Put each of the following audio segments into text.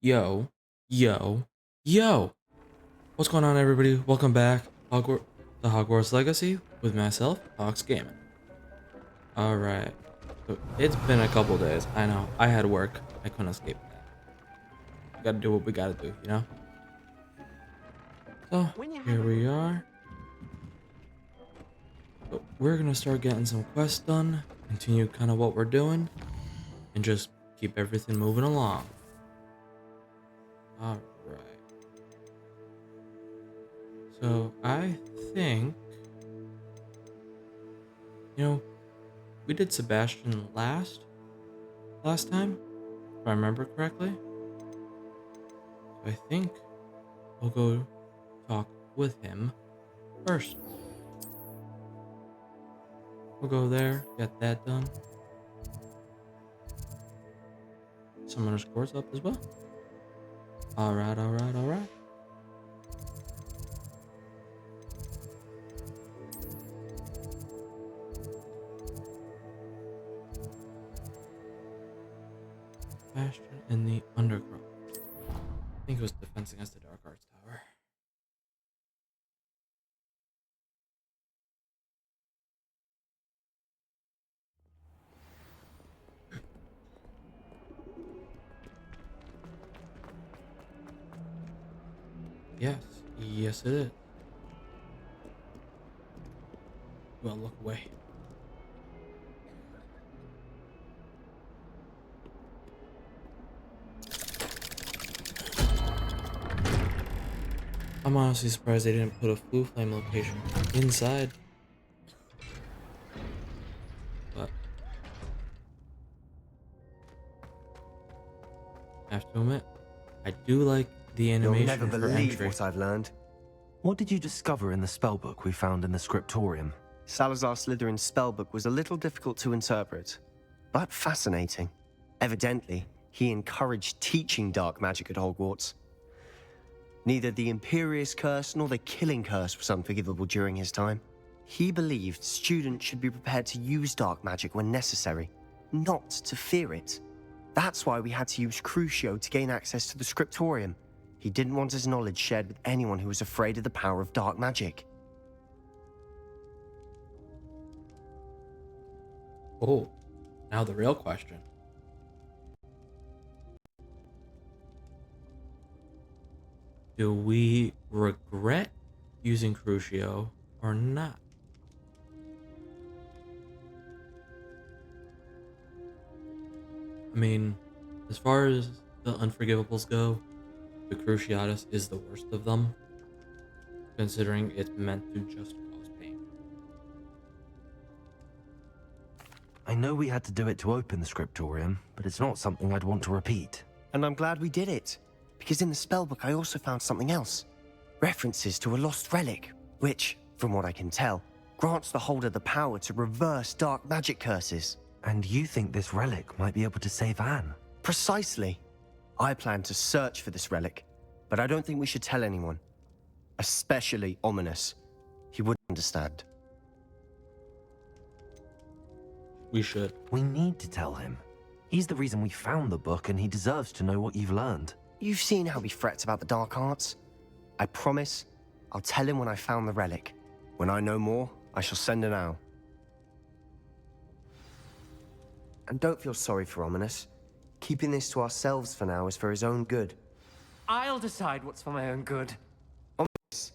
Yo, yo, yo! What's going on, everybody? Welcome back to Hogwarts Legacy with myself, HawksGaming. Alright, so it's been a couple days. I know, I had work. I couldn't escape that. We gotta do what we gotta do, you know? So, here we are. So, we're gonna start getting some quests done, continue kind of what we're doing, and just keep everything moving along. Alright. So, I think, we did Sebastian last time, if I remember correctly. So I think we'll go talk with him first. We'll go there, get that done. Summoner scores up as well. Alright. Bastion in the underground. I think it was defense against the Dark Arts Tower. Yes it is. Well, look away. I'm honestly surprised they didn't put a Flu Flame location inside. But I have to admit, I do like the animation. You'll never for believe entry. what I've learned. What did you discover in the spellbook we found in the scriptorium? Salazar Slytherin's spellbook was a little difficult to interpret, but fascinating. Evidently, he encouraged teaching dark magic at Hogwarts. Neither the Imperious Curse nor the Killing Curse was unforgivable during his time. He believed students should be prepared to use dark magic when necessary, not to fear it. That's why we had to use Crucio to gain access to the scriptorium. He didn't want his knowledge shared with anyone who was afraid of the power of dark magic. Oh, now the real question. Do we regret using Crucio or not? I mean, as far as the Unforgivables go, the Cruciatus is the worst of them, considering it's meant to just cause pain. I know we had to do it to open the scriptorium, but it's not something I'd want to repeat. And I'm glad we did it, because in the spellbook I also found something else. References to a lost relic, which, from what I can tell, grants the holder the power to reverse dark magic curses. And you think this relic might be able to save Anne? Precisely. I plan to search for this relic, but I don't think we should tell anyone. Especially Ominous. He wouldn't understand. We should. We need to tell him. He's the reason we found the book, and he deserves to know what you've learned. You've seen how he frets about the dark arts. I promise, I'll tell him when I found the relic. When I know more, I shall send an owl. And don't feel sorry for Ominous. Keeping this to ourselves for now is for his own good. I'll decide what's for my own good. Ominous,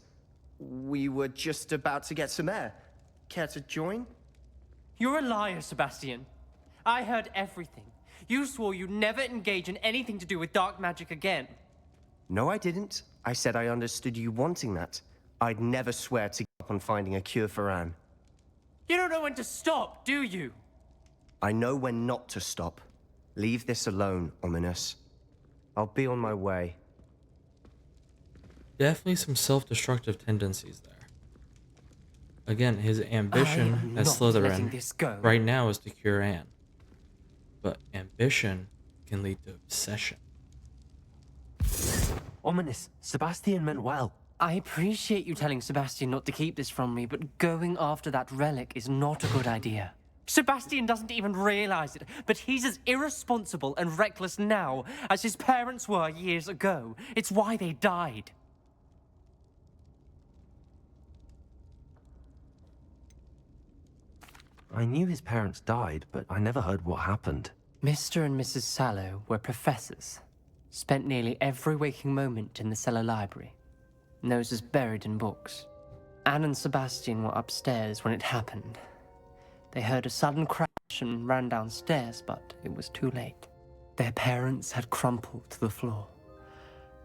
we were just about to get some air. Care to join? You're a liar, Sebastian. I heard everything. You swore you'd never engage in anything to do with dark magic again. No, I didn't. I said I understood you wanting that. I'd never swear to give up on finding a cure for Anne. You don't know when to stop, do you? I know when not to stop. Leave this alone, Ominous. I'll be on my way. Definitely some self-destructive tendencies there. Again, his ambition as Slytherin right now is to cure Anne. But ambition can lead to obsession. Ominous, Sebastian meant well. I appreciate you telling Sebastian not to keep this from me, but going after that relic is not a good idea. Sebastian doesn't even realize it, but he's as irresponsible and reckless now as his parents were years ago. It's why they died. I knew his parents died, but I never heard what happened. Mr. and Mrs. Sallow were professors. Spent nearly every waking moment in the cellar library. Noses buried in books. Anne and Sebastian were upstairs when it happened. They heard a sudden crash and ran downstairs, but it was too late. Their parents had crumpled to the floor.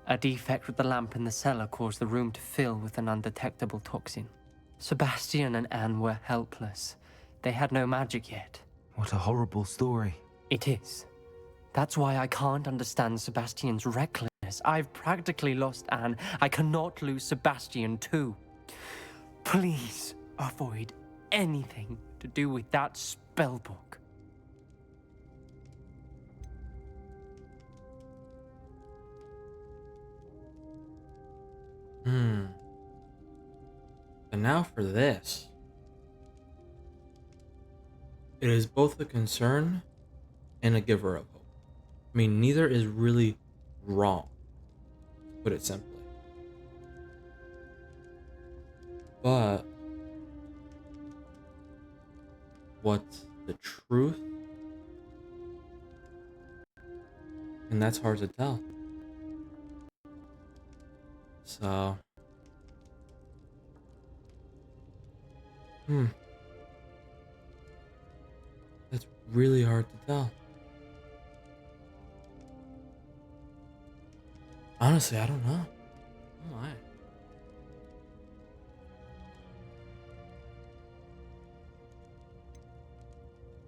A defect with the lamp in the cellar caused the room to fill with an undetectable toxin. Sebastian and Anne were helpless. They had no magic yet. What a horrible story. It is. That's why I can't understand Sebastian's recklessness. I've practically lost Anne. I cannot lose Sebastian too. Please avoid anything to do with that spellbook. And now for this. It is both a concern and a giver of hope. I mean, neither is really wrong, to put it simply. But what's the truth? And that's hard to tell. So, that's really hard to tell. Honestly, I don't know. Oh my.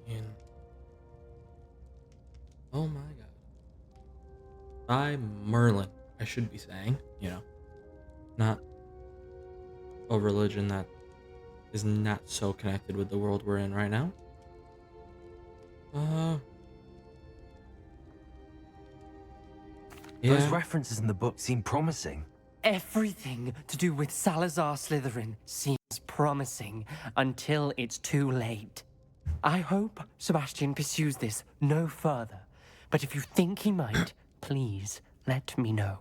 And oh my god. By Merlin, I should be saying, you know, not a religion that is not so connected with the world we're in right now. Those Yeah. references in the book seem promising. Everything to do with Salazar Slytherin seems promising until it's too late. I hope Sebastian pursues this no further, but if you think he might, please let me know.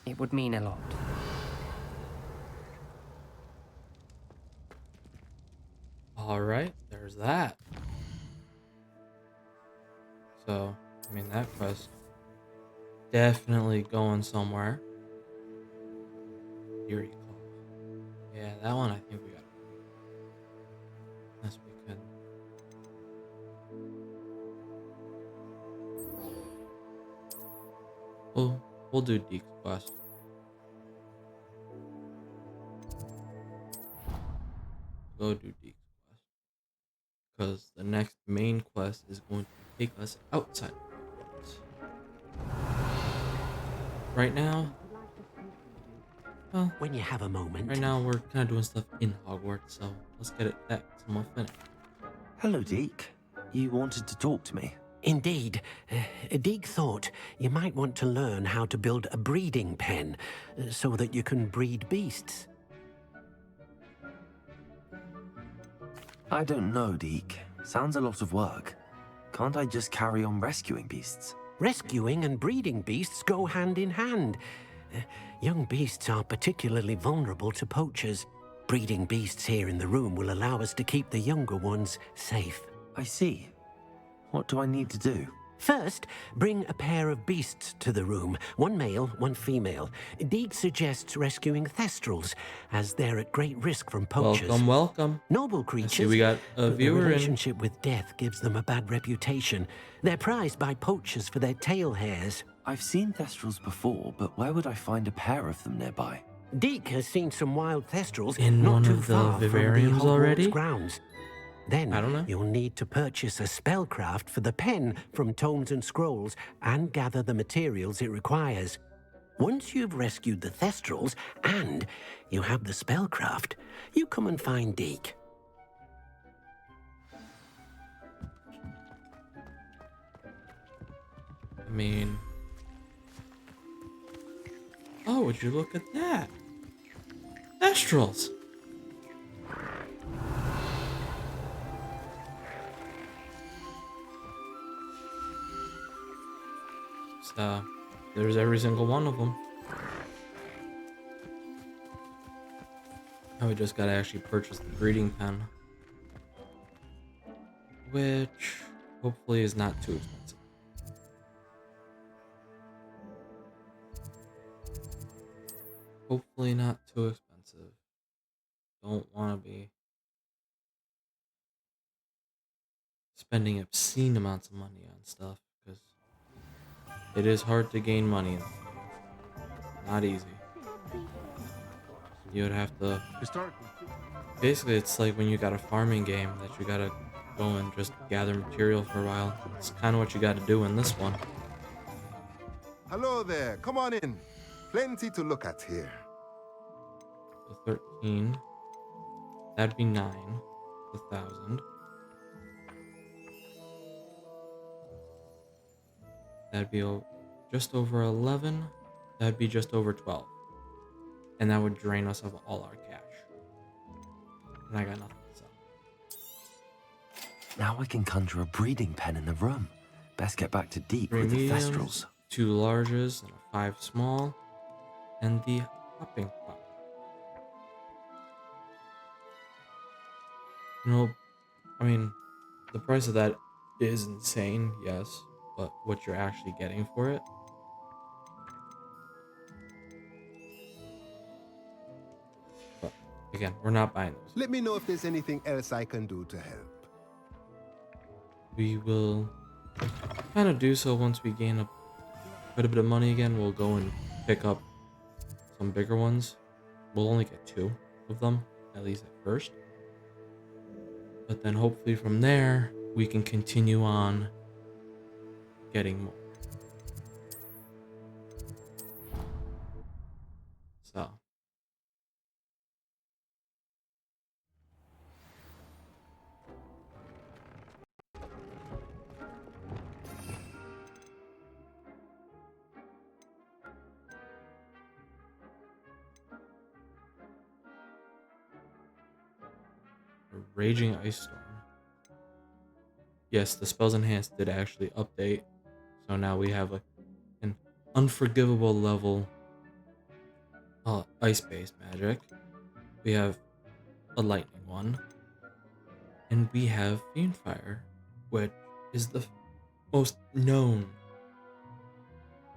It would mean a lot. Alright, there's that. So, I mean, that quest definitely going somewhere. Eerie Claw. Yeah, that one I think we got. Unless we can. We'll do Deke's quest. Go do Deke's quest. Because the next main quest is going to take us outside of Hogwarts. Right now, well, When you have a moment. right now we're kind of doing stuff in Hogwarts, so let's get that somewhat finished. Hello, Deke. You wanted to talk to me? Indeed. Deek thought you might want to learn how to build a breeding pen so that you can breed beasts. I don't know, Deke. Sounds a lot of work. Can't I just carry on rescuing beasts? Rescuing and breeding beasts go hand in hand. Young beasts are particularly vulnerable to poachers. Breeding beasts here in the room will allow us to keep the younger ones safe. I see. What do I need to do? First, bring a pair of beasts to the room. One male, one female. Deek suggests rescuing thestrals, as they're at great risk from poachers. Welcome. Noble I creatures. see we got a but viewer the in. relationship with death gives them a bad reputation. They're prized by poachers for their tail hairs. I've seen thestrals before, but where would I find a pair of them nearby? Deek has seen some wild thestrals In not one too of the far from the vivariums Hogwarts already? grounds. Then I don't know. you'll need to purchase a spellcraft for the pen from Tomes and Scrolls and gather the materials it requires. Once you've rescued the thestrals and you have the spellcraft, you come and find Deek. I mean, oh, would you look at that? Thestrals. So there's every single one of them. Now we just gotta actually purchase the breeding pen, which hopefully is not too expensive. Hopefully not too expensive. Don't want to be spending obscene amounts of money on stuff because it is hard to gain money. Not easy. You would have to. Basically, it's like when you got a farming game that you gotta go and just gather material for a while. It's kind of what you gotta do in this one. Hello there, come on in. Plenty to look at here. So 13. That'd be 9. 1,000. That'd be just over 11. That'd be just over 12. And that would drain us of all our cash. And I got nothing to sell. Now I can conjure a breeding pen in the room. Best get back to Deke 3 with the mediums, thestrals. 2 larges, and a 5 small. And the hopping pot. You know, I mean, the price of that is insane, yes. But what you're actually getting for it. But again, we're not buying those. Let me know if there's anything else I can do to help. We will kind of do so once we gain quite a bit of money again. We'll go and pick up some bigger ones. We'll only get 2 of them, at least at first. But then hopefully from there, we can continue on getting more. So. A raging ice storm. Yes, the spells enhanced did actually update. So now we have an unforgivable level ice-based magic. We have a lightning one. And we have Fiendfire, which is the most known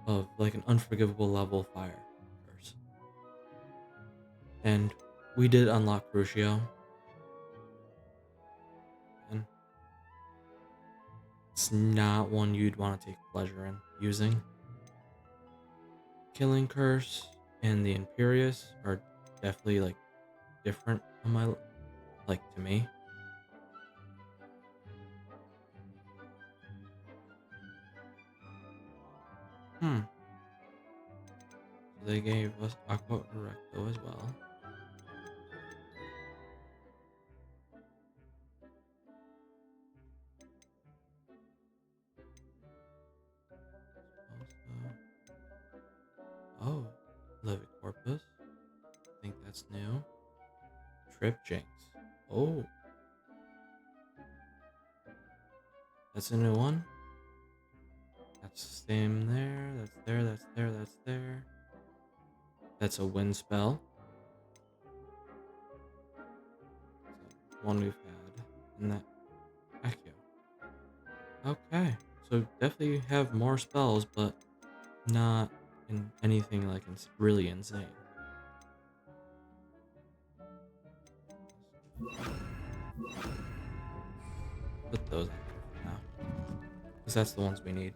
of like an unforgivable level fire curse. And we did unlock Crucio. And it's not one you'd want to take pleasure in using. Killing Curse and the Imperious are definitely like different on my to me. So they gave us Aqua Recto as well. Oh, Levic Corpus. I think that's new. Trip Jinx. Oh. That's a new one. That's the same there. That's there. That's there. That's there. That's a wind spell. So one we've had. And that Accio. Okay. So definitely have more spells, but not in anything like it's really insane. Put those in there for now. Because that's the ones we need.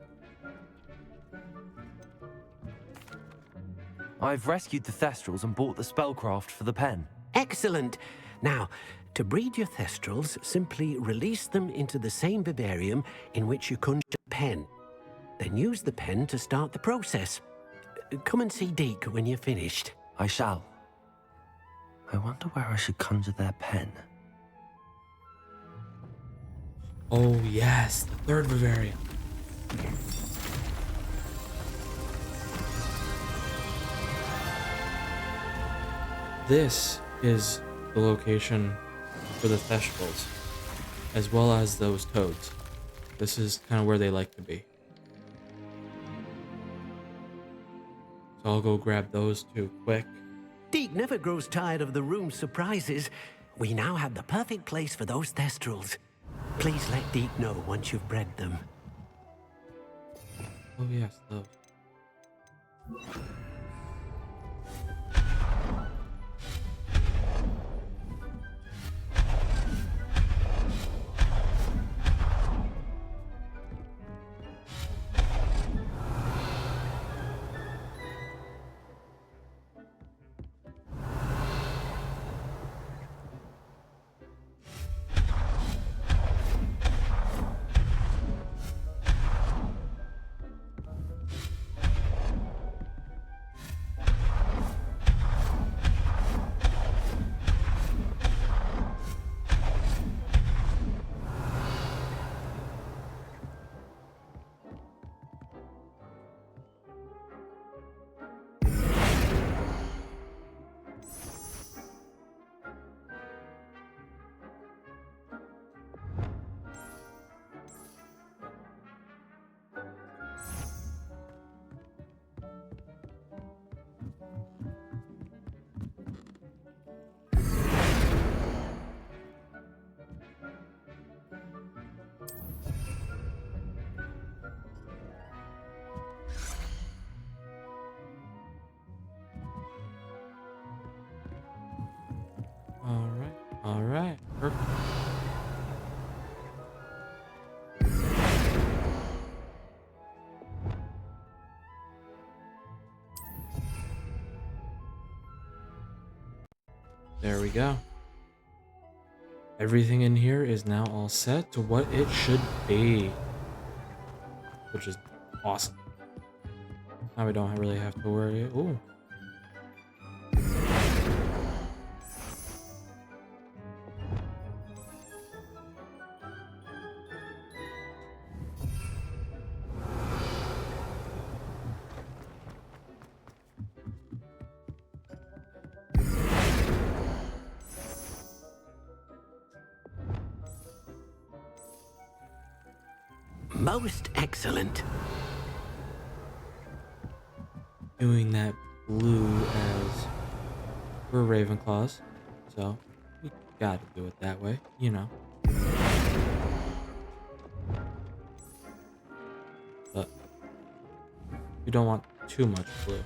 I've rescued the thestrals and bought the spellcraft for the pen. Excellent. Now, to breed your thestrals, simply release them into the same vivarium in which you conjured the pen. Then use the pen to start the process. Come and see Deke when you're finished. I shall. I wonder where I should conjure their pen. Oh yes, the third vivarium. This is the location for the Thestrals, as well as those toads. This is kind of where they like to be. I'll go grab those two quick. Deke never grows tired of the room's surprises. We now have the perfect place for those thestrals. Please let Deke know once you've bred them. Oh yes, those. All right, perfect. There we go. Everything in here is now all set to what it should be, which is awesome. Now we don't really have to worry. Ooh. Most excellent. Doing that blue as we're Ravenclaws, so we gotta do it that way, you know. But we don't want too much blue.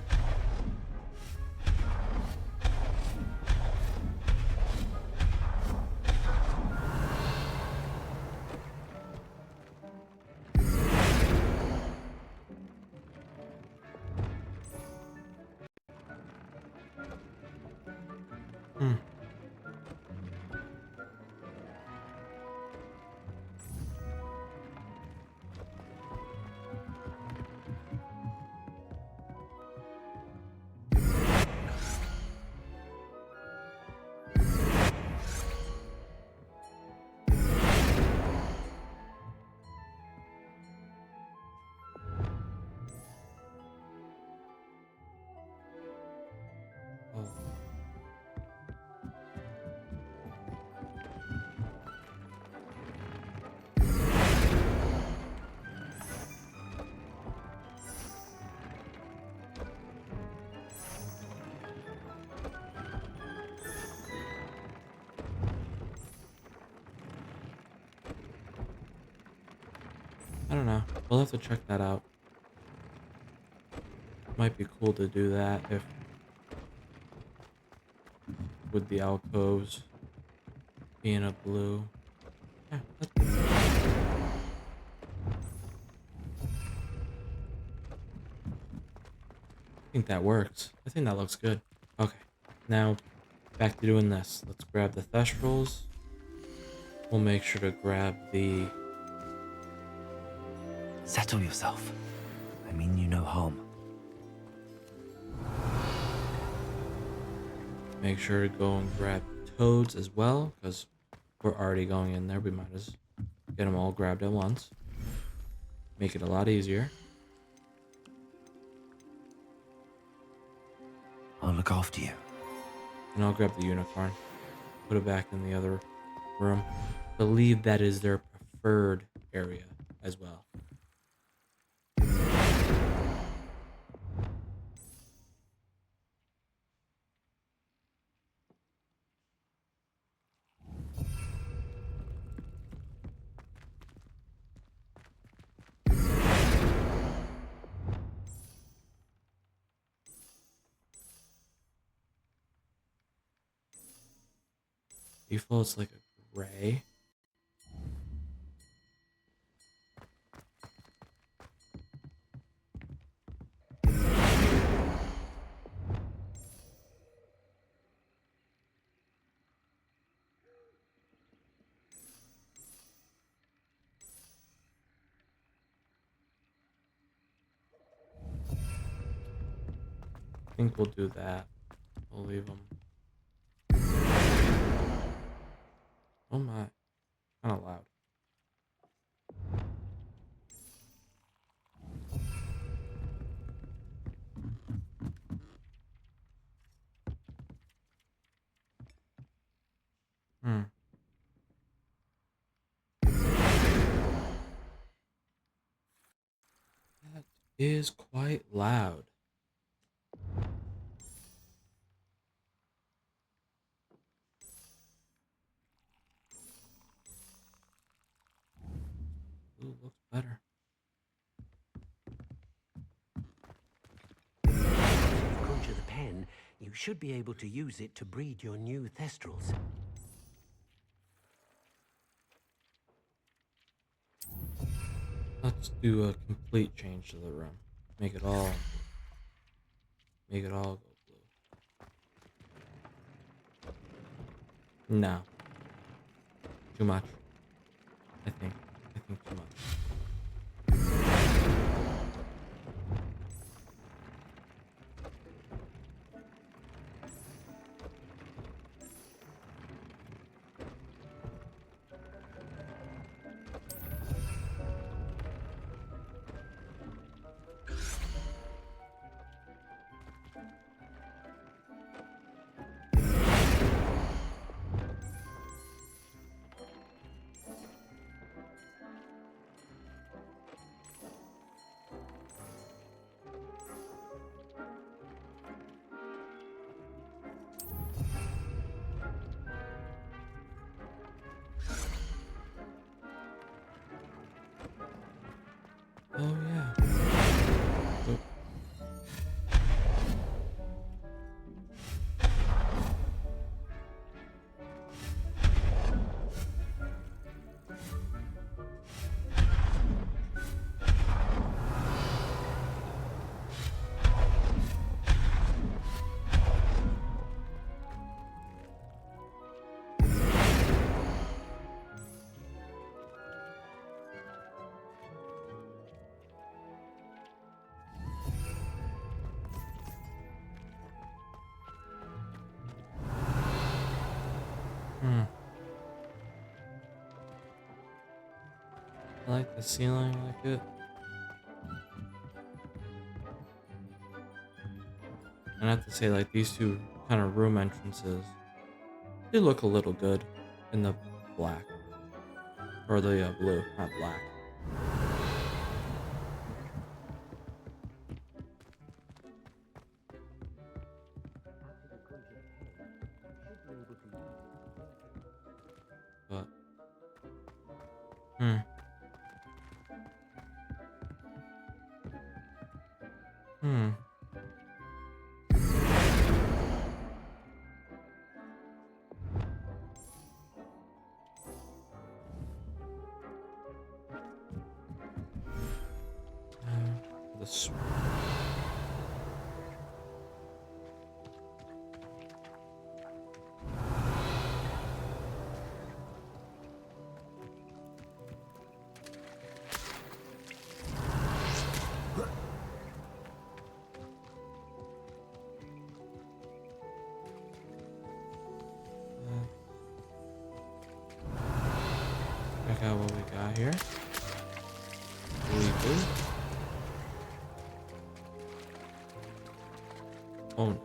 Hmm. Oh. I don't know. We'll have to check that out. Might be cool to do that if with the alcoves being a blue. Yeah, I think that works. I think that looks good. Okay, now back to doing this. Let's grab the thestrals. We'll make sure to grab the... Settle yourself. I mean you no harm. Make sure to go and grab toads as well, because we're already going in there. We might as get them all grabbed at once. Make it a lot easier. I'll look after you. And I'll grab the unicorn. Put it back in the other room. Believe that is their preferred area as well. default it's like a gray. I think we'll do that. We'll leave them. Oh my, kind of loud. Hmm. That is quite loud. Ooh, looks better. Conjure the pen, you should be able to use it to breed your new thestrals. Let's do a complete change to the room. Make it all go blue. No. Too much. I think too much. Oh yeah. Oh. Hmm. I like the ceiling, I like it. And I have to say, like, these two kind of room entrances, they look a little good in the black. Or the blue, not black. But, hmm. Hmm. The check out what we got here. Blue. Oh no.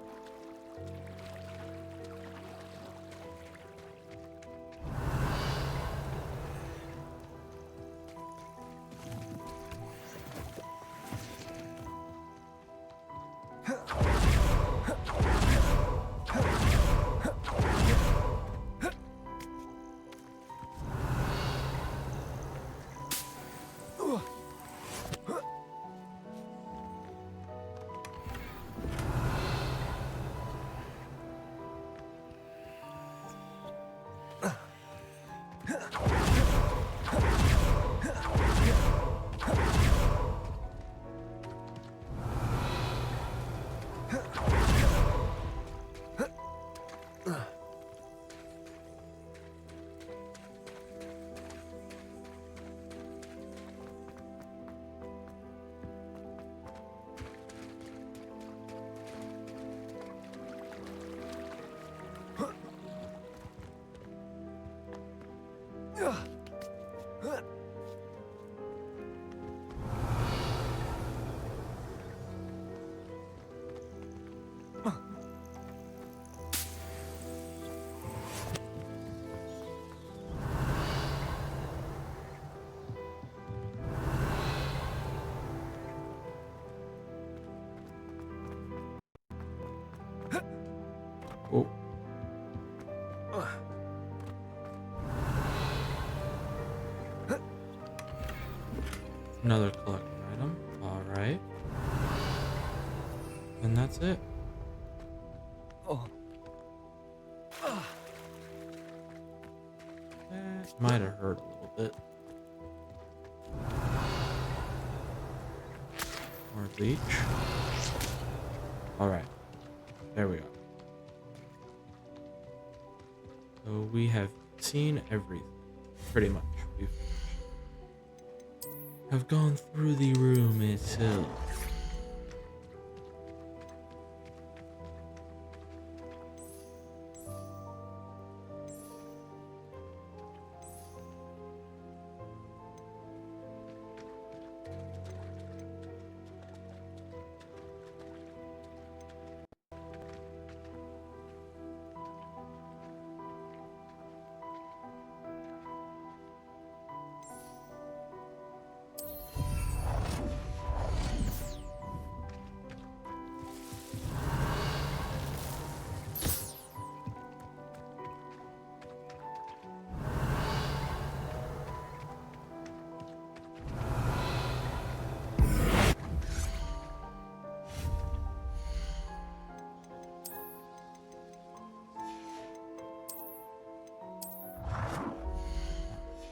Oh. Another collector item. All right. And that's it. That might have hurt a little bit. More bleach. All right. There we go. So we have seen everything, pretty much. We have gone through the room itself.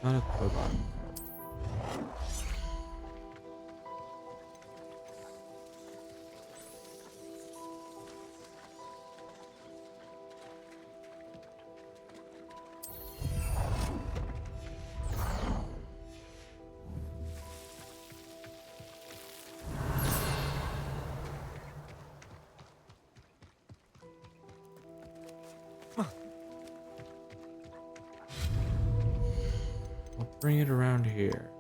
Not a crowbar. I'll bring it around here.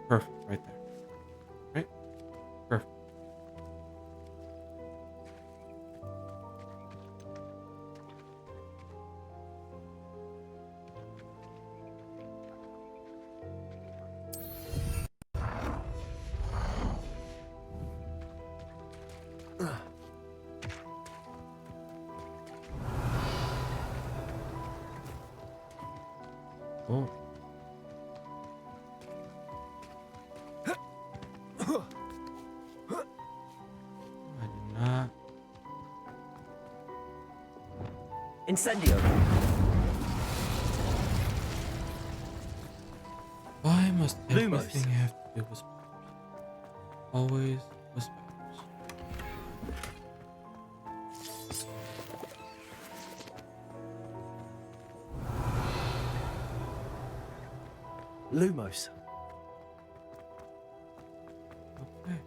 Perfect, right there. Right? Perfect. Oh. I did not. Incendio. Why must Lumos. everything have to do with spiders? Always with spiders. Lumos. Okay.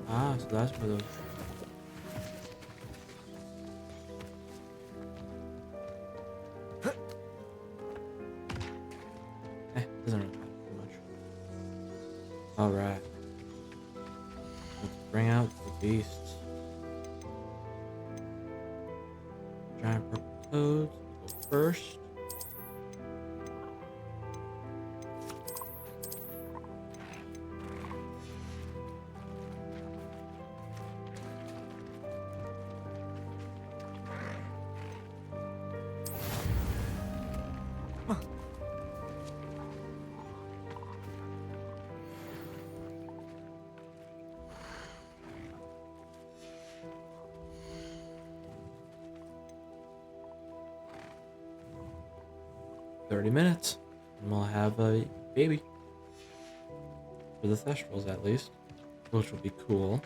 Ah, so that's where those. Doesn't really matter too much. All right. Let's bring out the beasts. Giant purple toads go first. "30 minutes, and we'll have a baby." for the Thestrals at least, which will be cool.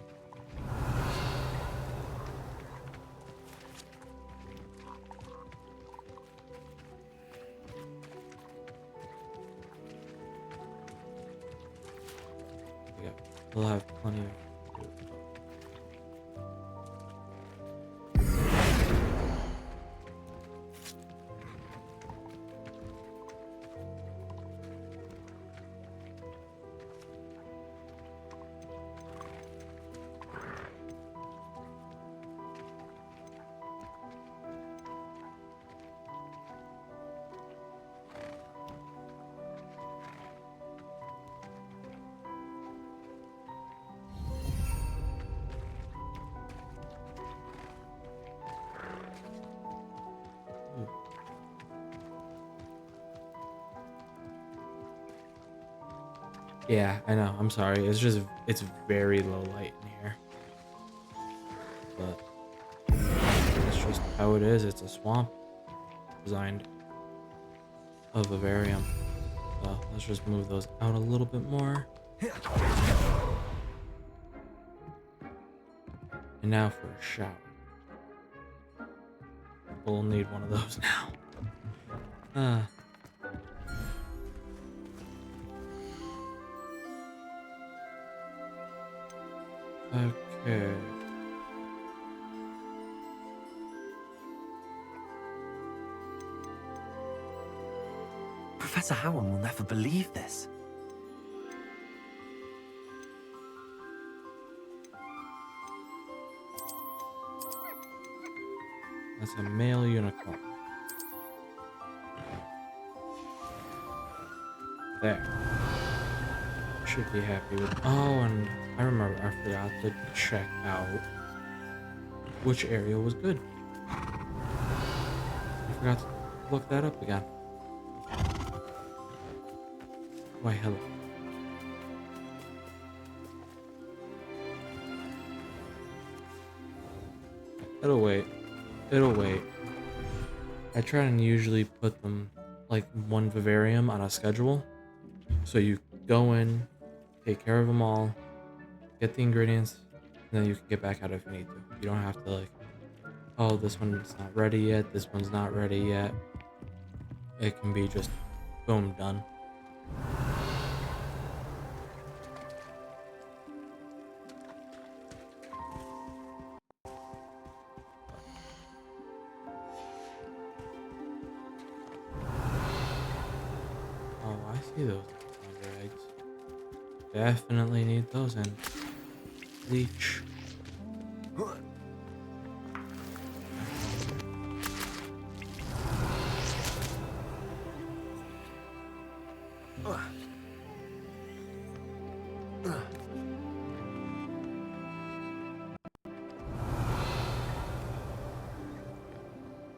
Yeah, we'll have plenty of. Yeah, I know. I'm sorry. It's very low light in here. But that's just how it is. It's a swamp designed a vivarium. So let's just move those out a little bit more. And now for a shower. We'll need one of those now. Okay. Professor Howard will never believe this. That's a male unicorn. There. Should be happy with. Oh, and I remember I forgot to check out which area was good. I forgot to look that up again. Why, hello. It'll wait. It'll wait. I try and usually put them like one vivarium on a schedule. So you go in, take care of them all, get the ingredients, and then you can get back out if you need to. You don't have to like, oh, this one's not ready yet, this one's not ready yet. It can be just boom, done. Oh, I see those Under eggs. Definitely need those in. Leech.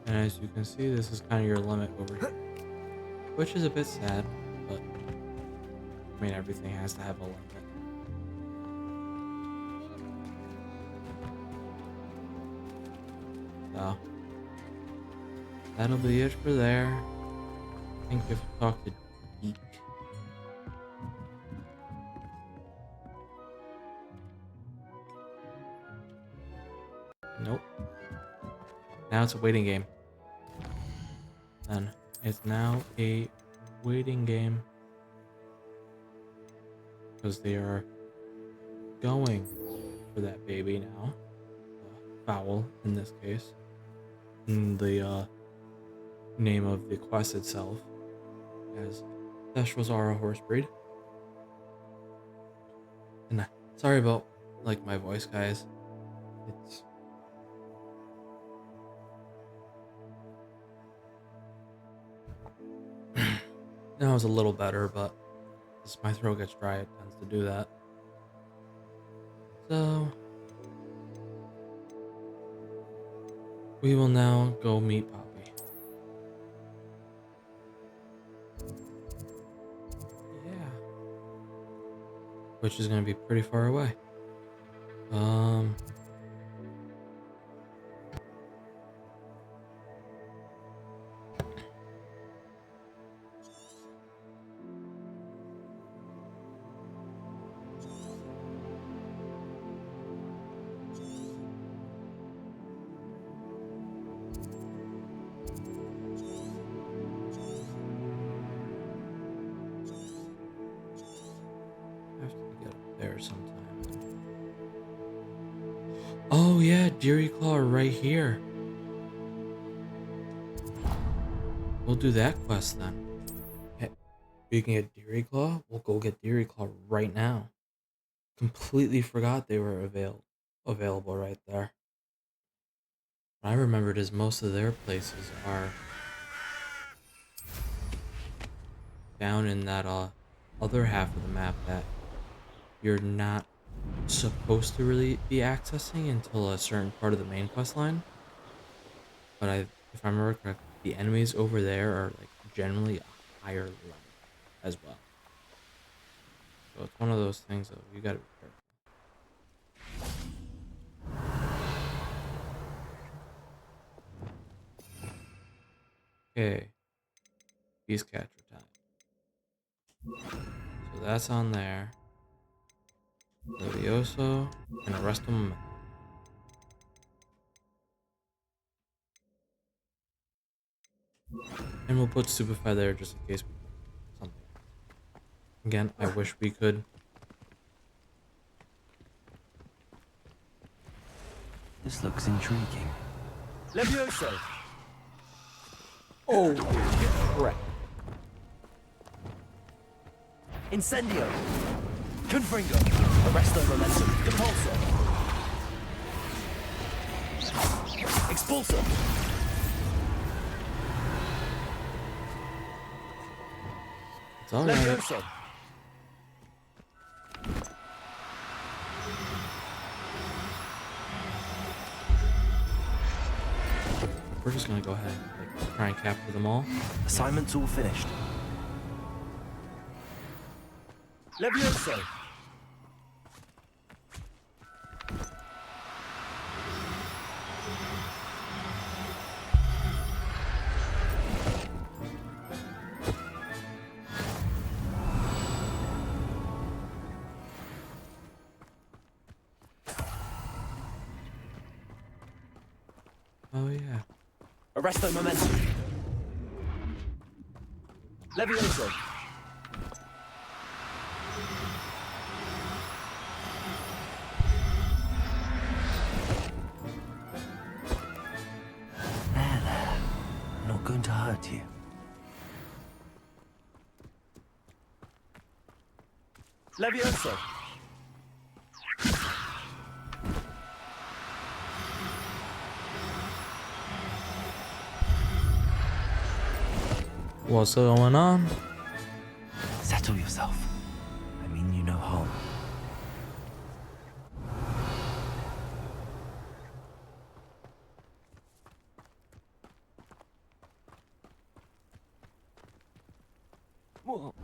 And as you can see, this is kind of your limit over here. Which is a bit sad, but I mean, everything has to have a limit. So, that'll be it for there. I think we have to talk to Deke. Nope. Now it's a waiting game. Then it's now a waiting game. Because they are going for that baby now. FOAL in this case. In the name of the quest itself. As Thestrals are a horse breed. And sorry about like my voice, guys. It's now it's a little better, but as my throat gets dry, it tends to do that. So we will now go meet Poppy. Yeah. Which is gonna be pretty far away. to get up there sometime. Oh yeah, Deary Claw right here. We'll do that quest then. Hey, we can get Deary Claw. We'll go get Deary Claw right now. Completely forgot they were available right there. What I remembered is most of their places are down in that other half of the map that you're not supposed to really be accessing until a certain part of the main quest line. But if I remember correctly, the enemies over there are like generally a higher level as well. So it's one of those things that you gotta be careful. Okay, beast catcher time. So that's on there. Levioso and arrest them. And we'll put Stupefy there just in case we put something. Again, I wish we could. This looks intriguing. Levioso! Oh, crap. Incendio! Confringo! Arresto Momentum! Depulso! Expulso! It's alright. Levioso! We're just gonna go ahead and like, try and capture them all. Assignment's all finished. Levioso! Oh yeah. Arresto Momentum! Levioso! There. Not going to hurt you. Levioso! What's going on? Settle yourself. I mean you no harm. Whoa.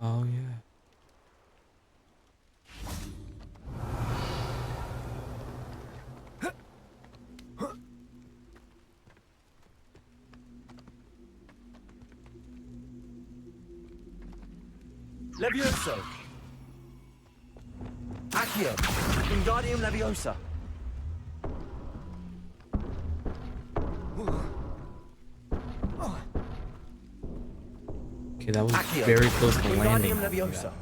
Oh yeah. Levioso! Accio! Wingardium Leviosa! Okay, that was Accio! very close to landing. Wingardium Leviosa!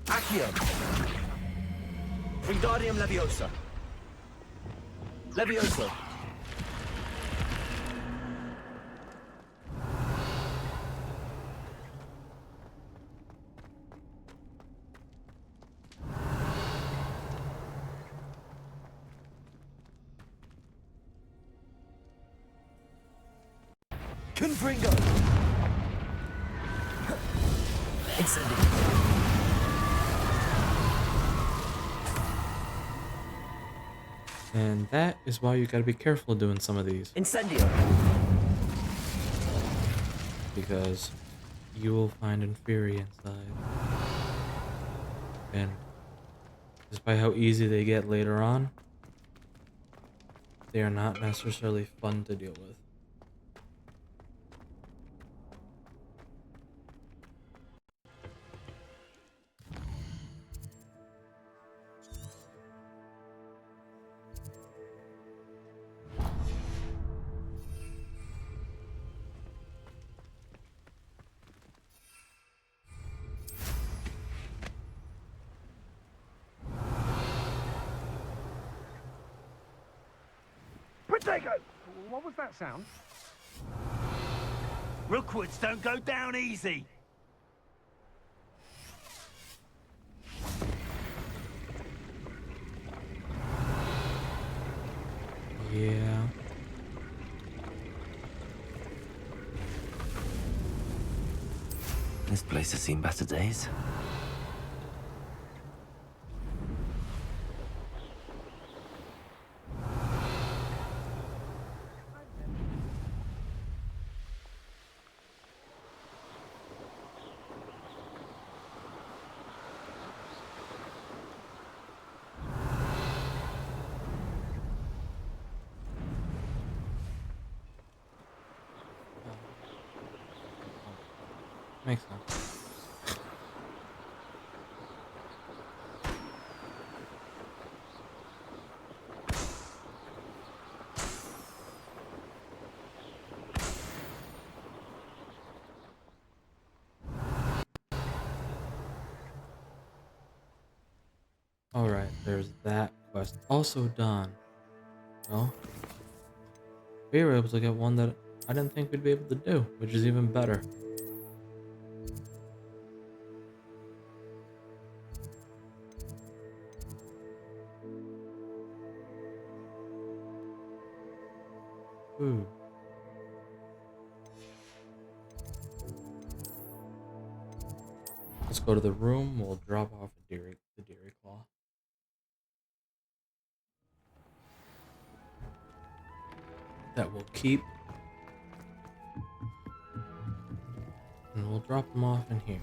Accio! Wingardium Leviosa! Levioso! Confringo! Incendio! And that is why you gotta be careful doing some of these. Incendio! Because you will find Inferi inside. And despite how easy they get later on, they are not necessarily fun to deal with. Protego! What was that sound? Rookwoods don't go down easy. Yeah. This place has seen better days. Makes sense. Alright, there's that quest also done. Well, we were able to get one that I didn't think we'd be able to do, which is even better. Ooh. Let's go to the room. We'll drop off the Dairy Claw. That we'll keep. And we'll drop them off in here.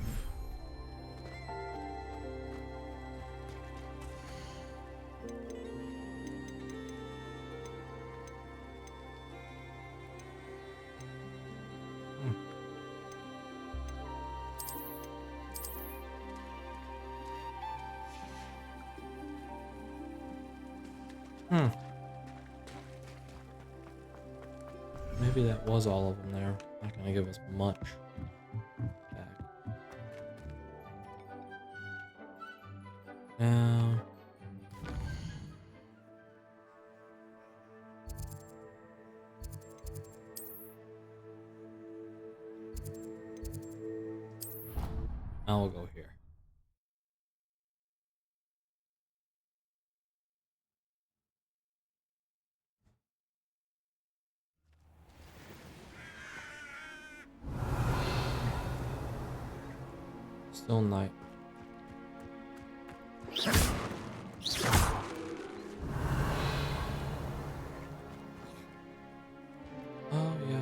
Maybe that was all of them there. Not gonna give us much back. Now, we'll go here. Still night. Oh yeah.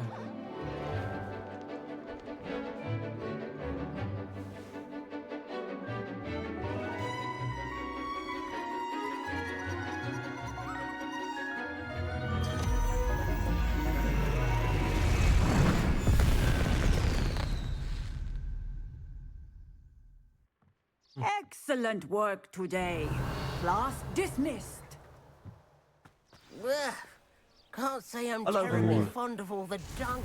Excellent work today. Class dismissed. Ugh. Can't say I'm Hello, terribly Reward. fond of all the junk.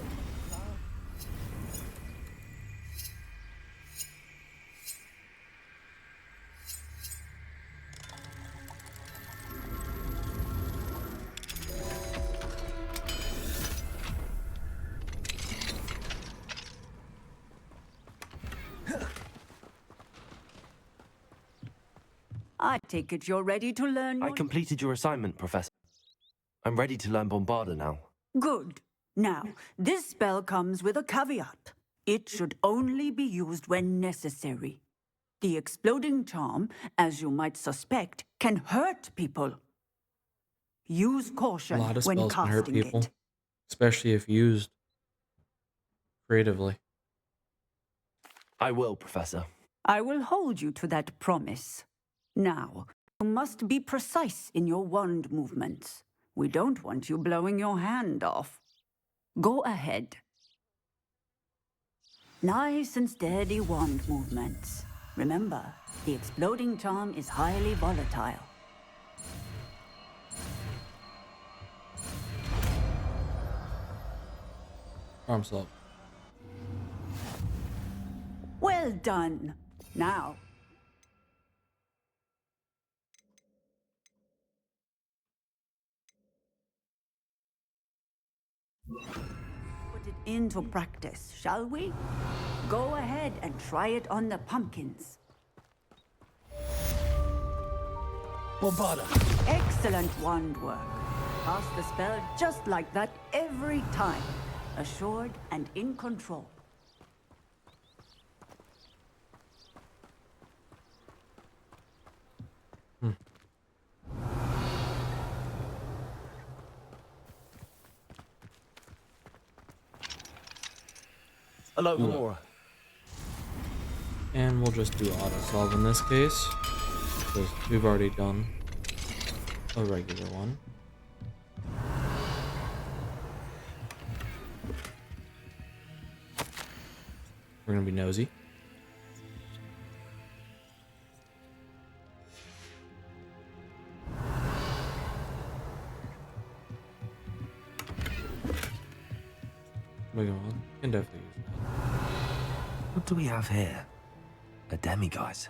I take it you're ready to learn I your... completed your assignment, Professor. I'm ready to learn Bombarda now. Good. Now, this spell comes with a caveat. It should only be used when necessary. The exploding charm, as you might suspect, can hurt people. Use A caution lot of when spells can hurt casting people, it. especially if used creatively. I will, Professor. I will hold you to that promise. Now, you must be precise in your wand movements. We don't want you blowing your hand off. Go ahead. Nice and steady wand movements. Remember, the exploding charm is highly volatile. Arm slot. Well done. Now, put it into practice, shall we? Go ahead and try it on the pumpkins. Bombada. Excellent wand work. Pass the spell just like that every time. Assured and in control. Hello, Laura. And we'll just do auto solve in this case, because we've already done a regular one. We're gonna be nosy. Moving on, can definitely use that. What do we have here? A demiguise.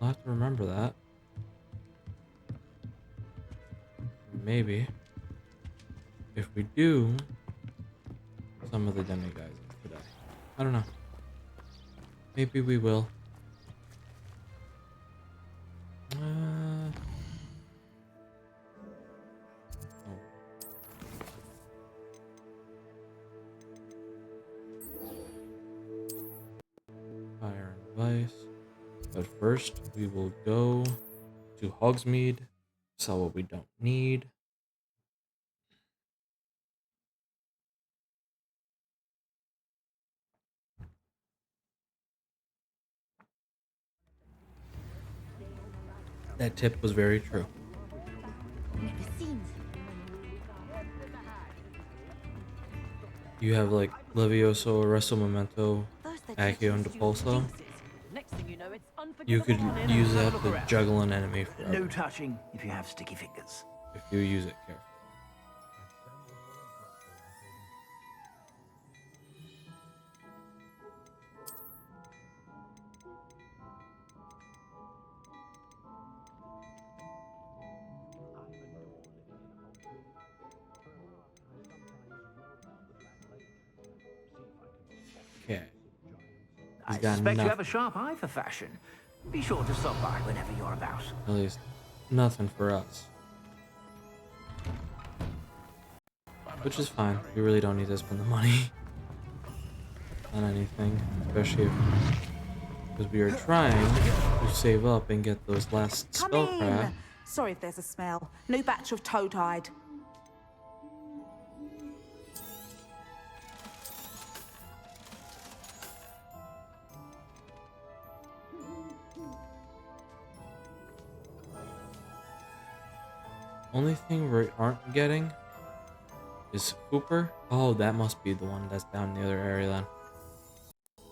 I'll have to remember that. Maybe if we do some of the demiguises today. I don't know. Maybe we will. Oh. Fire and Vice. But first, we will go to Hogsmeade, sell what we don't need. That tip was very true. You have like Levioso, Arresto Memento, Accio, and Depulso. You could use that to juggle an enemy forever. No touching if you have sticky fingers. If you use it carefully. Okay. I He's got suspect you nothing. have a sharp eye for fashion. Be sure to stop by whenever you're about. At least nothing for us. Which is fine. We really don't need to spend the money on anything. Especially if, because we are trying to save up and get those last Come spellcraft. in. Sorry if there's a smell. New batch of toad-hide. Only thing we aren't getting is Cooper. Oh, that must be the one that's down in the other area then.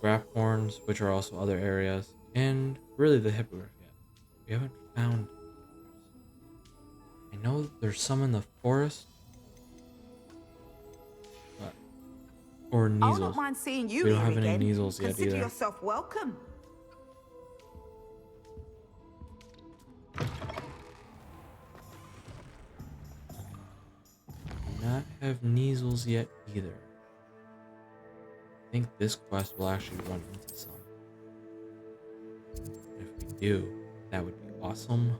Graph horns, which are also other areas, and really the hippogriff yet. We haven't found. I know there's some in the forest, but or I'll Neasels. not mind seeing you We don't here have any again. Neasels yet Consider either. yourself welcome. Do not have Neasels yet either. I think this quest will actually run into some. If we do, that would be awesome.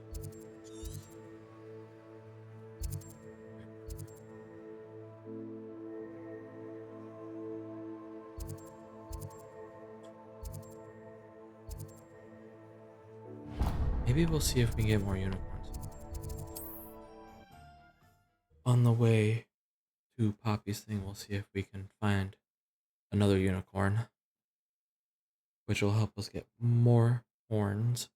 Maybe we'll see if we can get more unicorns. On the way to Poppy's thing, we'll see if we can find another unicorn, which will help us get more horns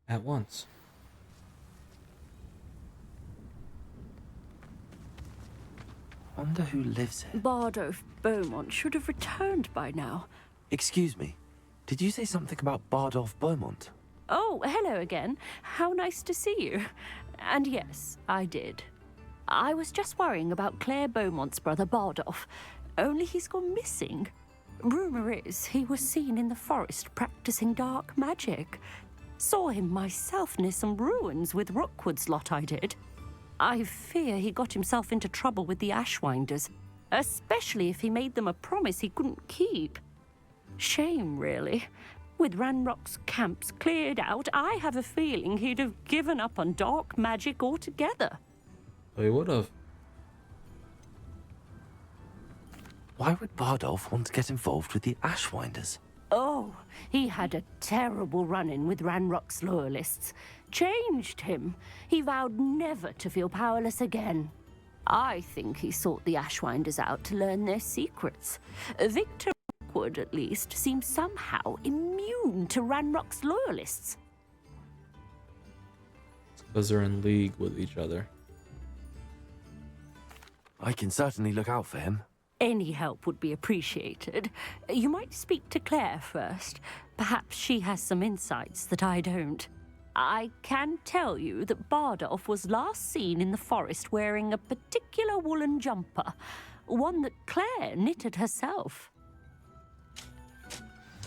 at once. Wonder who lives here. Bardolph Beaumont should have returned by now. Excuse me. Did you say something about Bardolph Beaumont? Oh, hello again. How nice to see you. And yes, I did. I was just worrying about Claire Beaumont's brother Bardolph, only he's gone missing. Rumor is he was seen in the forest practicing dark magic. Saw him myself near some ruins with Rookwood's lot I did. I fear he got himself into trouble with the Ashwinders, especially if he made them a promise he couldn't keep. Shame, really. With Ranrock's camps cleared out, I have a feeling he'd have given up on dark magic altogether. So he would have. Why would Bardolph want to get involved with the Ashwinders? Oh, he had a terrible run-in with Ranrock's loyalists. Changed him. He vowed never to feel powerless again. I think he sought the Ashwinders out to learn their secrets. Victor Rookwood, at least, seems somehow immune to Ranrock's loyalists. It's because they're in league with each other. I can certainly look out for him. Any help would be appreciated. You might speak to Claire first. Perhaps she has some insights that I don't. I can tell you that Bardolph was last seen in the forest wearing a particular woolen jumper, one that Claire knitted herself.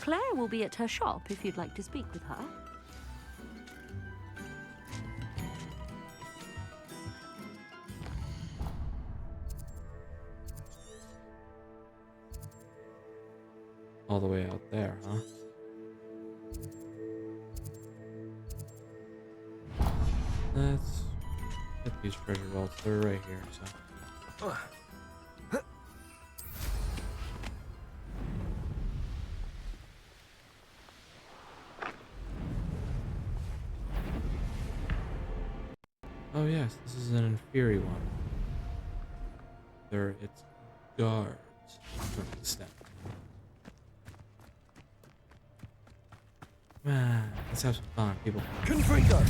Claire will be at her shop if you'd like to speak with her. All the way out there, huh? Let's get these treasure vaults. They're right here, so. Oh yes, this is an inferior one. There, it's guards. Step. Man, let's have some fun, people. Confringo!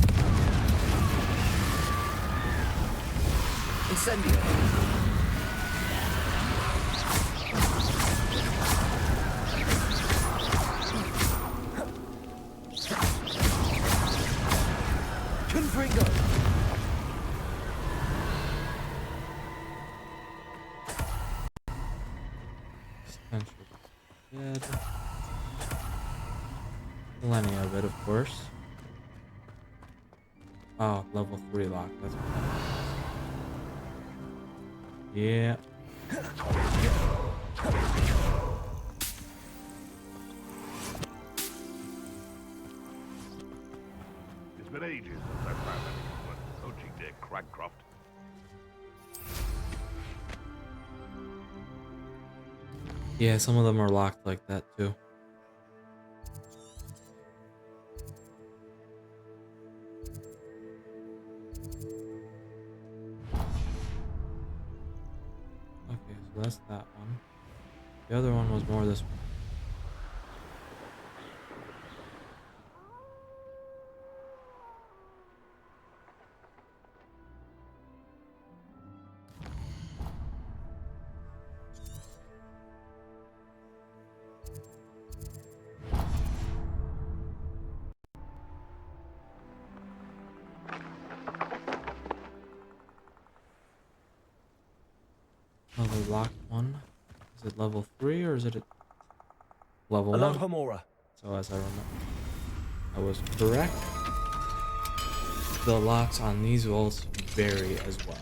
Incendio! Confringo! Dead. Plenty of it, of course. Oh, level 3 lock. That's what that is. Yeah. It's been ages since I found anyone worth coaching there, Cragcroft. Yeah, some of them are locked like that too. Okay, so that's that one. The other one was more this one. Another locked one. Is it level 3 or is it level 1? Homora. So as I remember, I was correct. The locks on these vaults vary as well.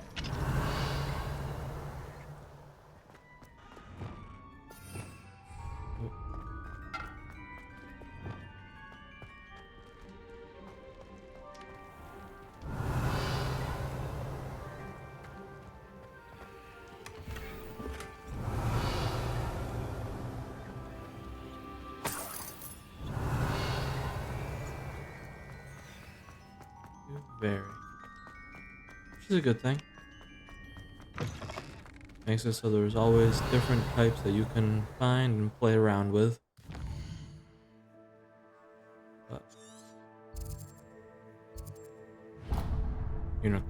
Very. Which is a good thing. makes it so there's always different types that you can find and play around with. But unicorn.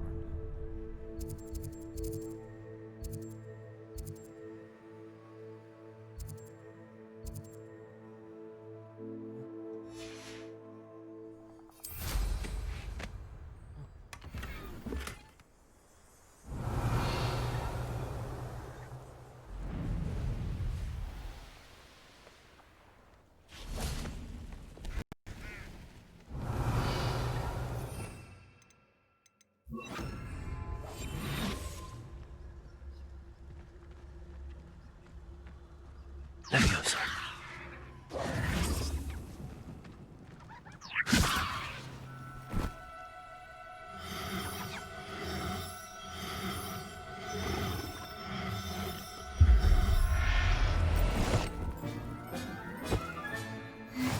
Leviosa.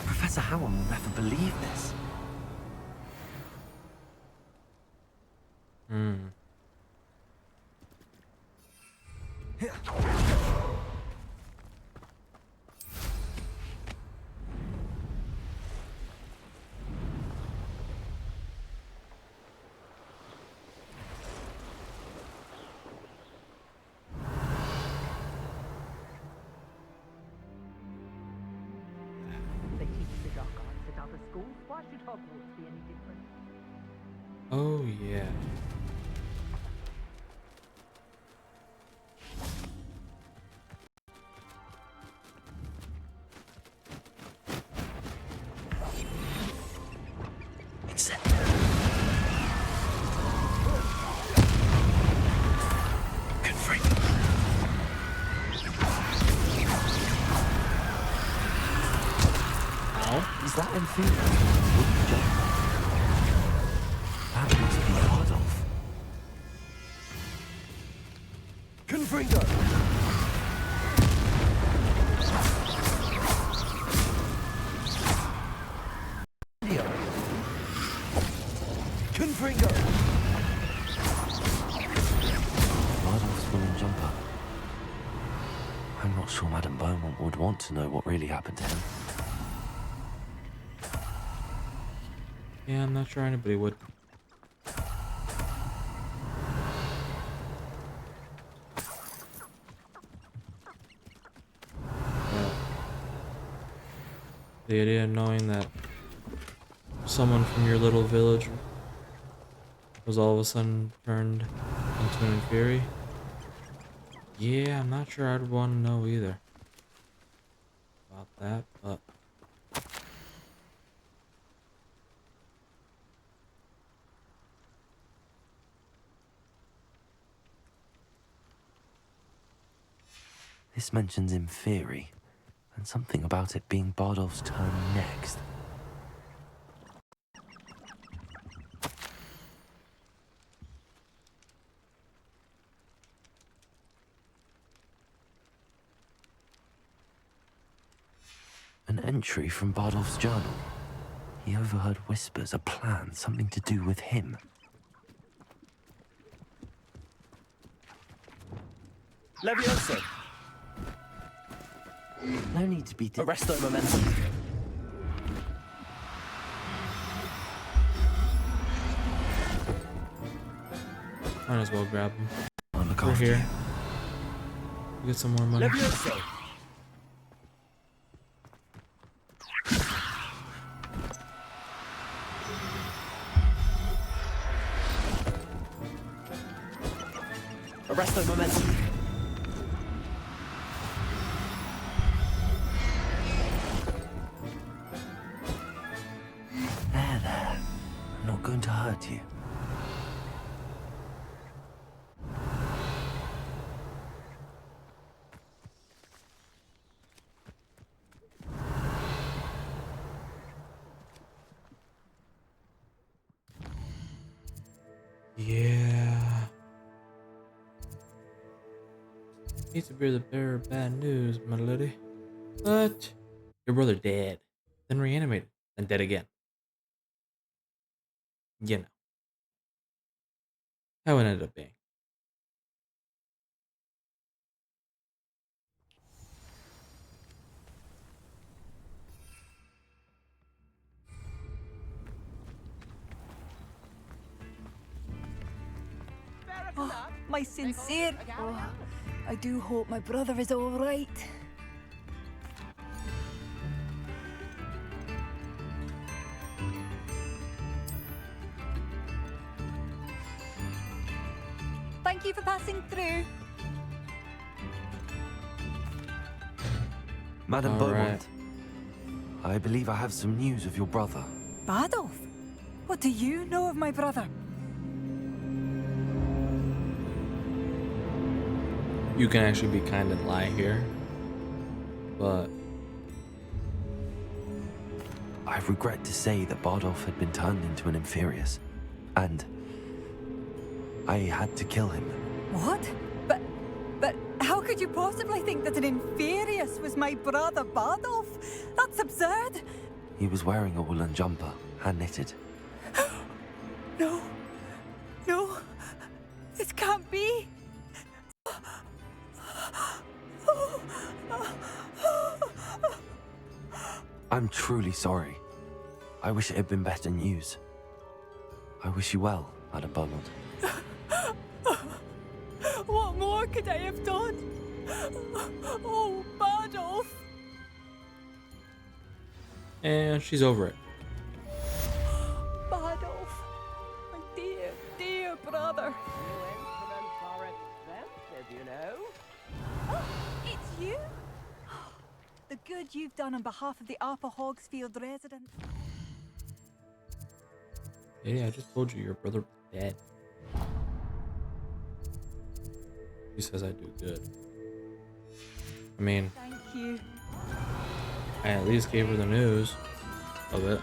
Professor Howell will never believe this. They teach the dark arts at other schools. Why should Hogwarts be any different? Oh yeah. Is that inferior? That must be Adolf. Confringo! Confringo! Adolf's woolen jumper. I'm not sure Madame Beaumont would want to know what really happened to him. Yeah, I'm not sure anybody would. But the idea of knowing that someone from your little village was all of a sudden turned into an Inferi. Yeah, I'm not sure I'd want to know either about that, but This mentions Inferi, and something about it being Bardolph's turn next. An entry from Bardolph's journal. He overheard whispers, a plan, something to do with him. Leviosa! No need to be... Arresto momentum. might as well grab them. I'll look We're after here. you. Get some more money. Leviosa! Arresto momentum. There. I'm not going to hurt you. Yeah. Hate to be the bearer of bad news, my lady. But your brother dead, then reanimated, then dead again. You know how it ended up being. My sincere... Oh, I do hope my brother is all right. Thank you for passing through. Madam All Beaumont, I believe I have some news of your brother. Badolf? What do you know of my brother? You can actually be kind and lie here, but I regret to say that Bardolph had been turned into an Inferius, and I had to kill him. What? But how could you possibly think that an Inferius was my brother Bardolph? That's absurd. He was wearing a woolen jumper, hand-knitted. No. No. This can't be. I'm truly sorry. I wish it had been better news. I wish you well, Madam Beaumont. What more could I have done? Oh, Bardolph. and she's over it. Bardolph, my dear, dear brother. You know. Oh, it's you? The good you've done on behalf of the Upper Hogsfield residents. Yeah, I just told you your brother was dead. He says I do good. I mean, Thank you. I at least gave her the news of it.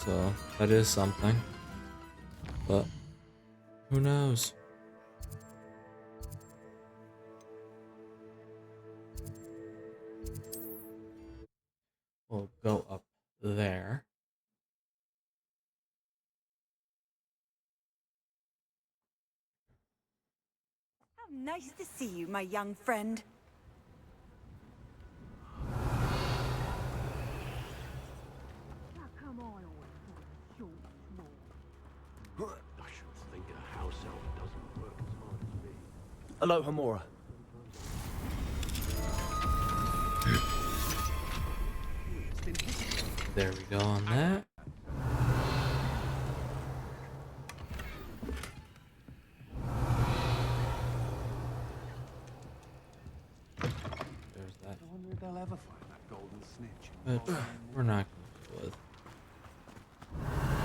So, that is something. But, who knows? We'll go up there. How nice to see you, my young friend. Come on, I should think a house elf doesn't work as hard as me. Hello, Hamora. There we go on that. There's that. I wonder if they'll ever find that golden snitch. But we're not going to deal with.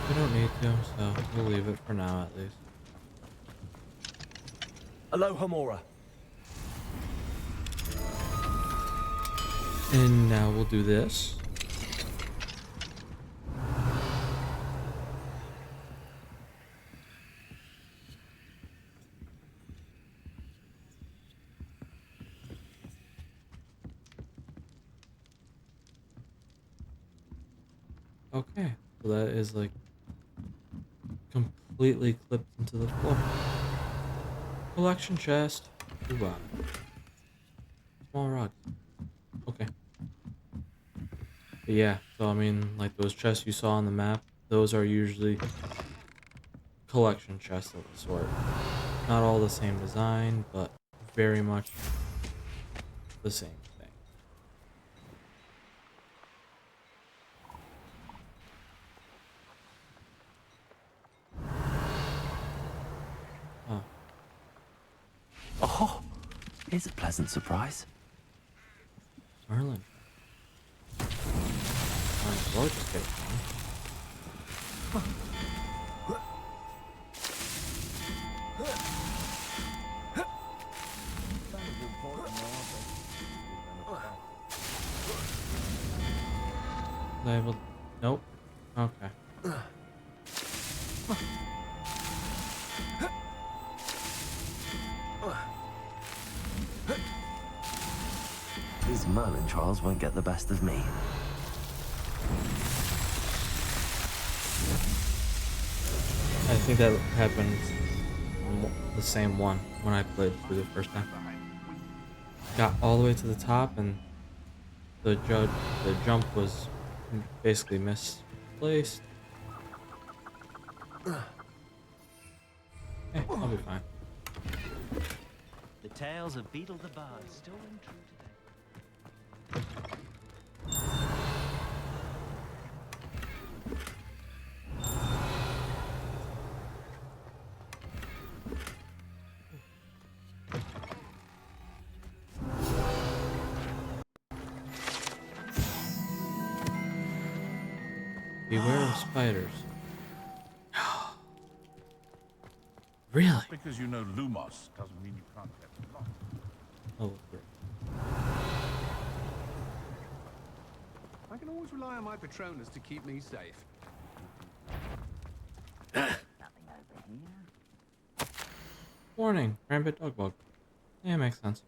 We don't need to, so we'll leave it for now at least. Hello, Hamora. And now we'll do this. Okay, so that is like completely clipped into the floor. Collection chest. Ooh, small rocks. Okay. But yeah, so I mean, like those chests you saw on the map, those are usually collection chests of the sort. Not all the same design, but very much the same thing. Oh, here's a pleasant surprise. Merlin. Might as well just get one. Labeled. Nope. Okay. These Merlin trials won't get the best of me. I think that happened on the same one when I played through the first time. Got all the way to the top and the jump was basically misplaced. Hey, I'll be fine. The tales of Beetle the Bard still ring true today. Beware of spiders. Really? Because you know Lumos doesn't mean you can't get lost. Oh, great. I can always rely on my Patronus to keep me safe. Warning, rampant dog bug. Yeah, makes sense.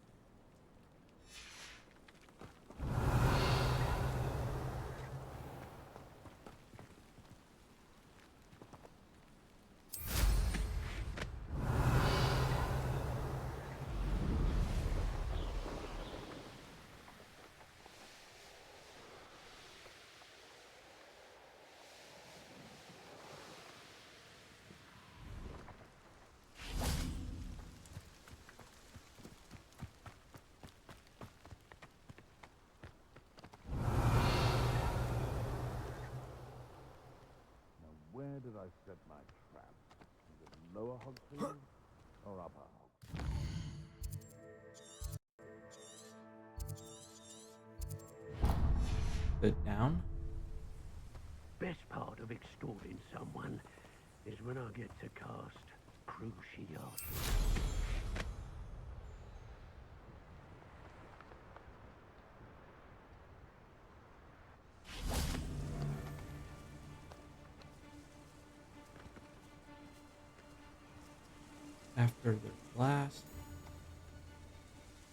Where did I set my trap? Is it lower Hogsfield or upper Hogsfield? Sit down. Best part of extorting someone is when I get to cast Cruciate. After the blast.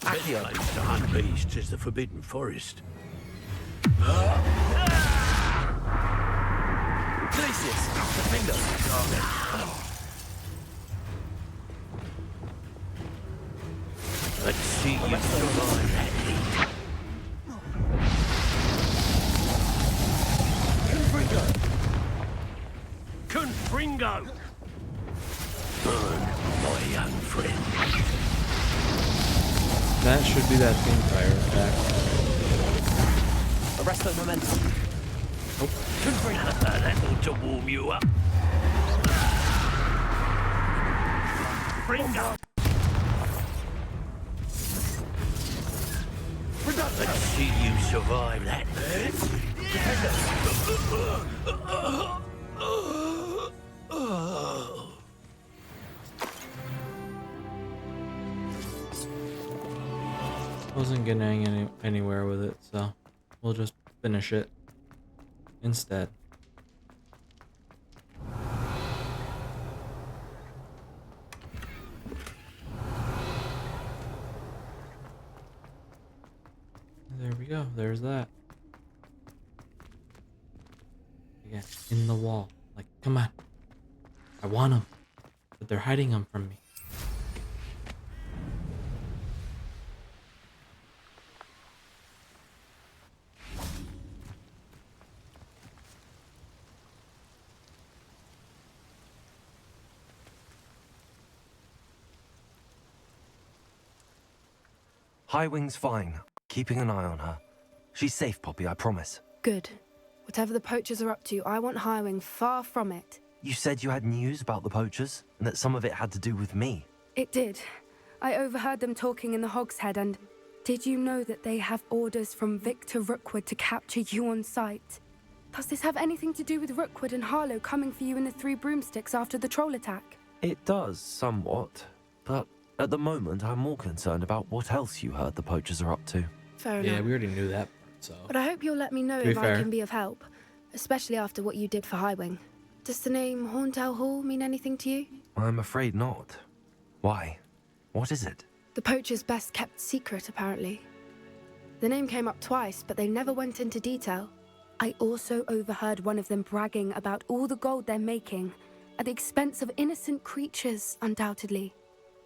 Any place to hunt beasts is the Forbidden Forest. Delicious! The finger! Let's see you survive that heat. Confringo! Burn, my young friend. That should be that theme fire attack. Arrest the momentum. Nope. That ought to warm you up. Fringo! Let's see you survive that. Wasn't getting anywhere with it, so we'll just finish it instead. There we go. There's that. Again, in the wall. Like, come on. I want them, but they're hiding them from me. Highwing's fine. Keeping an eye on her. She's safe, Poppy, I promise. Good. Whatever the poachers are up to, I want Highwing far from it. You said you had news about the poachers, and that some of it had to do with me. It did. I overheard them talking in the Hogshead, and did you know that they have orders from Victor Rookwood to capture you on sight? Does this have anything to do with Rookwood and Harlow coming for you in the Three Broomsticks after the troll attack? It does, somewhat. But at the moment, I'm more concerned about what else you heard the poachers are up to. Fair enough. Yeah, we already knew that part, so. But I hope you'll let me know if I can be of help, especially after what you did for Highwing. Does the name Horntail Hall mean anything to you? I'm afraid not. Why? What is it? The poachers' best kept secret, apparently. The name came up twice, but they never went into detail. I also overheard one of them bragging about all the gold they're making, at the expense of innocent creatures, undoubtedly.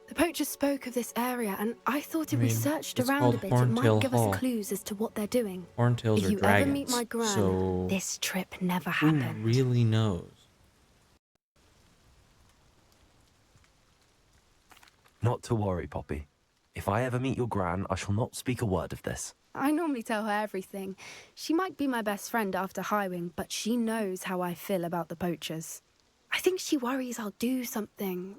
The poachers spoke of this area, and I thought if we searched around a bit, it might give us clues as to what they're doing. Horntails if are you dragons, ever meet my gran, so this trip never who happened. really knows? Not to worry, Poppy. If I ever meet your gran, I shall not speak a word of this. I normally tell her everything. She might be my best friend after Highwing, but she knows how I feel about the poachers. I think she worries I'll do something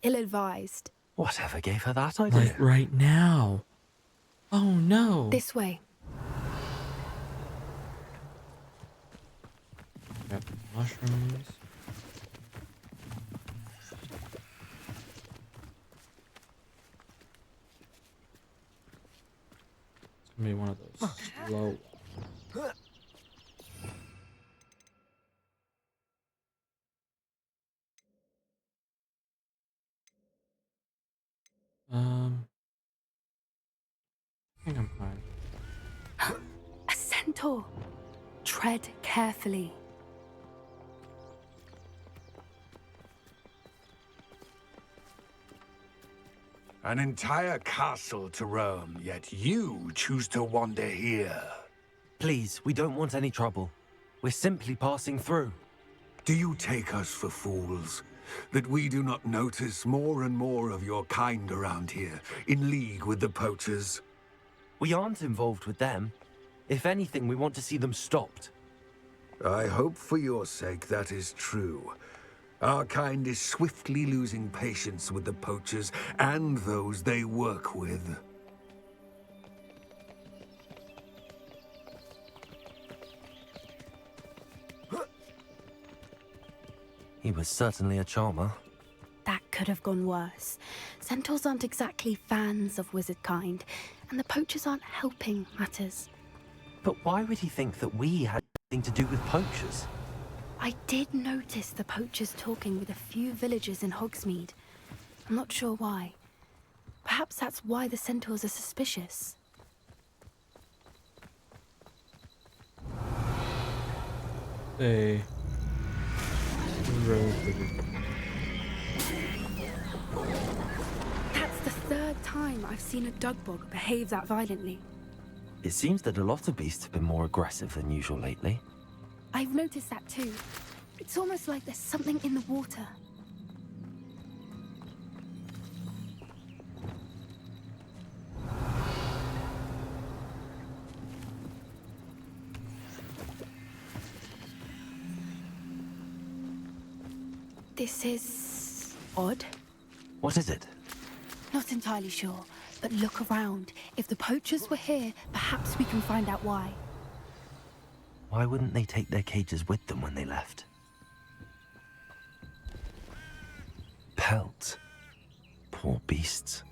ill-advised. Whatever gave her that idea? Like right now. Oh no. This way. Got mushrooms. It's gonna be one of those slow. I think I'm fine. A centaur. Tread carefully. An entire castle to roam, yet you choose to wander here. Please, we don't want any trouble. We're simply passing through. Do you take us for fools? That we do not notice more and more of your kind around here, in league with the poachers? We aren't involved with them. If anything, we want to see them stopped. I hope for your sake that is true. Our kind is swiftly losing patience with the poachers and those they work with. He was certainly a charmer. That could have gone worse. Centaurs aren't exactly fans of wizard kind, and the poachers aren't helping matters. But why would he think that we had anything to do with poachers? I did notice the poachers talking with a few villagers in Hogsmeade. I'm not sure why. Perhaps that's why the centaurs are suspicious. Hey. That's the third time I've seen a dugbog behave that violently. It seems that a lot of beasts have been more aggressive than usual lately. I've noticed that too. It's almost like there's something in the water. This is odd. What is it? Not entirely sure, but look around. If the poachers were here, perhaps we can find out why. Why wouldn't they take their cages with them when they left? Pelts. Poor beasts.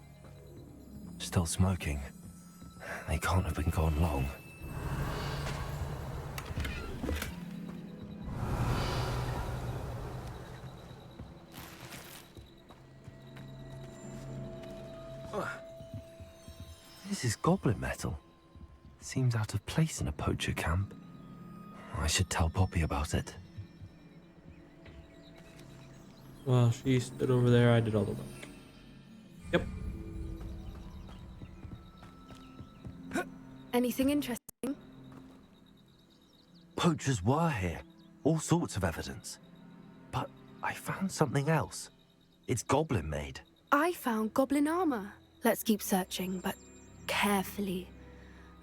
Still smoking. They can't have been gone long. This is goblin metal. Seems out of place in a poacher camp. I should tell Poppy about it. Well, she stood over there, I did all the work. Yep. Anything interesting? Poachers were here. All sorts of evidence. But I found something else. It's goblin made. I found goblin armor. Let's keep searching, but carefully.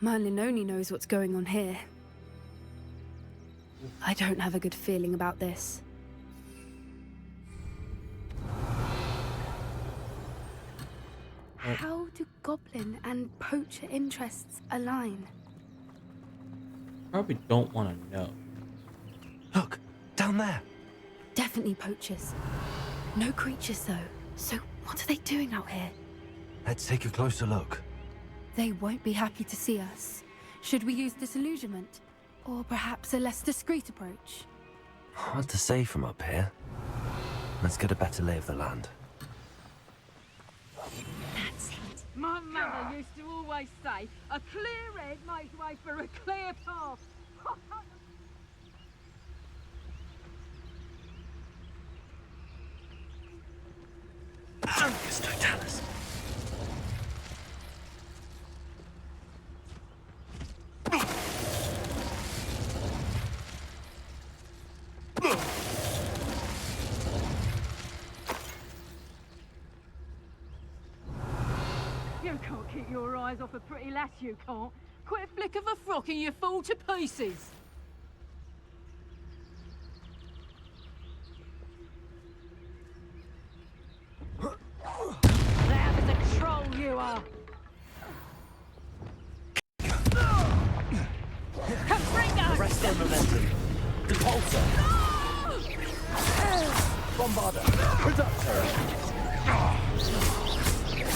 Merlin only knows what's going on here. I don't have a good feeling about this. How do goblin and poacher interests align? Probably don't want to know. Look, down there. Definitely poachers. No creatures though. So what are they doing out here? Let's take a closer look. They won't be happy to see us. Should we use disillusionment? Or perhaps a less discreet approach? Hard to say from up here. Let's get a better lay of the land. That's it. My mother used to always say, a clear head makes way for a clear path. Focus, Totalis. can't keep your eyes off a pretty lass, you can't. Quit a flick of a frock and you fall to pieces. Loud as a troll you are. Confringo! Arrest their momentum. Repulsor. Bombarder. Reductor.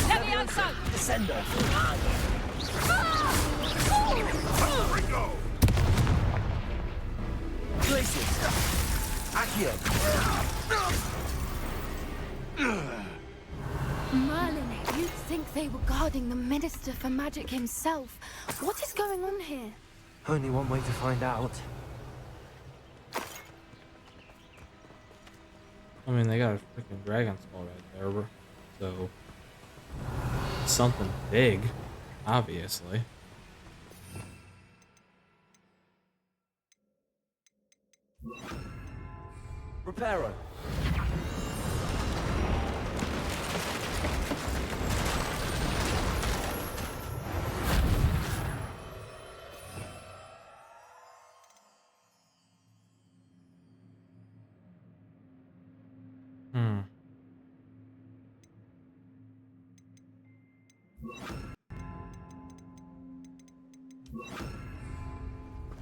Levioso! Descender. Ringo! Glacius. Accio. Merlin, you'd think they were guarding the Minister for Magic himself. What is going on here? Only one way to find out. I mean, they got a freaking dragon skull right there, bro. So something big, obviously. Reparo.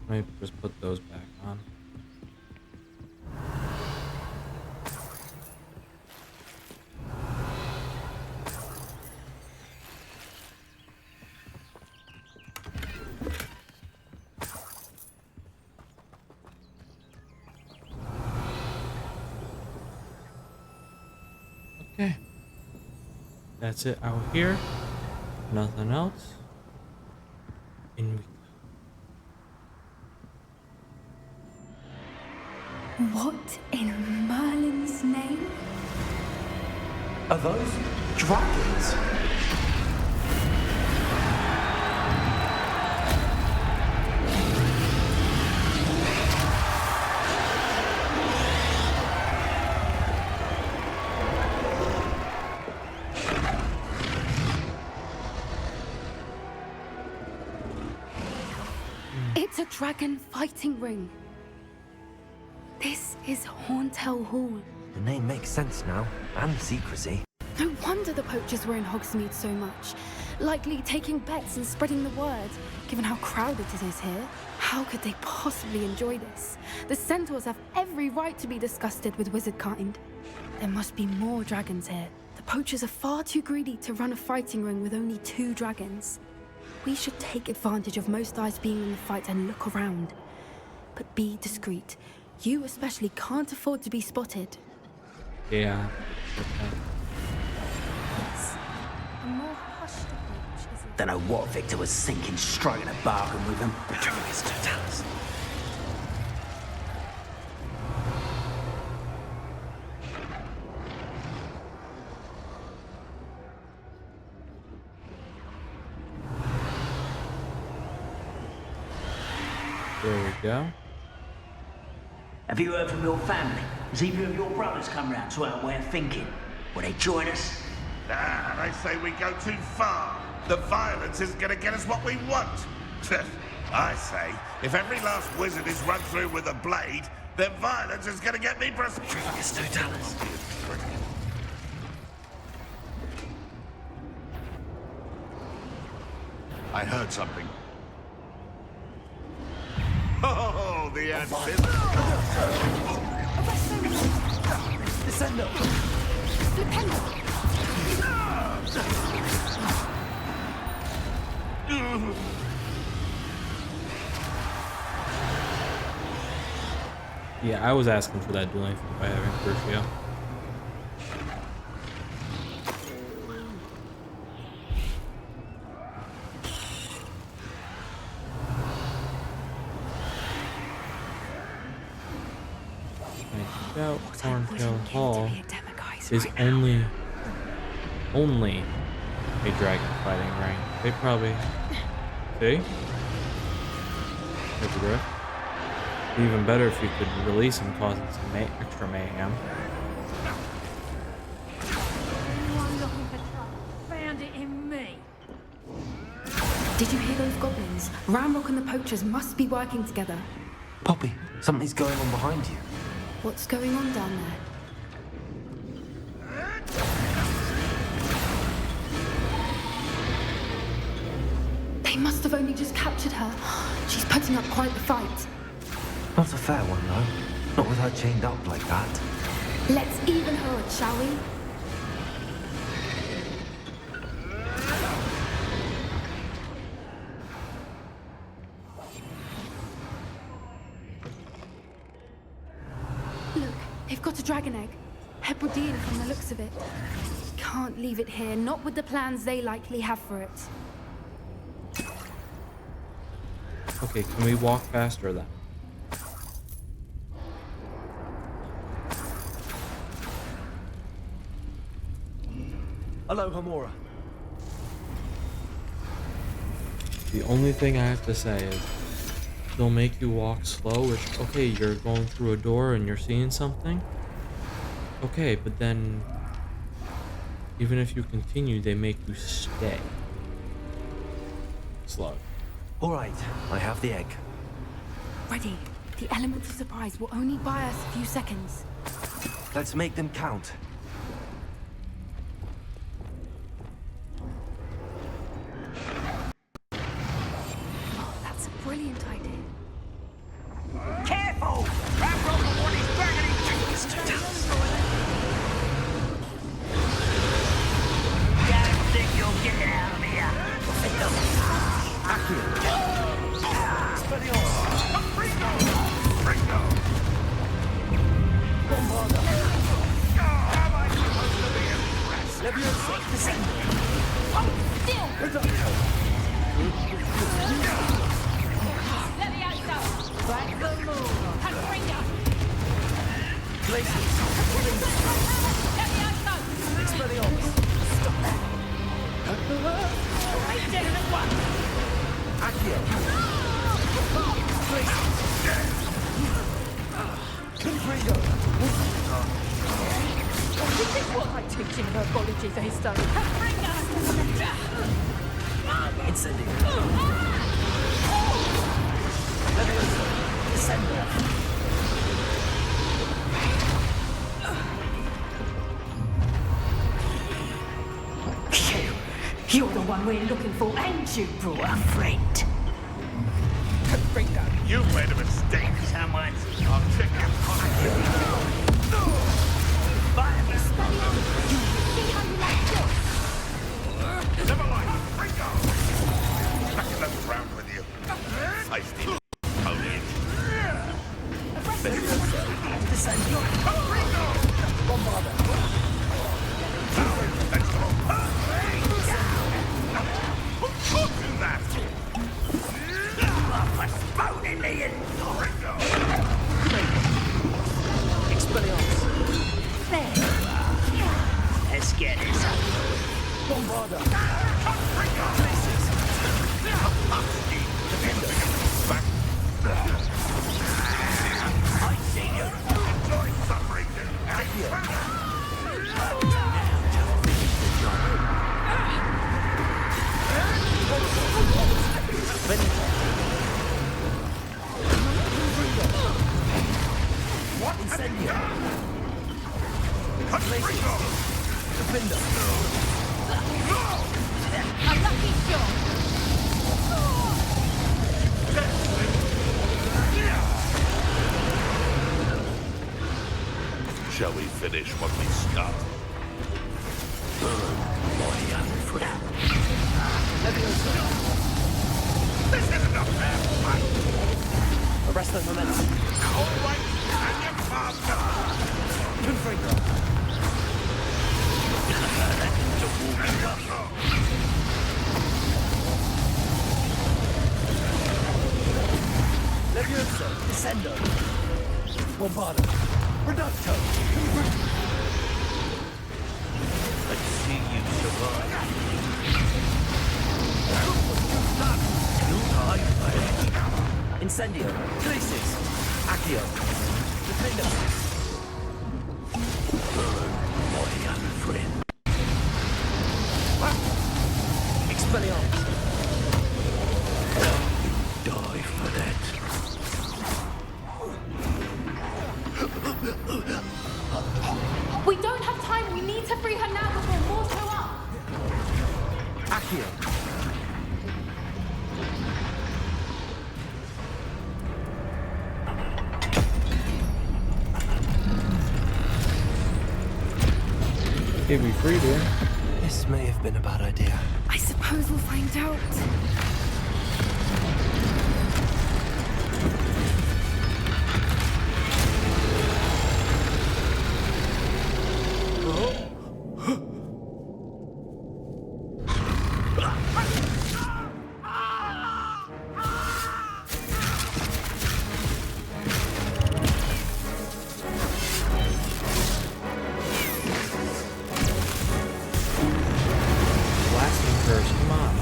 Maybe just put those back on. Okay. That's it out here. Nothing else. In we go. What in Merlin's name? Are those dragons? It's a dragon fighting ring. This is Hauntel Hall. The name makes sense now, and secrecy. No wonder the poachers were in Hogsmeade so much. Likely taking bets and spreading the word, given how crowded it is here. How could they possibly enjoy this? The centaurs have every right to be disgusted with wizard kind. There must be more dragons here. The poachers are far too greedy to run a fighting ring with only 2 dragons. We should take advantage of most eyes being in the fight and look around. But be discreet. You especially can't afford to be spotted. Yeah. A more hushed approach is Don't know what Victor was thinking, striking a bargain with him. It's Totalis. There we go. Have you heard from your family? Has either of your brothers come round to our way of thinking? Will they join us? Ah, they say we go too far. The violence isn't going to get us what we want. I say, if every last wizard is run through with a blade, then violence is going to get me It's Totalis. I heard something. Oh, the antithesis. Descendo. Yeah, I was asking for that dueling thing by having Crucio. Hauntel Hall is only a dragon fighting ring. They probably see. Hypogriff. Even better if you could release him, causing some extra mayhem. Anyone looking for trouble? Found it in me. Did you hear those goblins? Ramrock and the poachers must be working together. Poppy, something's going on behind you. What's going on down there? They must have only just captured her. She's putting up quite the fight. Not a fair one, though. Not with her chained up like that. Let's even her up, shall we? Look, they've got a dragon egg. Hebridean from the looks of it. Can't leave it here, not with the plans they likely have for it. Okay, can we walk faster then? Hello, Hamora. The only thing I have to say is they'll make you walk slow, which, okay, you're going through a door and you're seeing something. Okay, but then even if you continue, they make you stay slow. All right, I have the egg. Ready. The element of surprise will only buy us a few seconds. Let's make them count. That's a brilliant idea. Careful! Ramrock will want his dragon in juice to Don't think you'll get it out of here. This is what I teach in herbology they study. You're the one we're looking for, and you brought a friend. You made a mistake. Someone. I'll check your Never mind. Ringo! Back in the ground with you. Feisty pony. Let's get this up. Bombarda! I see you. Enjoy suffering. What? Incendio! Defender! A lucky shot! Shall we finish what we started? This is enough, man! Arrest the momentum. All right, and your faster! Levioso, Descendo, Bombarda, Reducto. Let's see you survive. Incendio, Crisis, Accio, Defender. My young friend. Expelliarmus. Can't be free, dude. This may have been a bad idea. I suppose we'll find out. Blasting curse, come on.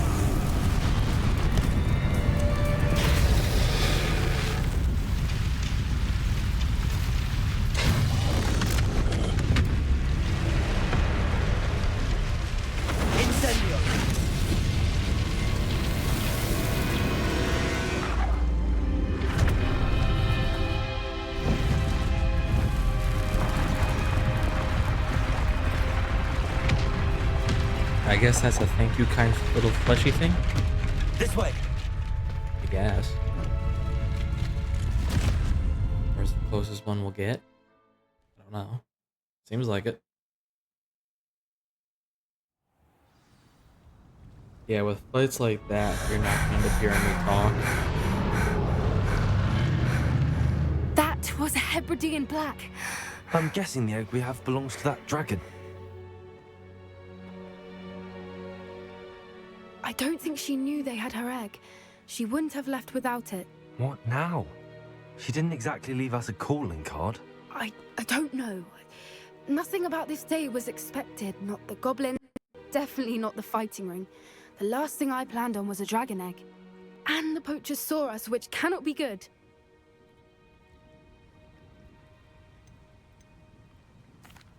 Incendio! I guess that's a thank you kind of little fleshy thing. This way! I guess. Where's the closest one we'll get? I don't know. Seems like it. Yeah, with fights like that, you're not going to hear me talk. That was a Hebridean black. I'm guessing the egg we have belongs to that dragon. I don't think she knew they had her egg. She wouldn't have left without it. What now? She didn't exactly leave us a calling card. I don't know. Nothing about this day was expected. Not the goblin, definitely not the fighting ring. The last thing I planned on was a dragon egg. And the poachers saw us, which cannot be good.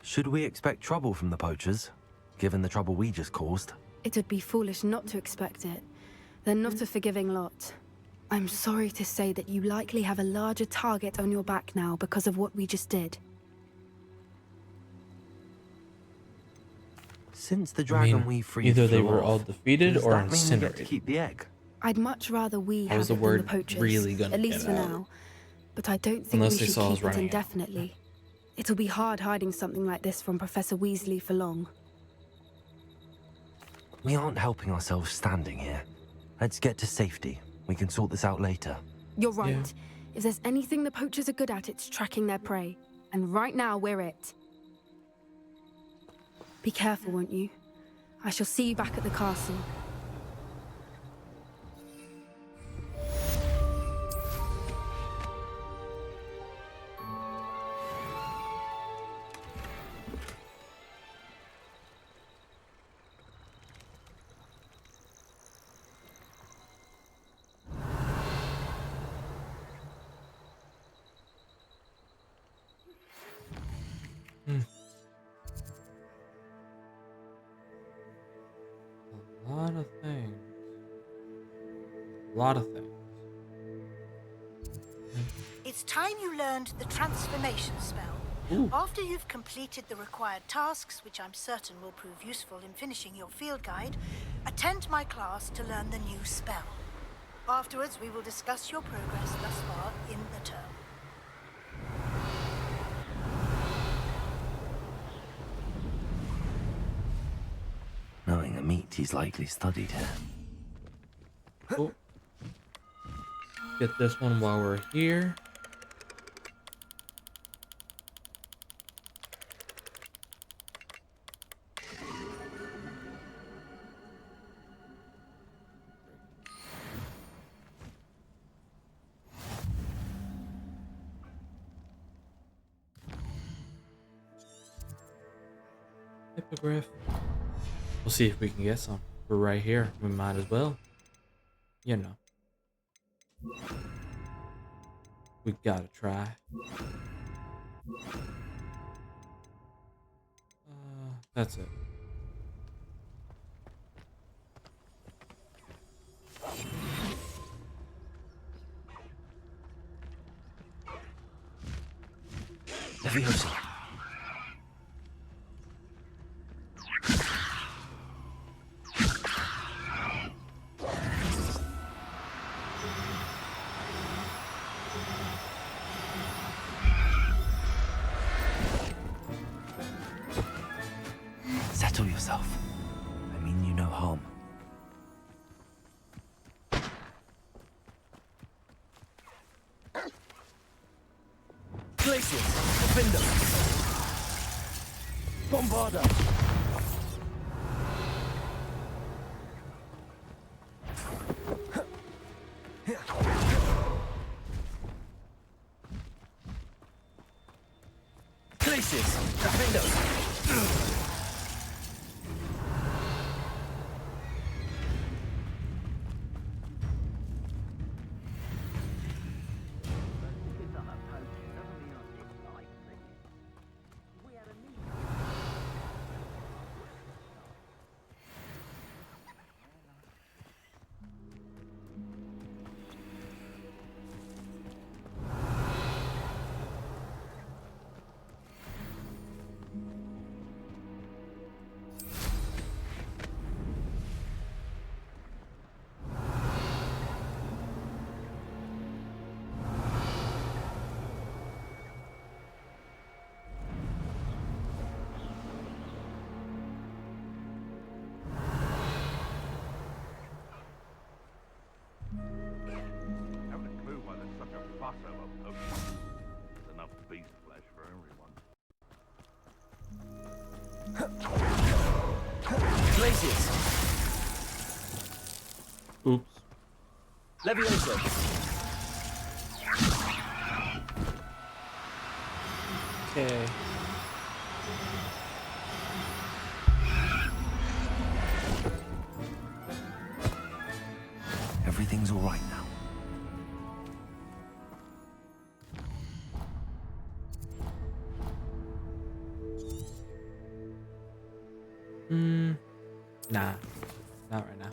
Should we expect trouble from the poachers, given the trouble we just caused? It would be foolish not to expect it. They're not a forgiving lot. I'm sorry to say that you likely have a larger target on your back now because of what we just did. Since the dragon we freed either they flew were off, all defeated does or that mean we get to incinerated. keep the egg? I'd much rather we How have is it the than word the poachers, really gonna at least get for out? now. But I don't think Unless we they should saw us keep it running out. indefinitely. It'll be hard hiding something like this from Professor Weasley for long. We aren't helping ourselves standing here. Let's get to safety. We can sort this out later. You're right. If there's anything the poachers are good at, it's tracking their prey. And right now, we're it. Be careful, won't you? I shall see you back at the castle. A lot of things. A lot of things. It's time you learned the transformation spell. Ooh. After you've completed the required tasks, which I'm certain will prove useful in finishing your field guide, attend my class to learn the new spell. Afterwards, we will discuss your progress thus far in the term. Knowing a meat he's likely studied here. Oh. Get this one while we're here. Hippogriff. We'll see if we can get some. We're right here. We might as well. You know. We gotta try. That's it. Leviosa. Glaciers! Defender! Bombarder! Glaciers! Defender! Haven't a clue why there's such a fuss over potions. There's enough beast flesh for everyone. Glaciers! Oops. Leviosa! Okay. Everything's all right now. Nah. Not right now.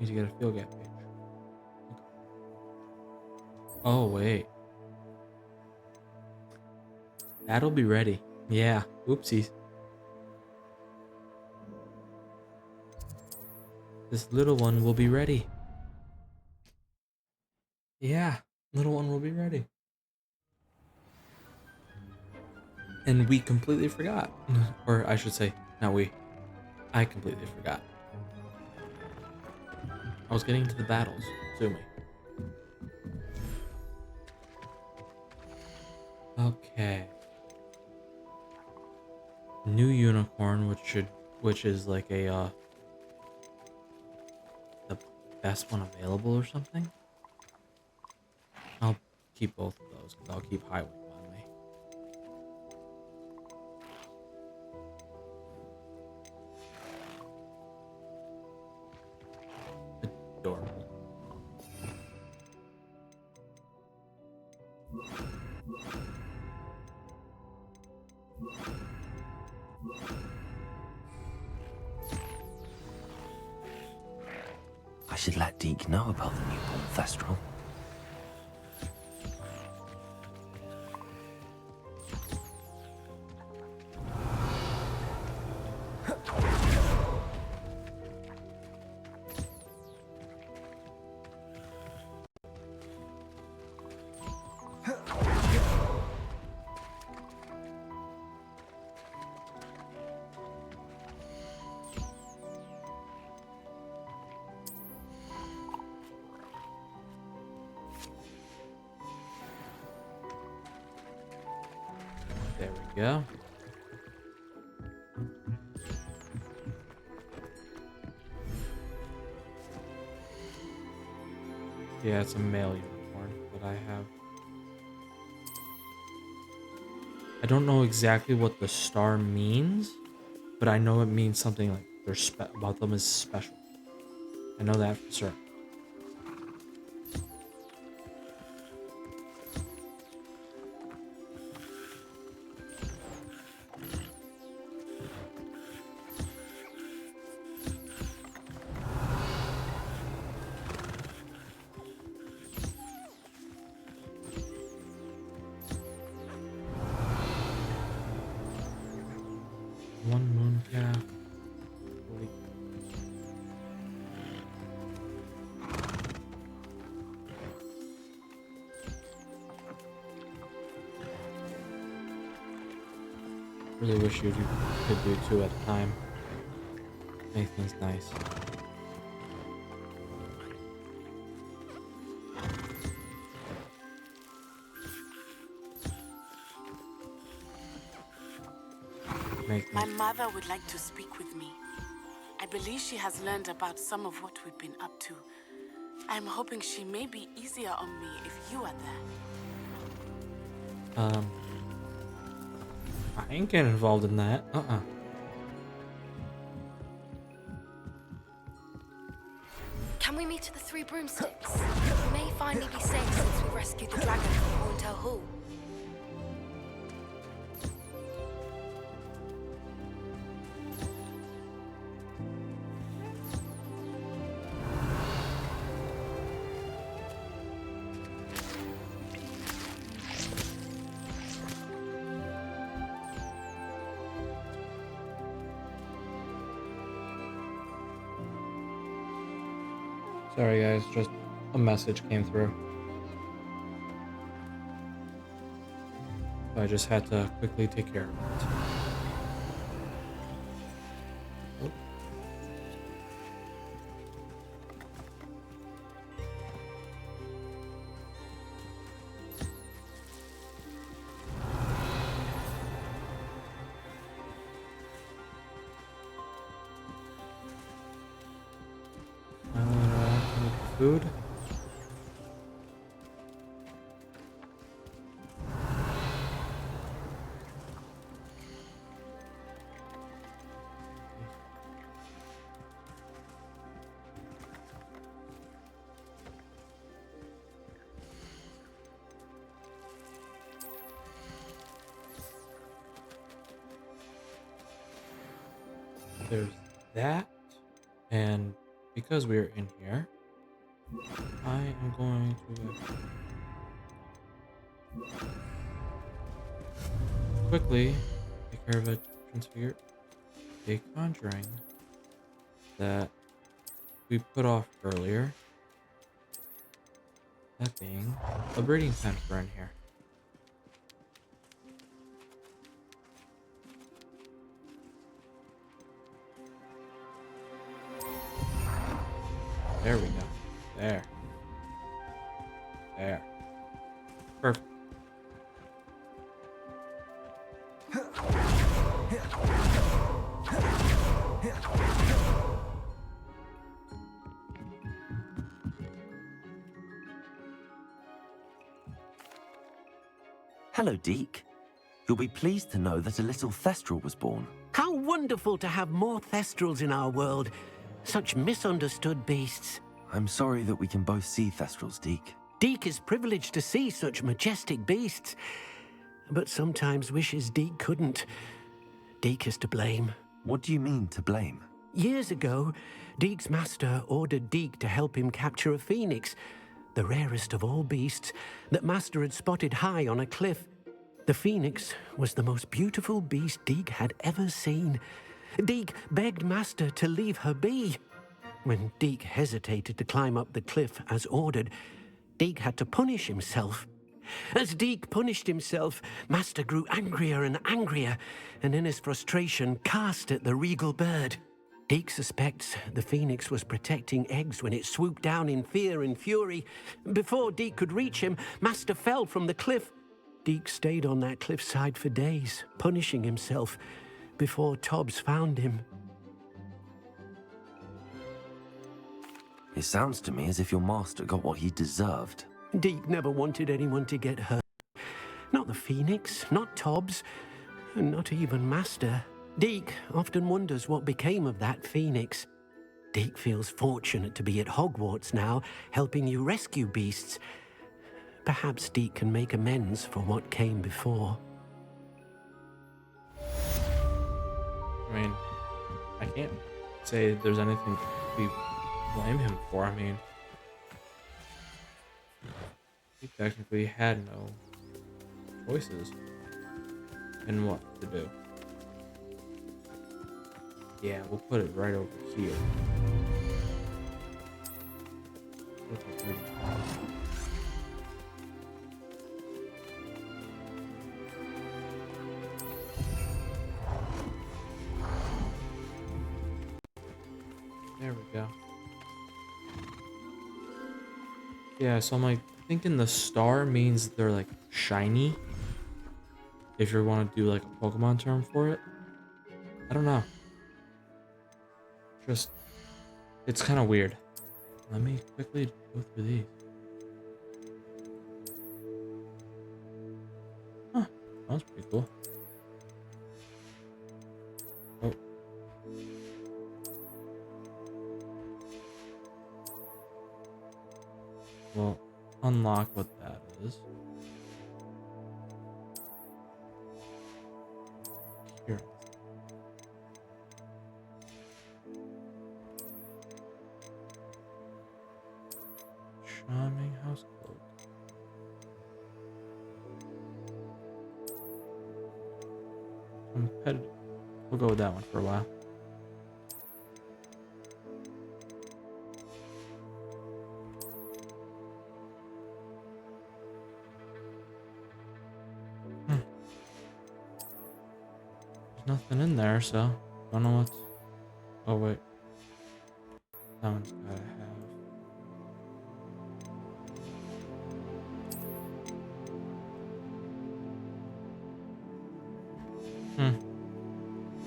Need to get a field gap page. Oh, wait. That'll be ready. Yeah. Oopsies. This little one will be ready. Yeah. Little one will be ready. And we completely forgot. Or I should say, not we. I completely forgot. I was getting to the battles. Sue me. Okay. New unicorn, which is like a the best one available or something. I'll keep both of those because I'll keep Highway on me. Adorable. I should let Deke know about the newborn Thestral. There we go. Yeah, it's a male unicorn that I have. I don't know exactly what the star means, but I know it means something like they're about them is special. I know that for certain. One moon calf. Holy. Really wish you could do two at a time. Make things nice. My mother would like to speak with me. I believe she has learned about some of what we've been up to. I'm hoping she may be easier on me if you are there. I ain't getting involved in that. Can we meet at the Three Broomsticks? It may finally be safe since we rescued the dragon from Horntail Hall. Sorry guys, just a message came through. So I just had to quickly take care of it. Oh. Food. There's that, and because we're in here, I am going to quickly take care of a transfigure, a conjuring that we put off earlier. That being a breeding pen for in here. There we go. There. There. Perfect. Hello, Deke. You'll be pleased to know that a little Thestral was born. How wonderful to have more Thestrals in our world. Such misunderstood beasts. I'm sorry that we can both see Thestrals, Deke. Deke is privileged to see such majestic beasts, but sometimes wishes Deke couldn't. Deke is to blame. What do you mean, to blame? Years ago, Deke's master ordered Deke to help him capture a phoenix, the rarest of all beasts that master had spotted high on a cliff. The phoenix was the most beautiful beast Deke had ever seen. Deke begged master to leave her be. When Deke hesitated to climb up the cliff as ordered, Deke had to punish himself. As Deke punished himself, master grew angrier and angrier, and in his frustration cast at the regal bird. Deke suspects the phoenix was protecting eggs when it swooped down in fear and fury. Before Deke could reach him, master fell from the cliff. Deke stayed on that cliffside for days, punishing himself, before Tobbs found him. It sounds to me as if your master got what he deserved. Deke never wanted anyone to get hurt. Not the phoenix, not Tobbs, and not even master. Deke often wonders what became of that phoenix. Deke feels fortunate to be at Hogwarts now, helping you rescue beasts. Perhaps Deke can make amends for what came before. I mean, I can't say there's anything we blame him for. I mean, he technically had no choices in what to do. Yeah, we'll put it right over here. There we go. Yeah, so I'm like thinking the star means they're like shiny. If you want to do like a Pokemon term for it. I don't know. Just, it's kind of weird. Let me quickly go through these. Huh, that was pretty cool. Oh. Well, unlock what that is. Here. Charming house cloak. Competitive. We'll go with that one for a while. There's nothing in there, so don't know what's. Oh wait, that one's gotta have.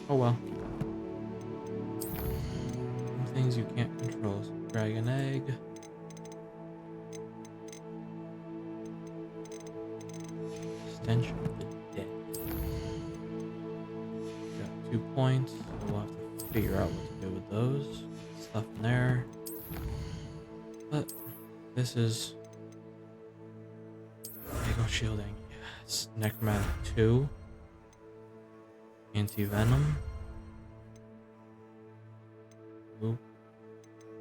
Oh well. Some things you can't control. Dragon egg. Stench of the dead. Got 2 points. So we'll have to figure out what to do with those. Stuff in there. But this is Lego shielding. Yes. Necromantic 2. Anti-venom.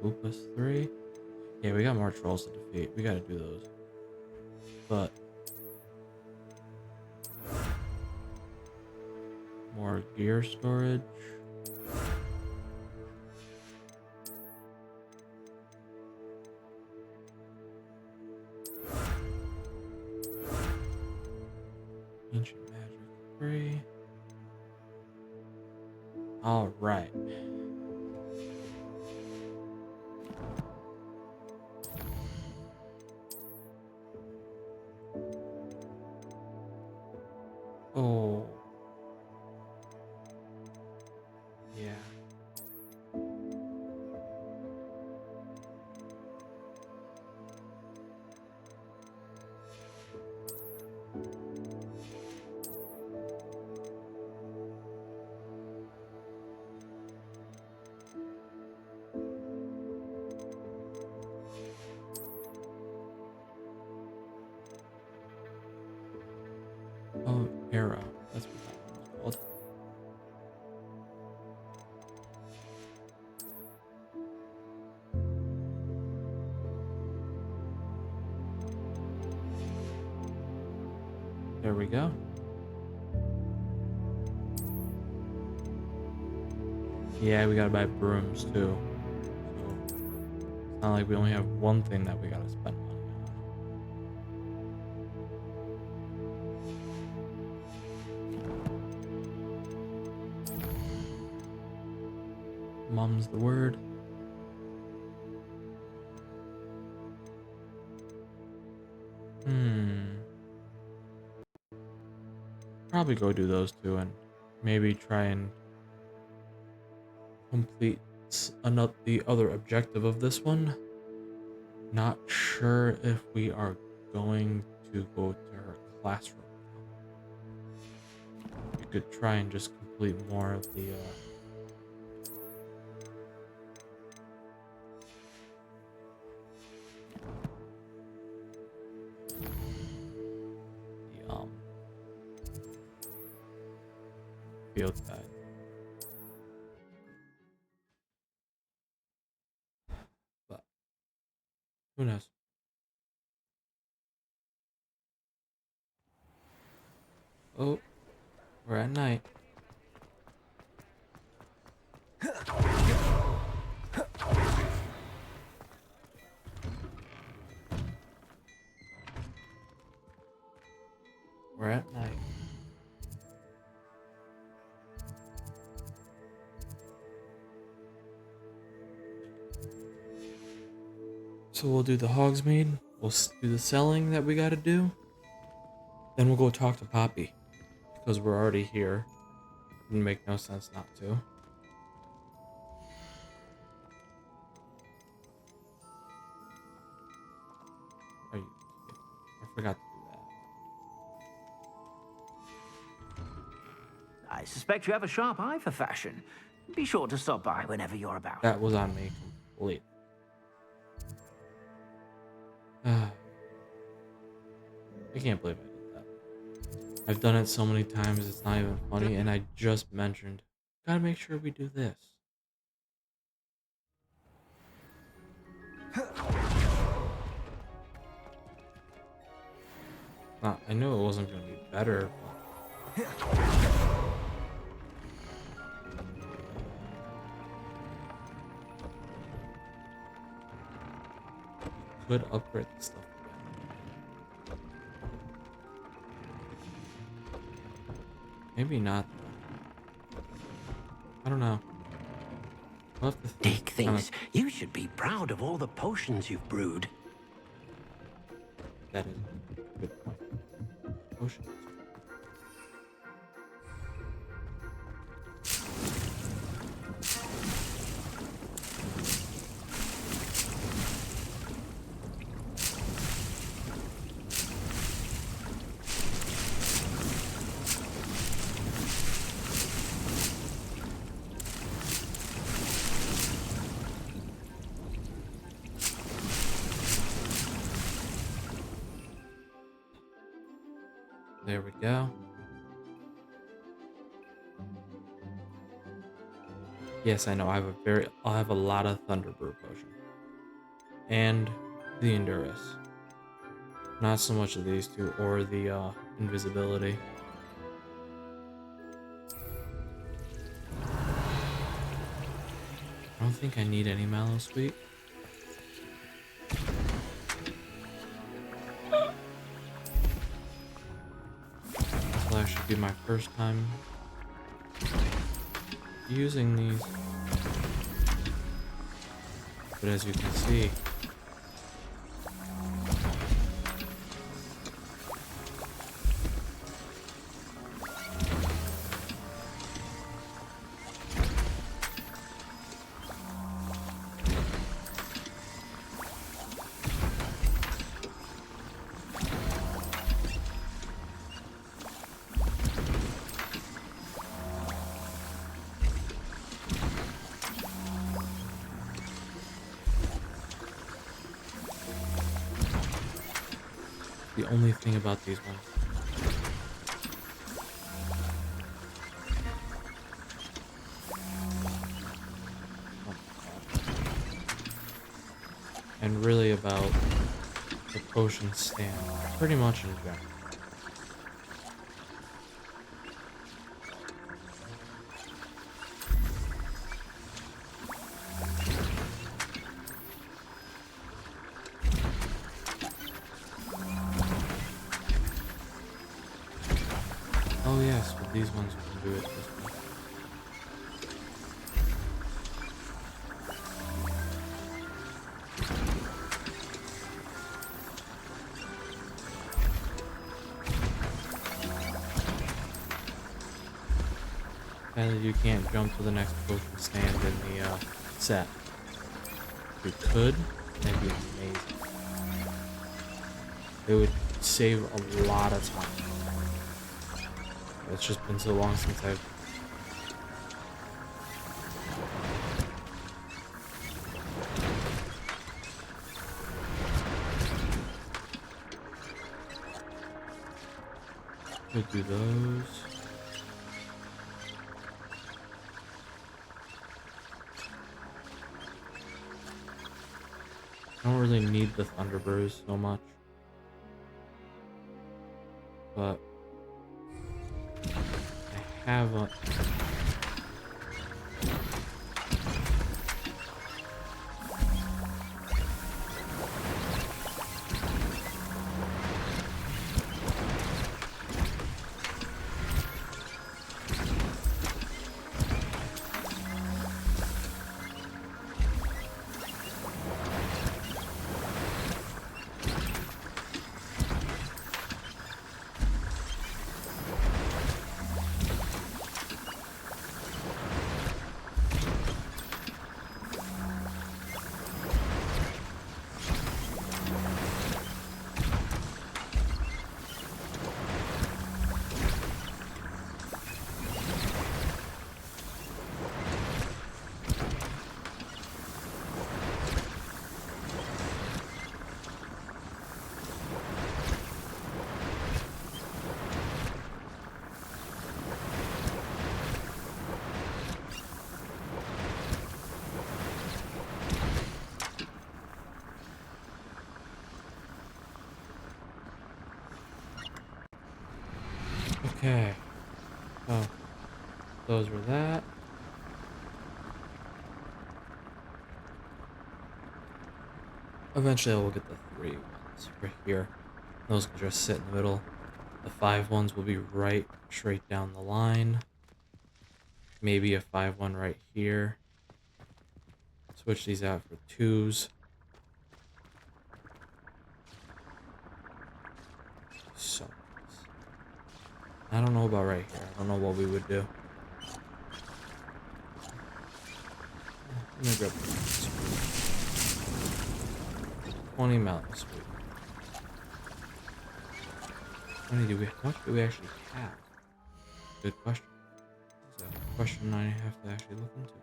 Lupus 3. Yeah, we got more trolls to defeat. We gotta do those. But more gear storage. Ancient magic 3. All right. Oh. Yeah. Oh, arrow. That's what that one's called. There we go. Yeah, we gotta buy brooms too. So it's not like we only have one thing that we gotta spend money on. Mum's the word. Probably go do those two and maybe try and complete the other objective of this one. Not sure if we are going to go to her classroom. We could try and just complete more of the field guide. But who knows? Oh, we're at night. We're at night. So we'll do the Hogsmeade. We'll do the selling that we gotta do. Then we'll go talk to Poppy. Because we're already here. Wouldn't make no sense not to. Are you? I forgot to do that. I suspect you have a sharp eye for fashion. Be sure to stop by whenever you're about. That was on me completely. I can't believe I did that. I've done it so many times it's not even funny, and I just mentioned, gotta make sure we do this. I knew it wasn't gonna be better, but... could upgrade the stuff again. Maybe not, though. I don't know. I'll have to Dick thinks you should be proud of all the potions you've brewed. That is a good point. Potions. There we go. Yes, I know. I'll have a lot of Thunder Brew potion. And the Endurus. Not so much of these two or the invisibility. I don't think I need any Mallow Sweet. This should be my first time using these. But as you can see, the only thing about these ones. And really about the potion stand, pretty much in general. Oh yes, with these ones we can do it this way. Sadly, you can't jump to the next potion stand in the set. If you could, that'd be amazing. It would save a lot of time. It's just been so long since I've... could do those. I don't really need the Thunder Brews so much. But... I have a... Okay. Oh, those were that. Eventually I will get the 3 ones right here. Those can just sit in the middle. The 5 ones will be right straight down the line. Maybe a 5-1 right here. Switch these out for 2s. So nice. I don't know about right here. I don't know what we would do. Let me grab this. 20 melon sweet. How much do we actually have? Good question. Is that a question I have to actually look into?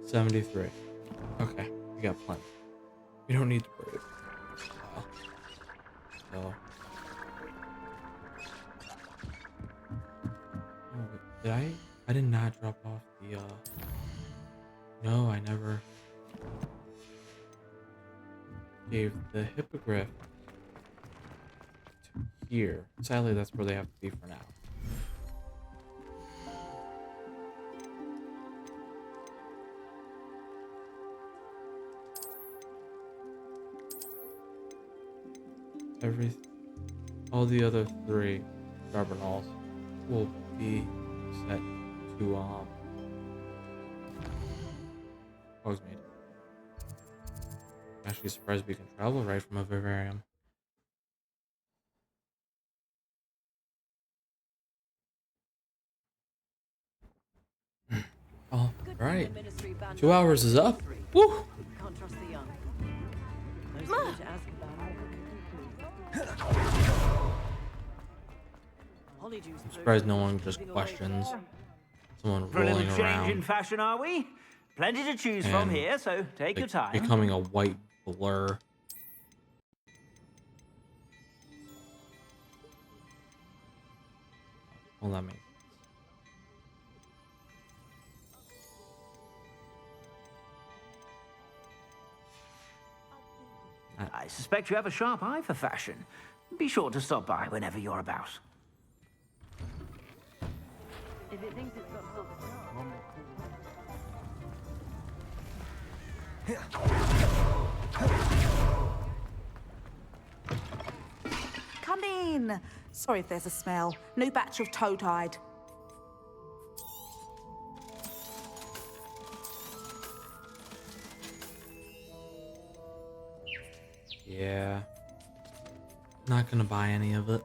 $73. Okay, we got plenty. We don't need to worry about it. So. Oh, did I did not drop off the, no, I never gave the hippogriff to here. Sadly, that's where they have to be for now. All the other 3 Garbernals will be set to Hogsmeade. Actually surprised we can travel right from a vivarium. All right, 2 hours is up. Woo! Can't trust the young. I'm surprised no one just questions someone rolling around. Change in fashion, are we? Plenty to choose from here, so take your time. Becoming a white blur. Well, that makes sense. I suspect you have a sharp eye for fashion. Be sure to stop by whenever you're about. If it thinks it's got Come in. Sorry if there's a smell. New batch of toad-hide. Yeah. Not gonna buy any of it.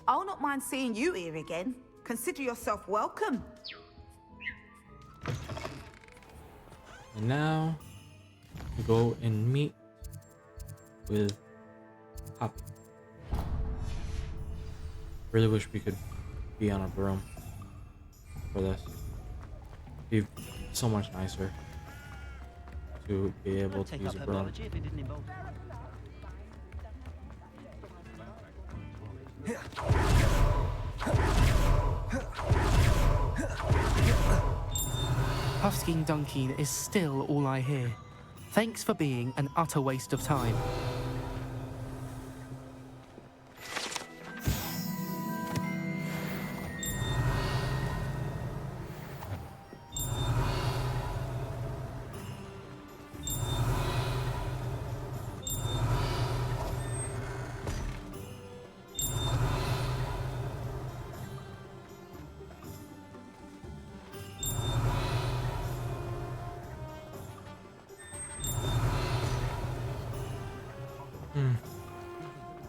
I'll not mind seeing you here again. Consider yourself welcome. And now we go and meet with Poppy. Really wish we could be on a broom for this. It'd be so much nicer to be able to use a broom. Husking Dunkin is still all I hear. Thanks for being an utter waste of time.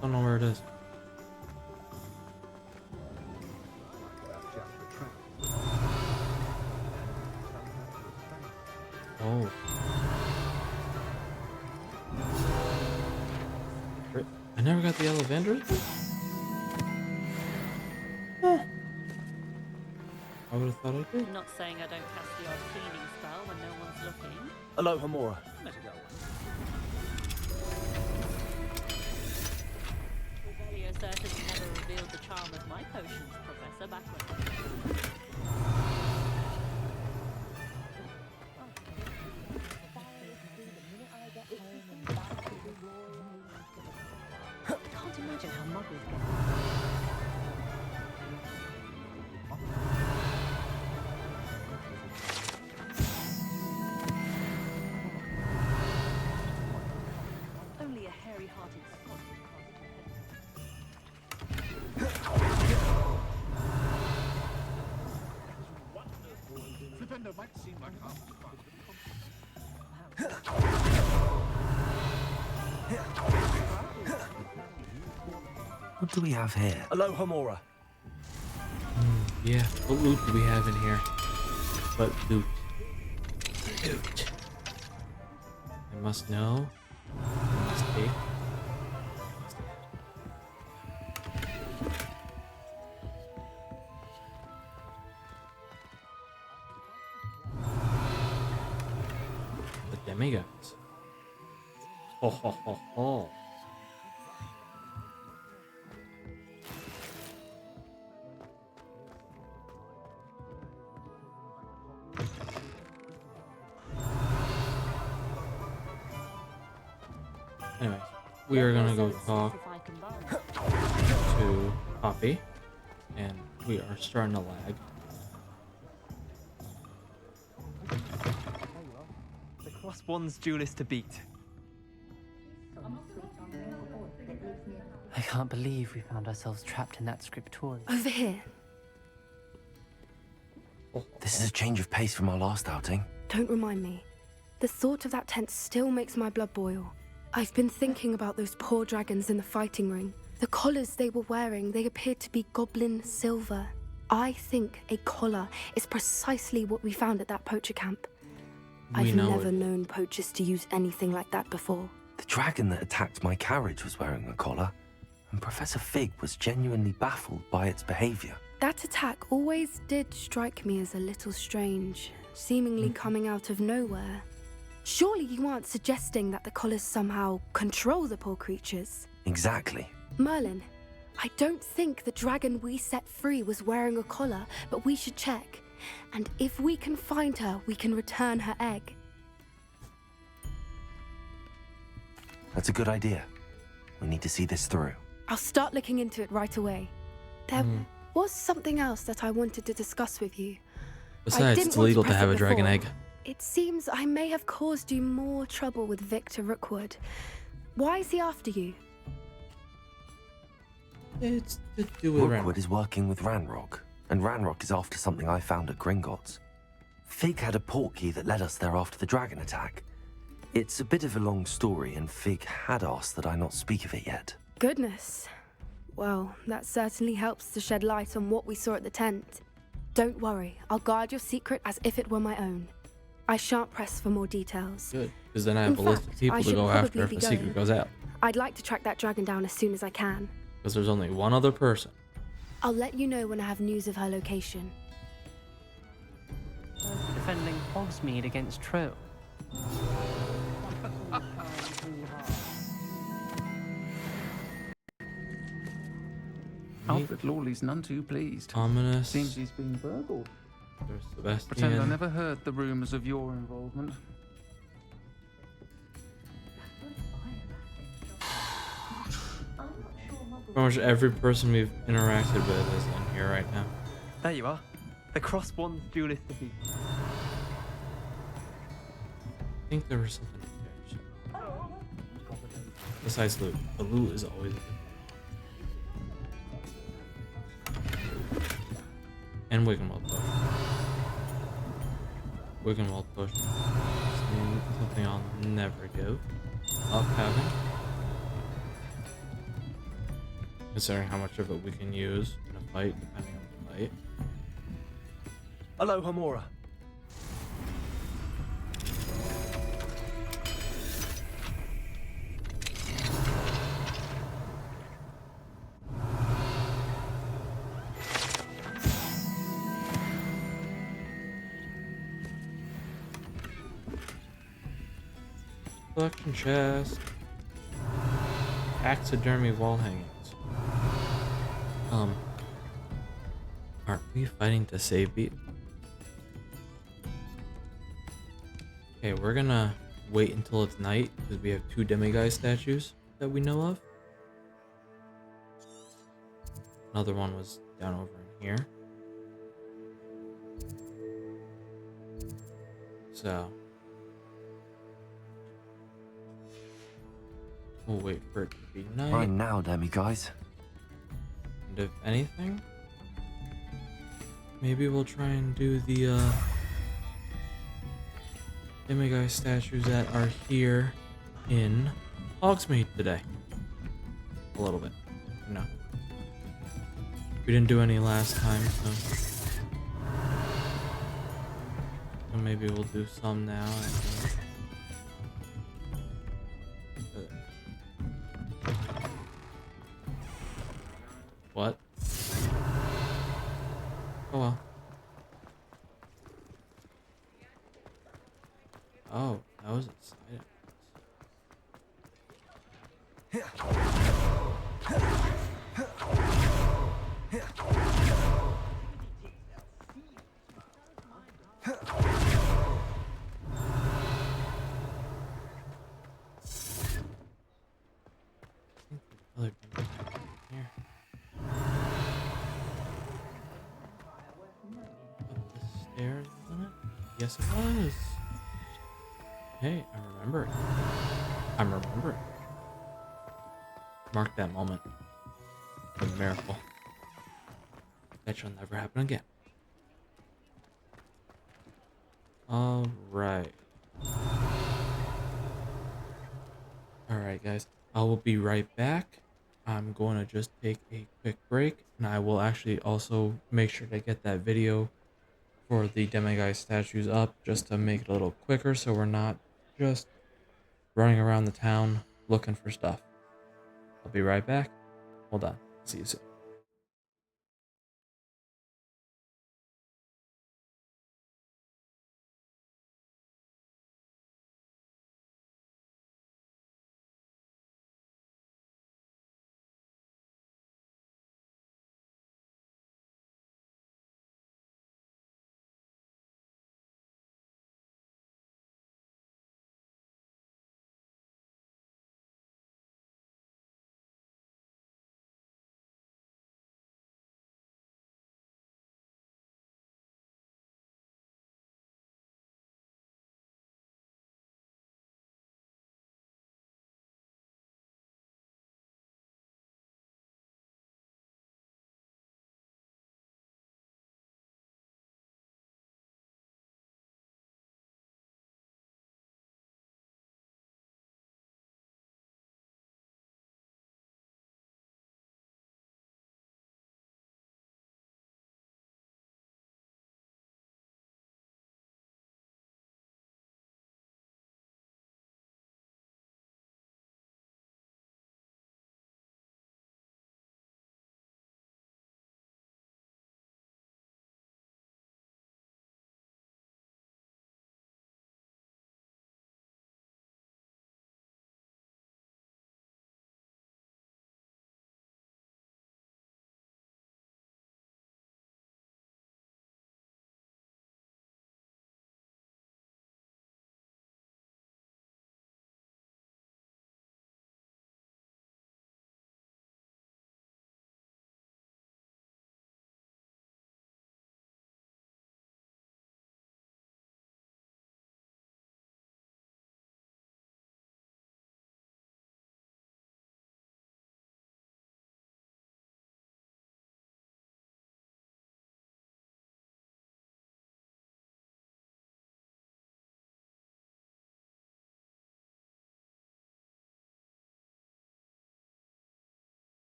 Don't know where it is. Oh. I never got the Elavender? I would have thought I did. Not saying I don't cast the odd cleaning spell when no one's looking. Hello, Hamura. Let's go. Revelio certainly never revealed the charm of my potions, Professor, back when. imagine how muggles get. Only a hairy-hearted Scot would Flipendo might seem like half the fun. What do we have here? Aloha Mora. Yeah, what loot do we have in here? What loot? Loot. I must know. I must take. The demigods. Ho ho ho ho. Anyways, we are gonna go talk to Poppy, and we are starting to lag. The crossbonds duelist to beat. I can't believe we found ourselves trapped in that scriptorium. Over here. This is a change of pace from our last outing. Don't remind me. The thought of that tent still makes my blood boil. I've been thinking about those poor dragons in the fighting ring. The collars they were wearing, they appeared to be goblin silver. I think a collar is precisely what we found at that poacher camp. I've never known poachers to use anything like that before. The dragon that attacked my carriage was wearing a collar, and Professor Fig was genuinely baffled by its behavior. That attack always did strike me as a little strange, seemingly coming out of nowhere. Surely you aren't suggesting that the collars somehow control the poor creatures? Exactly. Merlin, I don't think the dragon we set free was wearing a collar, but we should check. And if we can find her, we can return her egg. That's a good idea. We need to see this through. I'll start looking into it right away. There was something else that I wanted to discuss with you. Besides, it's illegal to have a dragon egg. It seems I may have caused you more trouble with Victor Rookwood. Why is he after you? It's to do with Rookwood is working with Ranrock, and Ranrock is after something I found at Gringotts. Fig had a portkey that led us there after the dragon attack. It's a bit of a long story, and Fig had asked that I not speak of it yet. Goodness. Well, that certainly helps to shed light on what we saw at the tent. Don't worry, I'll guard your secret as if it were my own. I shan't press for more details. Good, because then I have a list of people to go after if a secret goes out. I'd like to track that dragon down as soon as I can. Because there's only one other person. I'll let you know when I have news of her location. Defending Hogsmeade against Troll. Alfred Lawley's none too pleased. Ominous. Seems he's been burgled. There's Sebastian. Pretend I never heard the rumours of your involvement. Pretty much every person we've interacted with is in here right now. There you are. The crossbonds duelist to beat. I think there was something there. Besides loot. The loot is always good. And Wiggenweld potion. Wiggenweld potion. Something I'll never give up having. Considering how much of it we can use in a fight, depending on the fight. Aloha Mora. Collection chest. Taxidermy wall hangings. Aren't we fighting to save beat? Okay, we're gonna wait until it's night because we have 2 demiguise statues that we know of. Another one was down over in here. So we'll wait for it to be night. Right now, Demi guys. And if anything, maybe we'll try and do the demiguise statues that are here in Hogsmeade today. A little bit, you know. We didn't do any last time, so maybe we'll do some now. I think. What? Oh well. Oh, that was exciting. Other thing here. Up the stairs, wasn't it? Yes, it was. Hey, I remember it. I'm remembering. Mark that moment. A miracle. That shall never happen again. Alright. Alright, guys. I will be right back. I'm going to just take a quick break, and I will actually also make sure to get that video for the demiguise statues up just to make it a little quicker so we're not just running around the town looking for stuff. I'll be right back. Hold on. See you soon.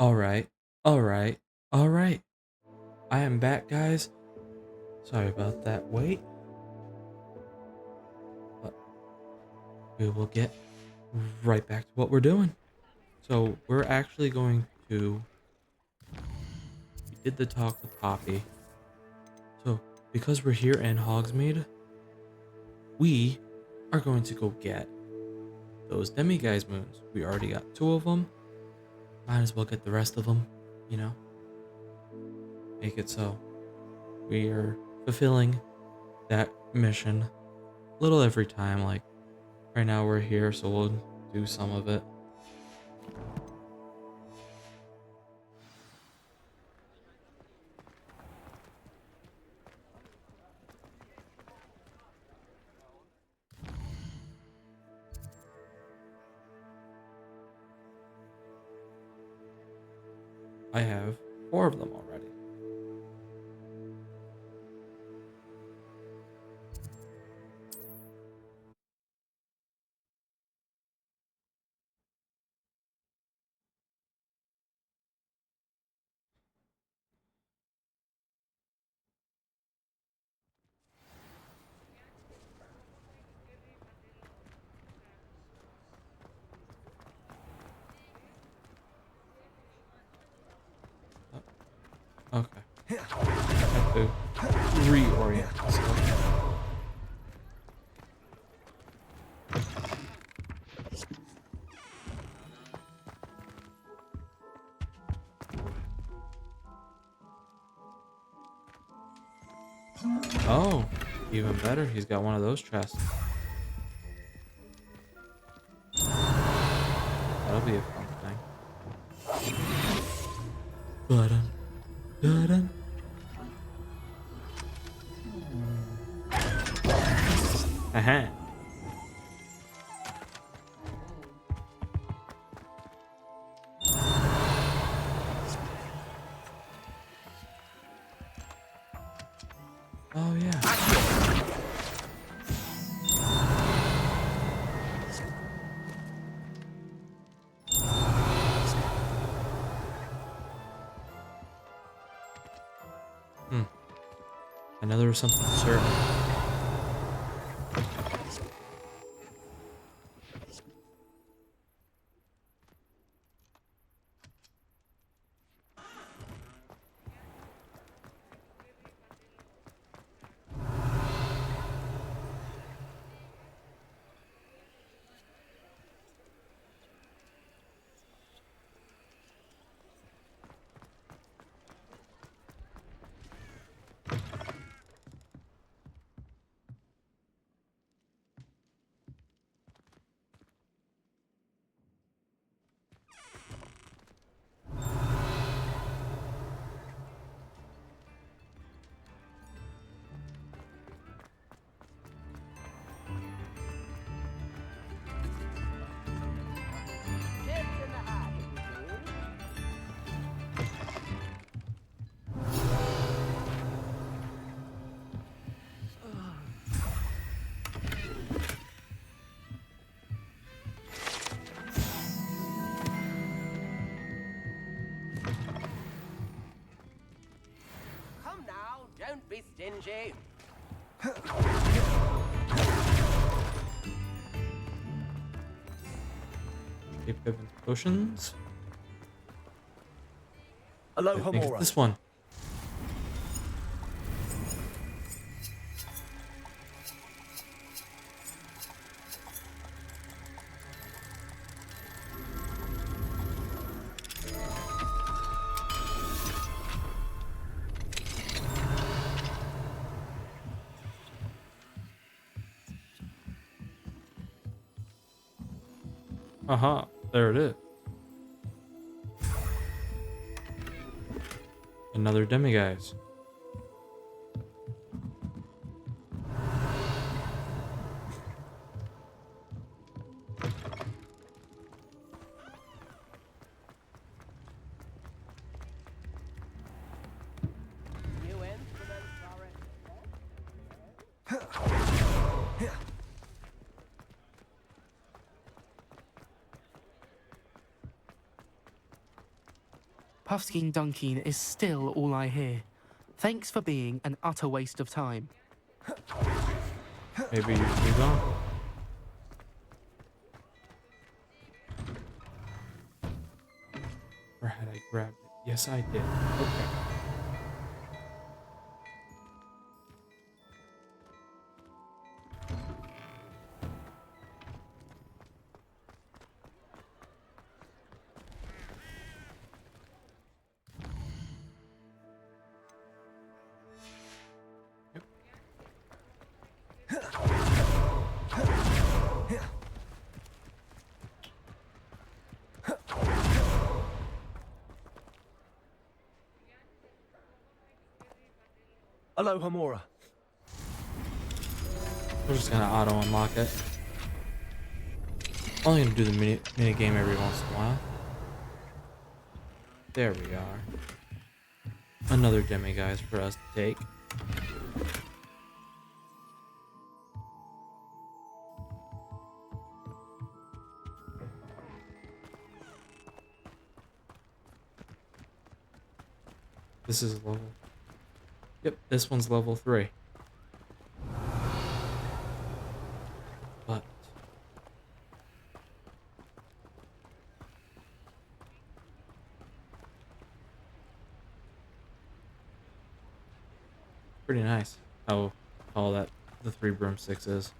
Alright, alright, alright. I am back, guys. Sorry about that wait. But we will get right back to what we're doing. So we're actually going to... We did the talk with Poppy. So because we're here in Hogsmeade, we are going to go get those Demiguise moons. We already got 2 of them. Might as well get the rest of them, you know? Make it so we are fulfilling that mission a little every time. Like right now we're here, so we'll do some of it. I have 4 of them already. Okay. I have to reorient myself. Oh, even better. He's got one of those chests. That'll be a fun thing. Ba-dum, da-dum. Aha. Oh yeah. I know there was something certain. Don't be stingy. Keep Pippin's potions. Hello, I think it's this one. Aha, there it is. Another Demiguise. Puffskein Dunkeen is still all I hear. Thanks for being an utter waste of time. Maybe you should be gone. Or had I grabbed it? Yes, I did. Okay. Hello, Hamura. We're just gonna auto unlock it. Only gonna do the mini game every once in a while. There we are. Another demiguise for us to take. This is level. Yep, this one's level 3. But pretty nice how all that the 3 broomsticks is.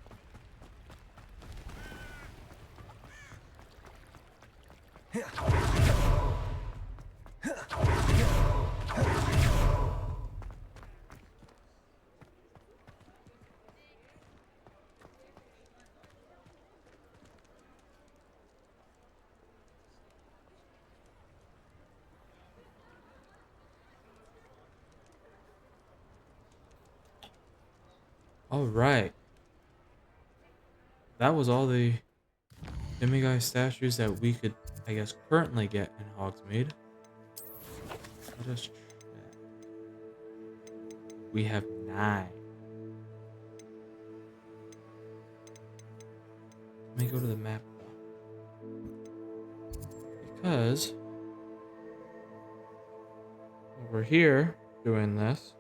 All right. That was all the demiguise statues that we could, I guess, currently get in Hogsmeade. Let us check. We have 9. Let me go to the map though. Because over here doing this,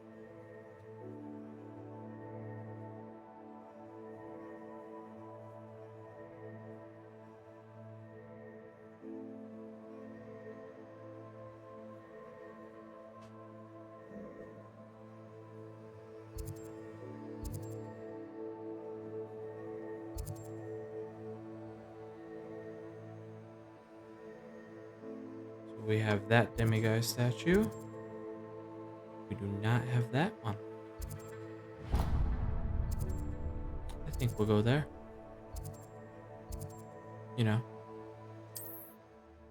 we have that demiguise statue. We do not have that one. I think we'll go there. You know,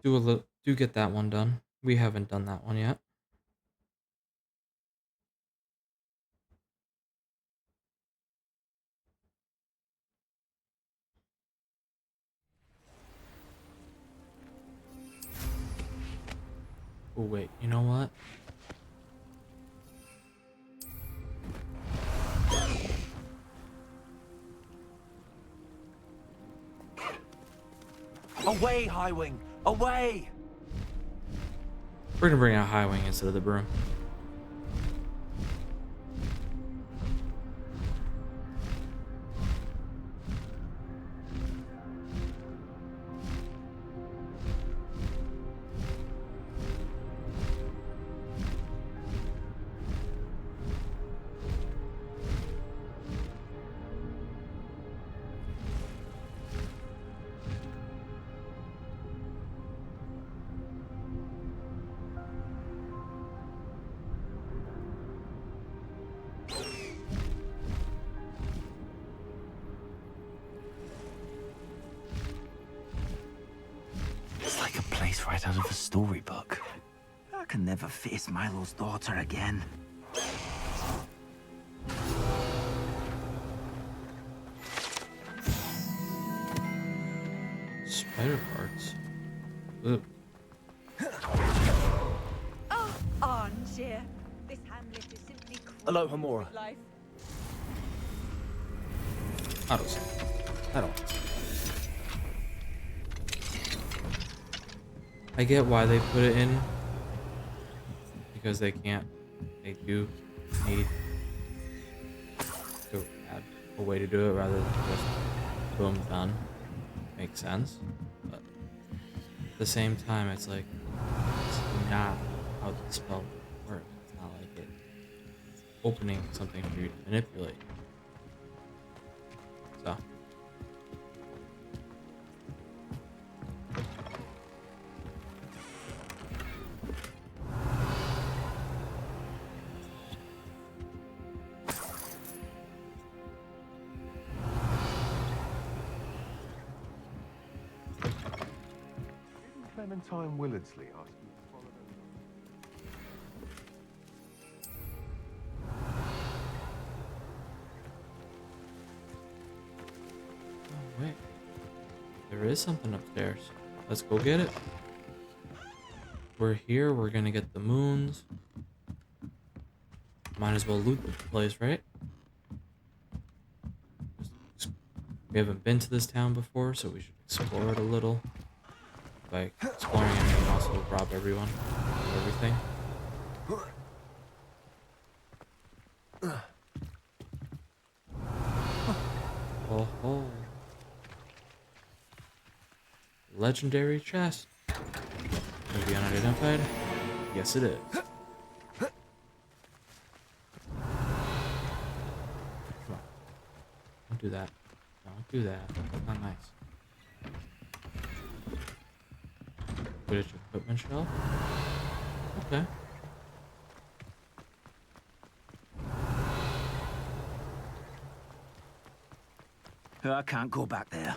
do get that one done. We haven't done that one yet. Oh wait, you know what? Away, Highwing! Away! We're gonna bring out Highwing instead of the broom. Right out of a storybook. I can never face Milo's daughter again. Spider parts. Ugh. Oh, Armchair. This hamlet is simply Hello, Hamura. life. I don't see. I don't. I get why they put it in because they can't. They do need to have a way to do it rather than just boom, done. Makes sense. But at the same time, it's like, it's not how the spell works. It's not like it's opening something for you to manipulate. So. Clementine Willardsley asked you to follow them. Oh, wait. There is something upstairs. Let's go get it. We're here. We're gonna get the moons. Might as well loot the place, right? We haven't been to this town before, so we should explore it a little. By exploring it, we can also rob everyone of everything. Oh ho. Legendary chest. Gonna be unidentified? Yes, it is. Come on. Don't do that. Don't do that. That's not nice. Quidditch equipment shelf? Okay. I can't go back there.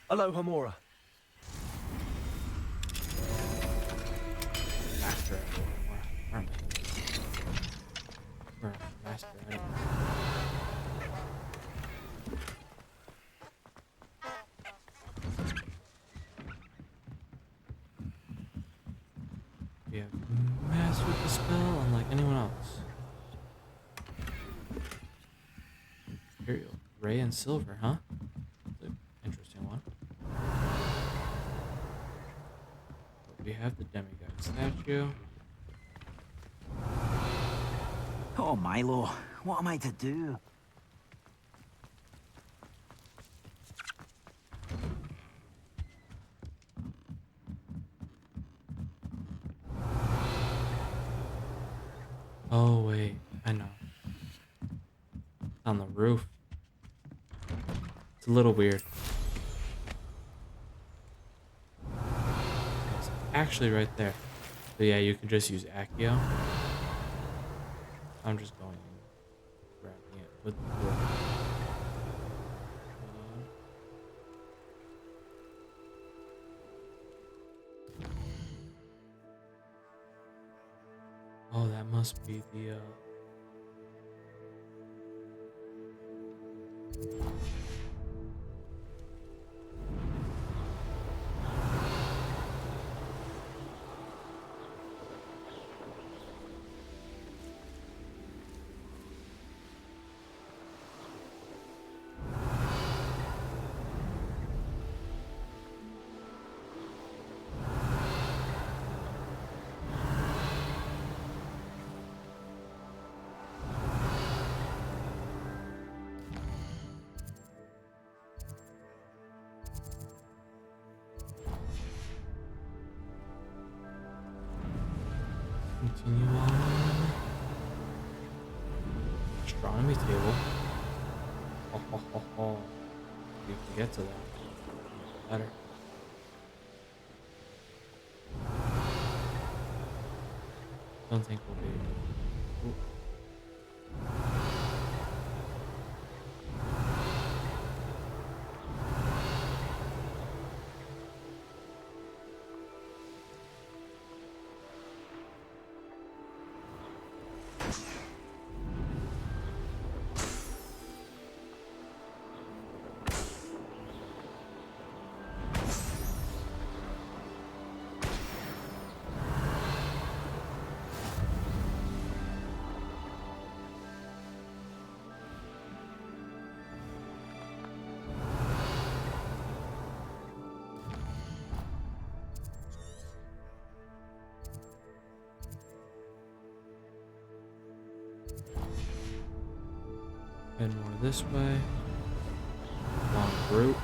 Hello, Hamora. Master. We're master. We have mastered the spell unlike anyone else. Imperial. Gray and silver, huh? That's an interesting one. But we have the demigod statue. Oh, Milo, what am I to do? Oh, wait. I know. On the roof. It's a little weird. It's actually right there. So yeah, you can just use Accio. I'm just going and grabbing it with the roof. Oh, that must be the continue on. Astronomy table. Oh, ho, ho, ho. We can get to that. Better. Don't think we'll be. Ooh. And more this way. Long route.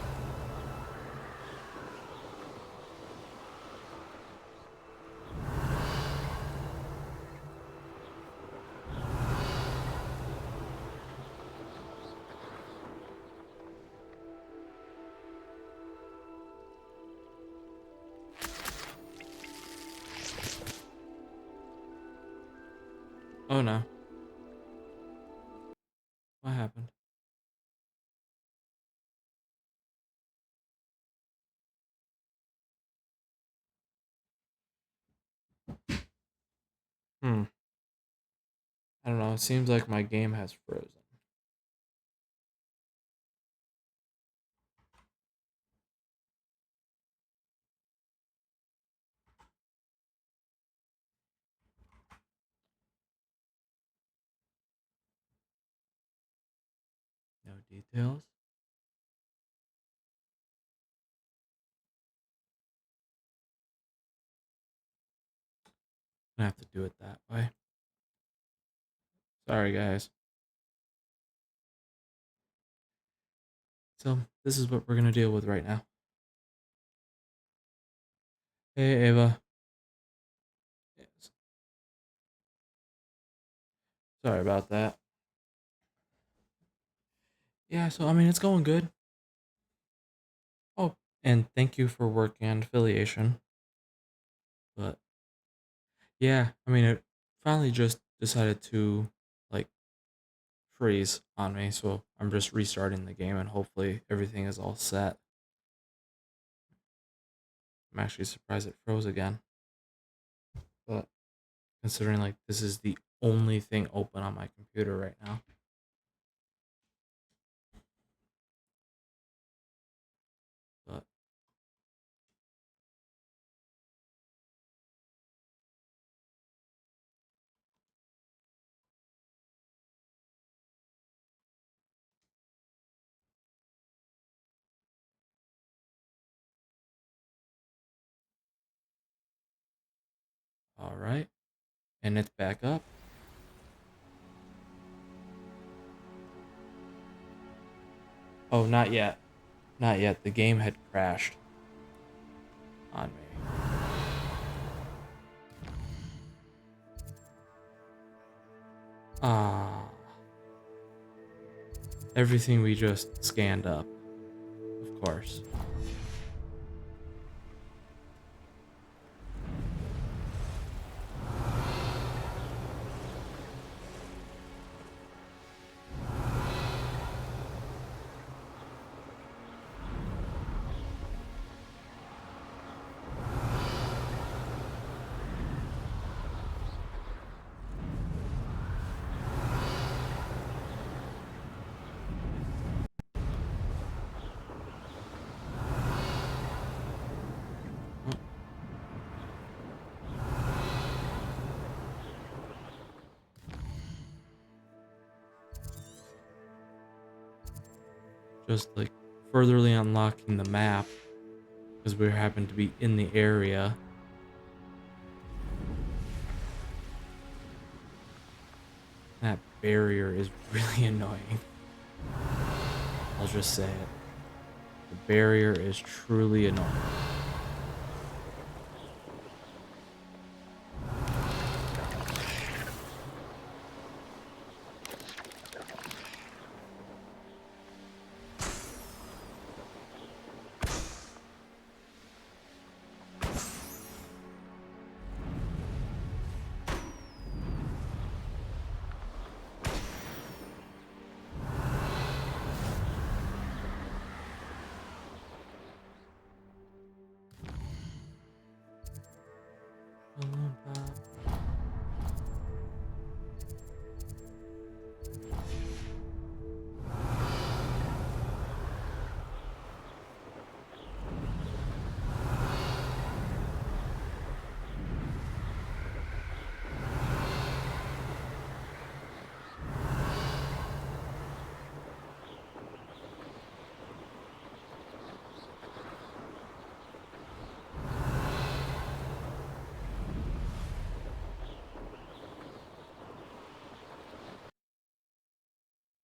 Oh no. What happened? Hmm. I don't know. It seems like my game has frozen. No details. I have to do it that way. Sorry, guys. So, this is what we're gonna deal with right now. Hey, Ava. Yes. Sorry about that. Yeah, so I mean, it's going good. Oh, and thank you for working on affiliation. But yeah, I mean, it finally just decided to like freeze on me, so I'm just restarting the game and hopefully everything is all set. I'm actually surprised it froze again. But considering like this is the only thing open on my computer right now. But all right, and it's back up. Oh, not yet. Not yet. The game had crashed on me. Ah. Everything we just scanned up, of course. Just like furtherly unlocking the map because we happen to be in the area. That barrier is really annoying. I'll just say it. The barrier is truly annoying.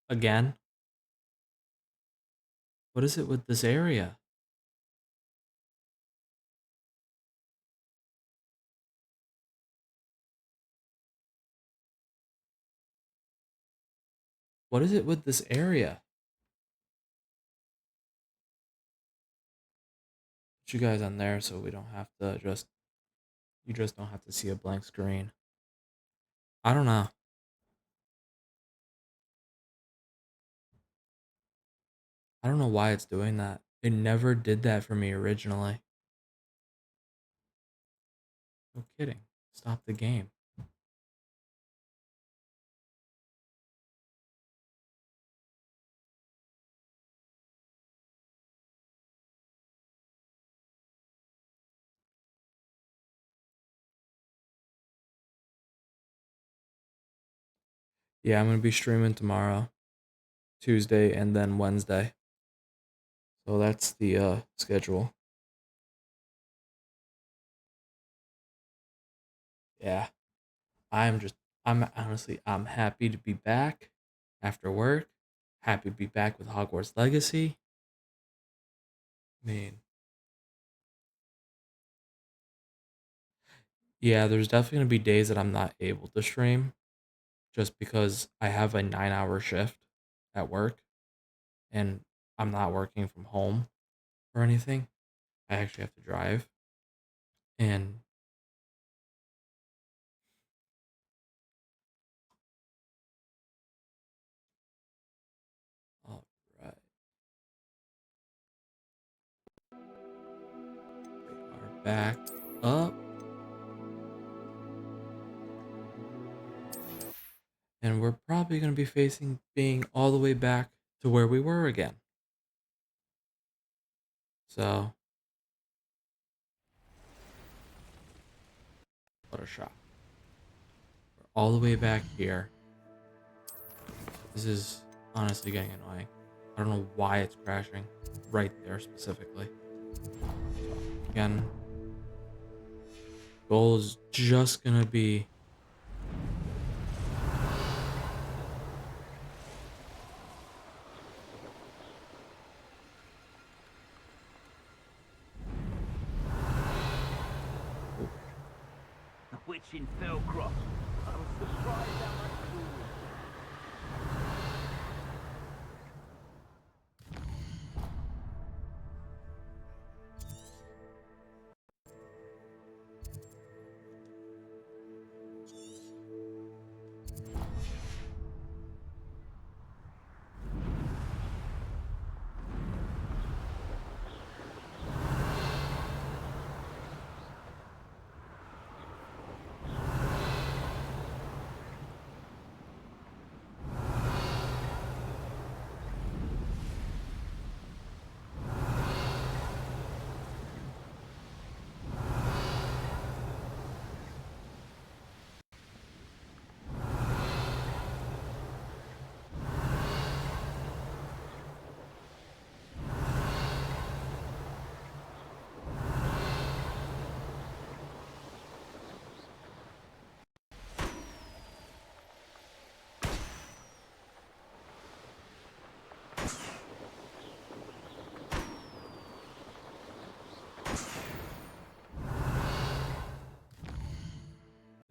Again? What is it with this area? What is it with this area? Put you guys on there so we don't have to you just don't have to see a blank screen. I don't know. I don't know why it's doing that. It never did that for me originally. No kidding. Stop the game. Yeah, I'm gonna be streaming tomorrow, Tuesday, and then Wednesday. So that's the schedule. Yeah. I'm honestly, I'm happy to be back after work. Happy to be back with Hogwarts Legacy. I mean, yeah, there's definitely gonna be days that I'm not able to stream just because I have a 9-hour shift at work and I'm not working from home or anything. I actually have to drive. And all right, we are back up. And we're probably going to be facing being all the way back to where we were again. So, what a shock. We're all the way back here. This is honestly getting annoying. I don't know why it's crashing right there specifically. So, again, goal is just going to be The witch in Felcroft. I was surprised how much food.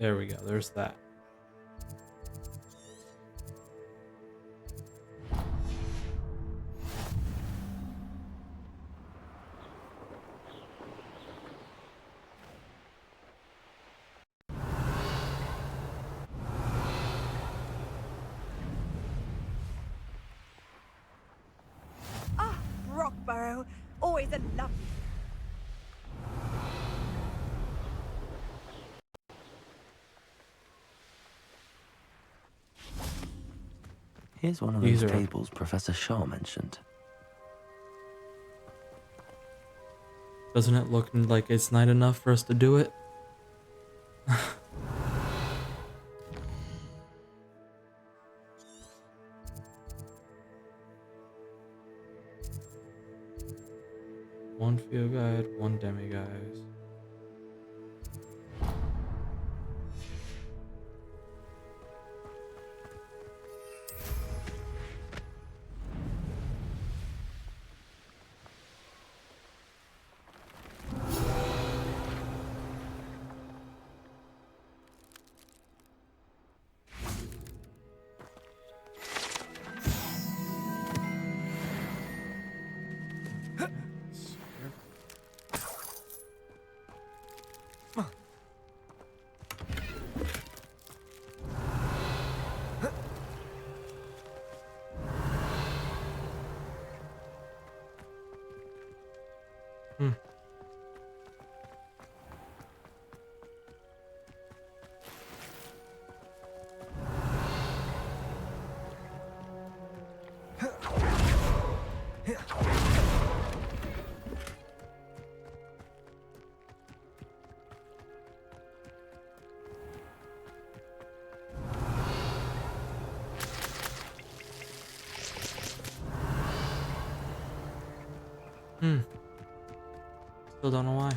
there we go. There's that. Ah, Rockborough. Always a lovely. Here's one of These those are tables Professor Shaw mentioned. Doesn't it look like it's night enough for us to do it? One field guide, one demiguise. Still don't know why.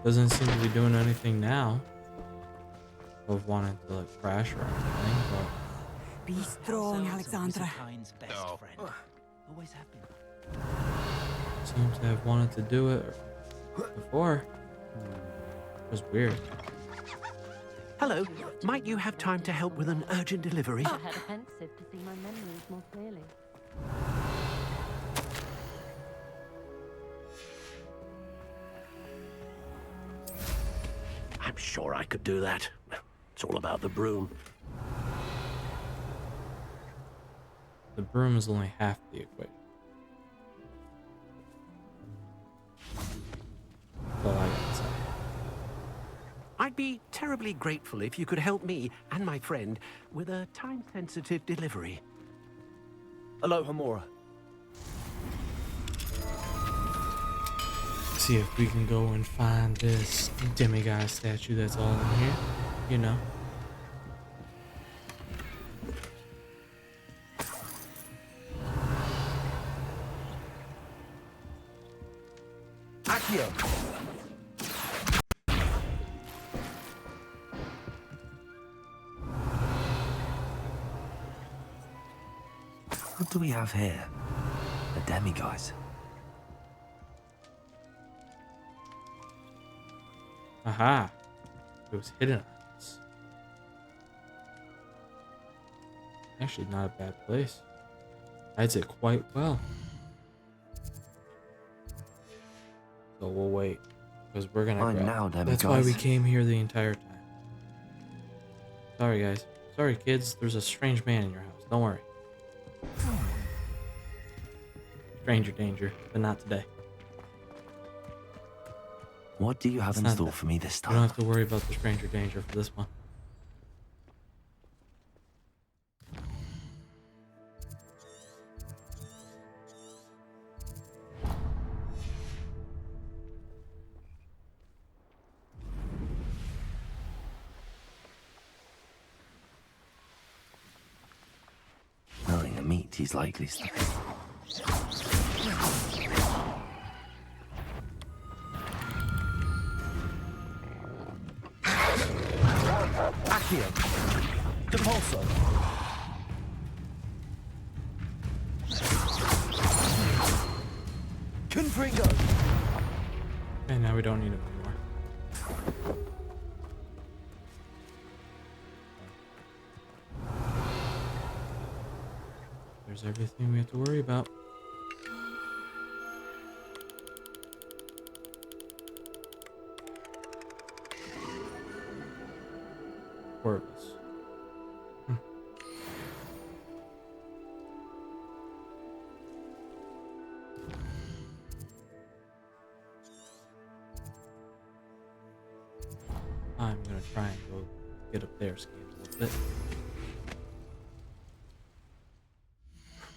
Doesn't seem to be doing anything now. Of wanting to like crash or anything, but Be strong, Alexandra. Always have been. seems to have wanted to do it before. It was weird. Hello, might you have time to help with an urgent delivery? I had a pensive to see my memories more clearly. I'm sure I could do that. It's all about the broom. The broom is only half the equation. That's all I gotta say. I'd be terribly grateful if you could help me and my friend with a time-sensitive delivery. Hello, Hamura. See if we can go and find this demigod statue that's all in here. You know. Accio! What do we have here? A demiguise. Aha! It was hidden on us. Actually, not a bad place. Hides it quite well. So we'll wait, because we're gonna Fine grab. now, That's why we demiguise. came here the entire time. Sorry, guys. Sorry, kids. There's a strange man in your house. Don't worry. Stranger danger, but not today. What do you have It's in not store that- for me this You don't time? have to worry about the stranger danger for this one. Knowing the meat, he's likely Accio! Depulso! Confringo! And now we don't need him anymore. There's everything we have to worry about. Corvus. I'm gonna try and go get up there, scans a little bit.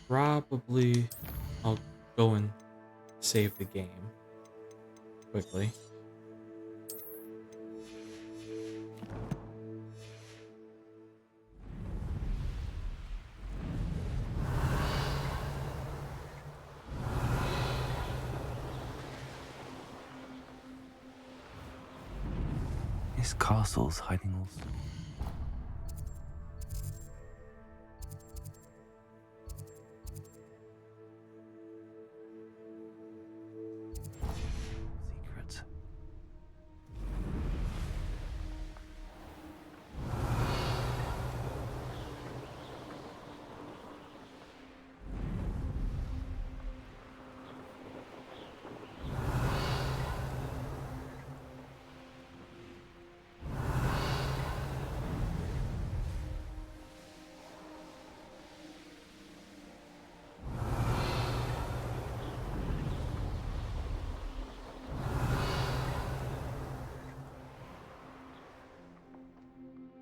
Probably I'll go and save the game quickly. This castle's hiding all. Secrets.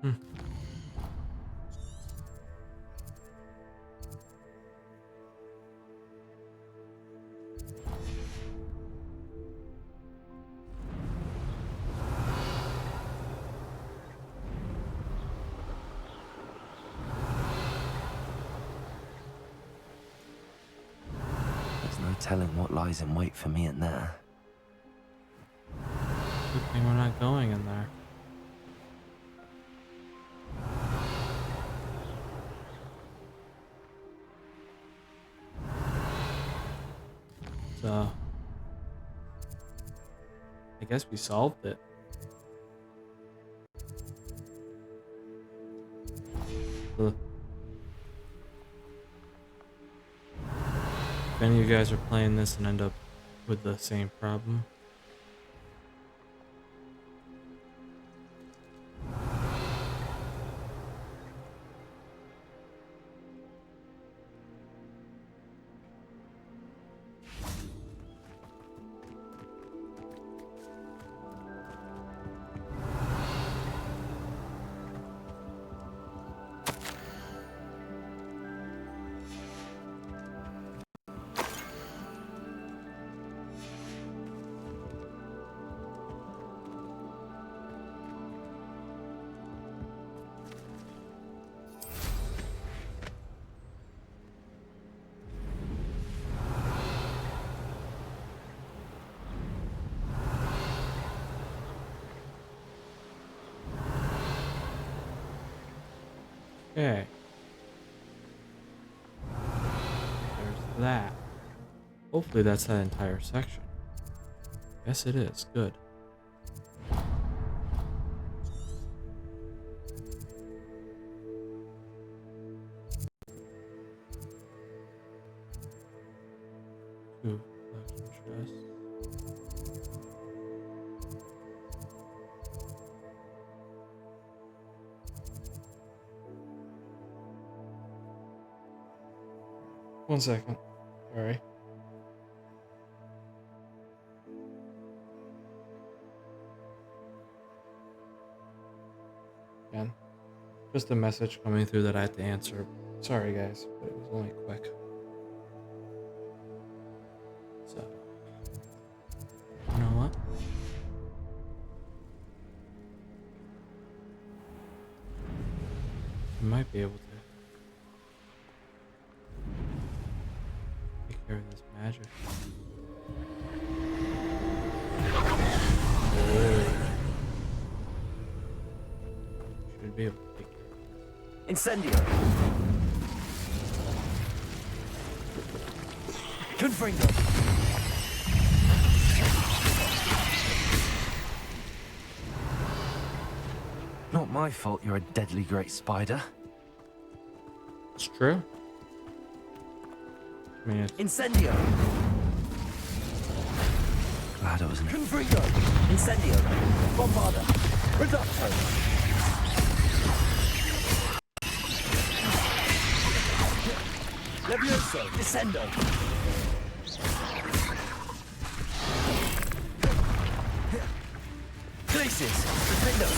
Hmm. There's no telling what lies in wait for me in there. Good thing we're not going in there. So, I guess we solved it. Ugh. If any of you guys are playing this and end up with the same problem, okay. There's that. Hopefully that's that entire section. Yes, it is. Good. Two collection chests. One second. Sorry. Again. Just a message coming through that I had to answer. Sorry guys, but it was only quick. So, you know what? I might be able to take care of this magic. Should be able to take care of this. Incendio. Confringo. Not my fault you're a deadly great spider. It's true. I mean, it's... Incendio. Glad I wasn't. Confringo. Incendio. Bombarda. Reducto. Levioso. Descendo. Glacis. Defendo.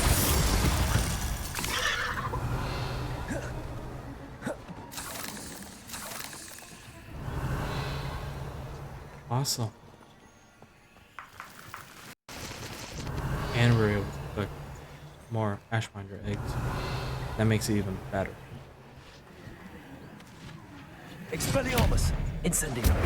Awesome. And we're able to cook more Ashminder eggs. That makes it even better. Expelliarmus. Incendio.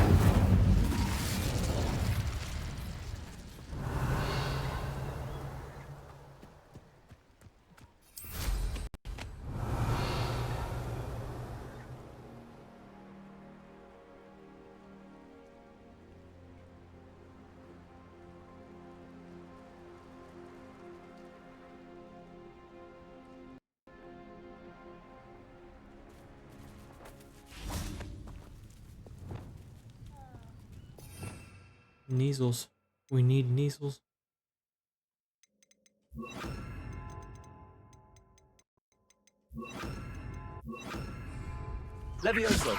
Measles. We need measles. Levioso.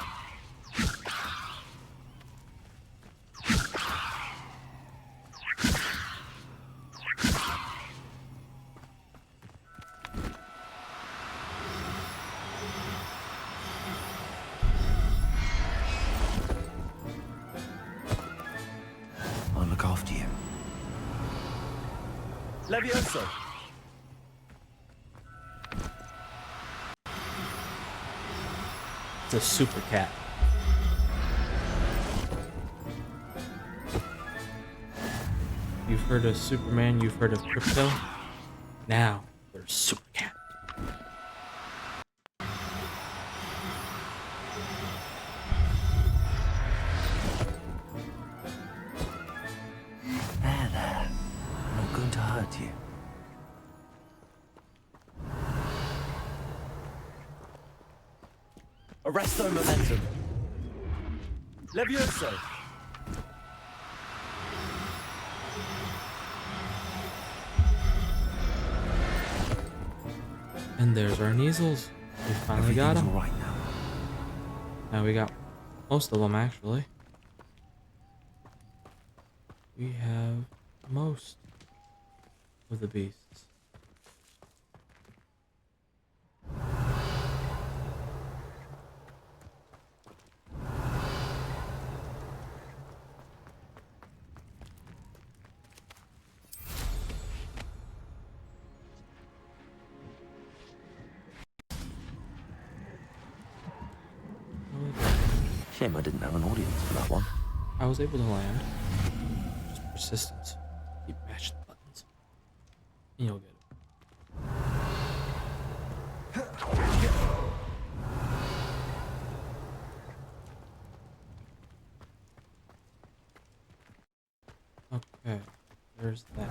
Levioso! It's a super cat. You've heard of Superman, you've heard of Crypto. Now, there's Super Cat. There. I'm not going to hurt you. Arresto momentum. Levioso! And there's our Neasels. We finally got them. Right now. Now we got most of them, actually. We have most of the beasts. Shame I didn't have an audience for that one. I was able to land. Just persistence. Keep mashing the buttons. And you'll get it. Okay, there's that.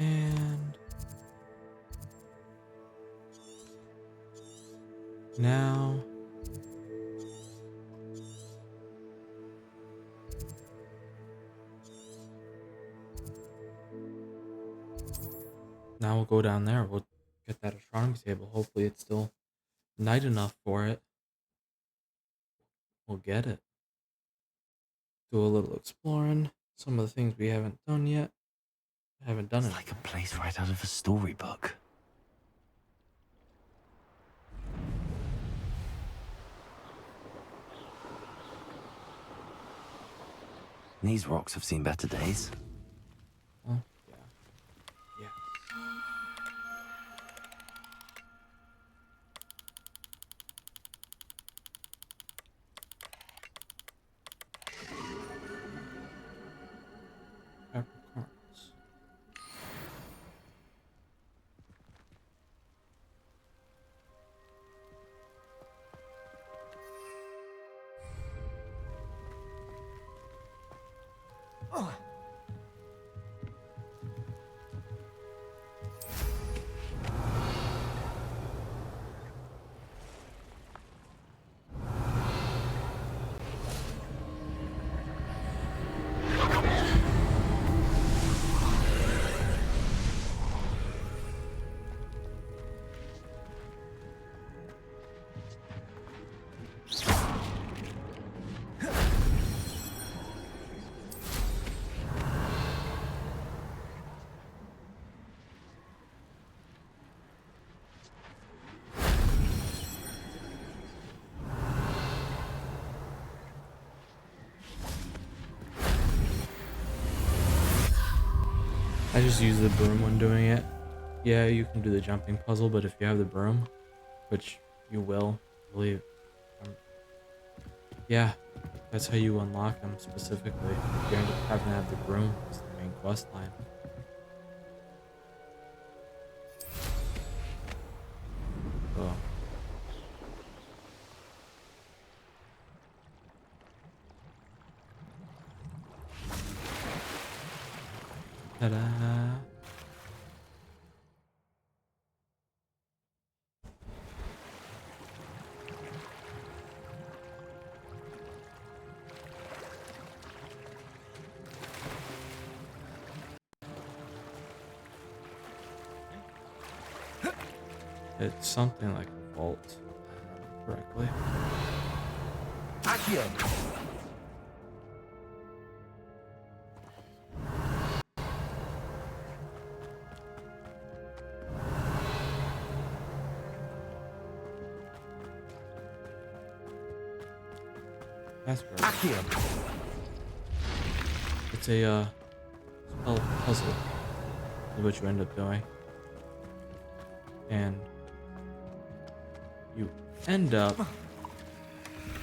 And now we'll go down there. We'll get that astronomy table. Hopefully it's still night enough for it. We'll get it. Do a little exploring. Some of the things we haven't done yet. Haven't done it. It's like a place right out of a storybook. These rocks have seen better days. Well, yeah. Yeah. Peppercorns. I just use the broom when doing it. Yeah, you can do the jumping puzzle, but if you have the broom, which you will, I believe. Yeah, that's how you unlock them specifically. You end up having to have the broom as the main quest line. Oh. Ta-da! It's something like a vault, if I remember correctly. Accio! That's right. It's a spell puzzle, is what you end up doing, and you end up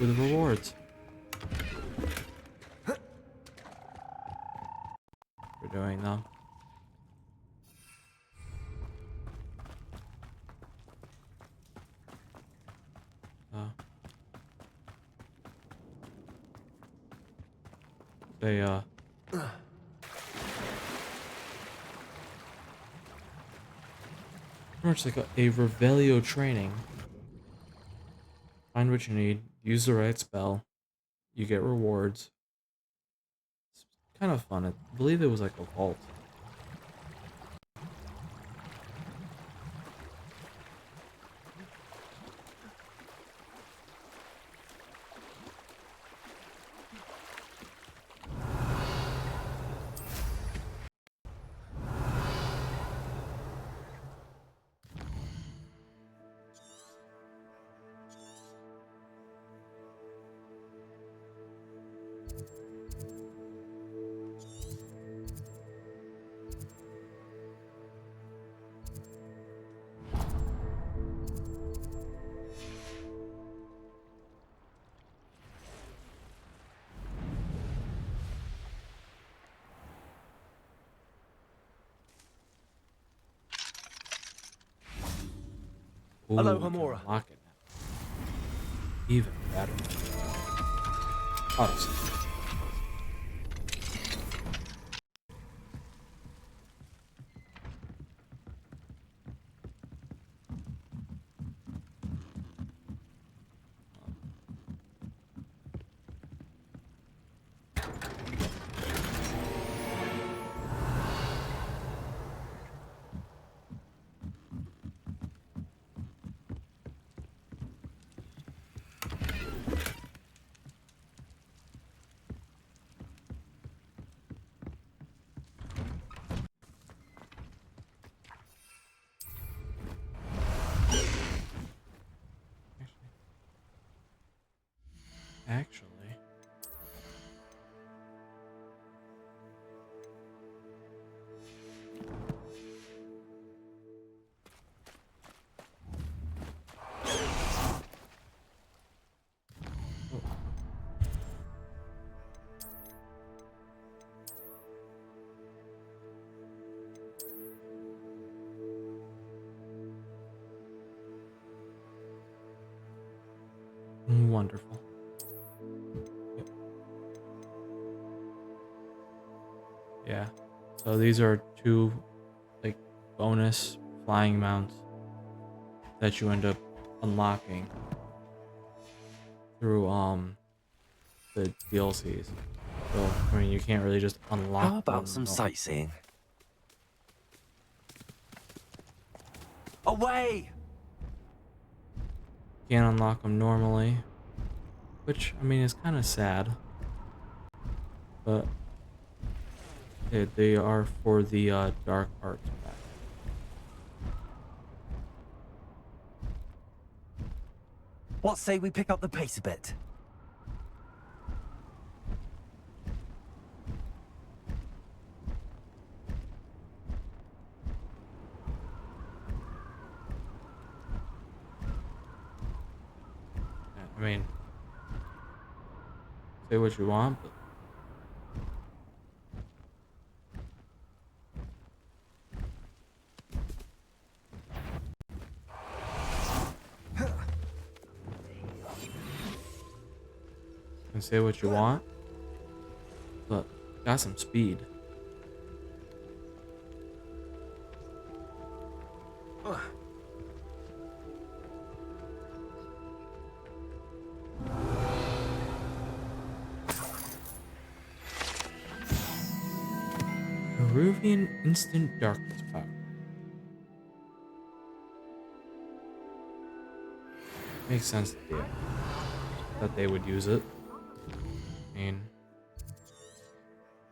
with rewards for doing them. They pretty much like a Revelio training. Find what you need, use the right spell, you get rewards. It's kind of fun. I believe it was like a vault. Ooh, Hello, we can Homura. unlock it now. Even better. Honestly. Actually. Wonderful. Yep. Yeah. So these are two like bonus flying mounts that you end up unlocking through the DLCs. So I mean you can't really just unlock How about them. some No. sightseeing? Away! Can't unlock them normally, which I mean is kind of sad, but they are for the dark arts pack. What say we pick up the pace a bit? I mean, say what you want, but and say what you want, but got some speed. Peruvian instant darkness power. Makes sense that they would use it. I mean,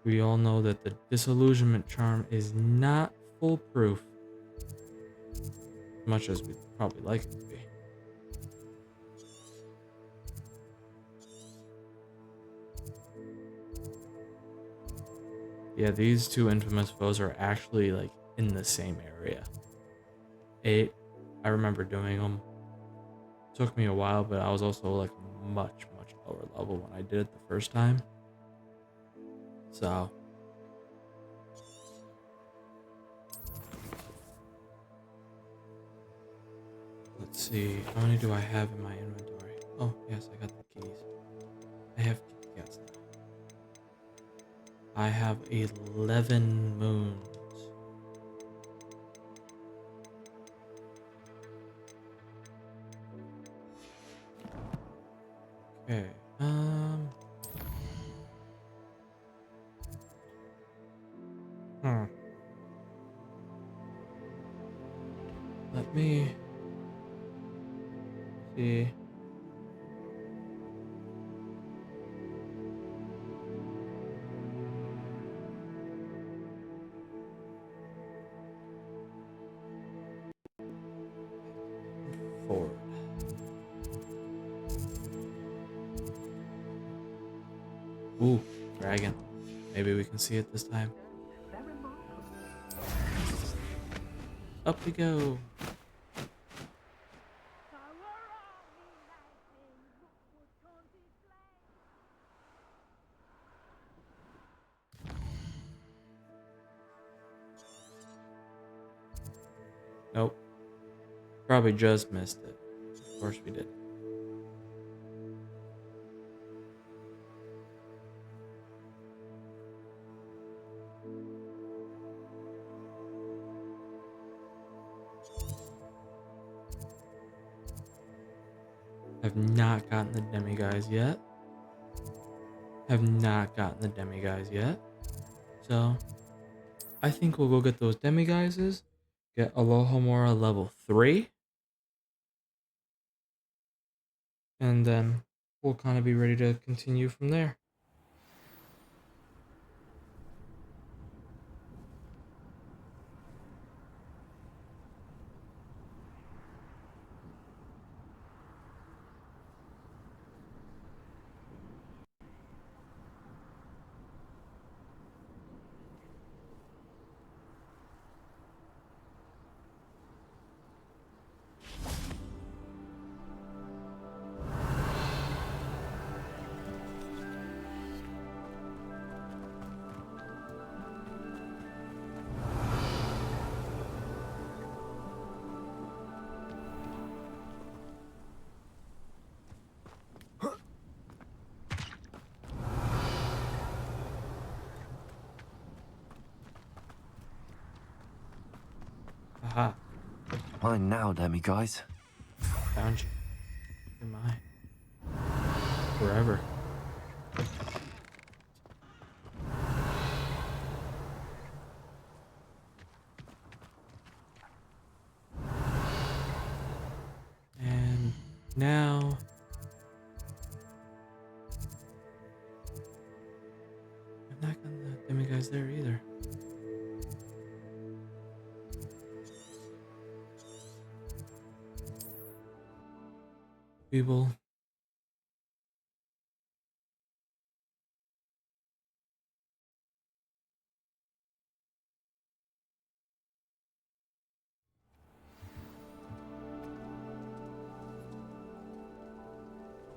we all know that the disillusionment charm is not foolproof, as much as we'd probably like it to be. Yeah, these two infamous foes are actually like in the same area. I remember doing them. Took me a while, but I was also like much lower level when I did it the first time. So let's see, how many do I have in my inventory? Oh yes, I got the keys. I have yes. I have 11 moons. Okay, let me see. Forward. Ooh, dragon. Maybe we can see it this time. Up we go. Nope. Probably just missed it. Of course we did. Have not gotten the demiguise yet. Have not gotten the demiguise yet. So, I think we'll go get those demiguises. Get Alohomora level 3. And then we'll kind of be ready to continue from there. Aha. Mine now, demiguise. Found you. You're mine. Forever. And now I'm not gonna let demiguise there either. We will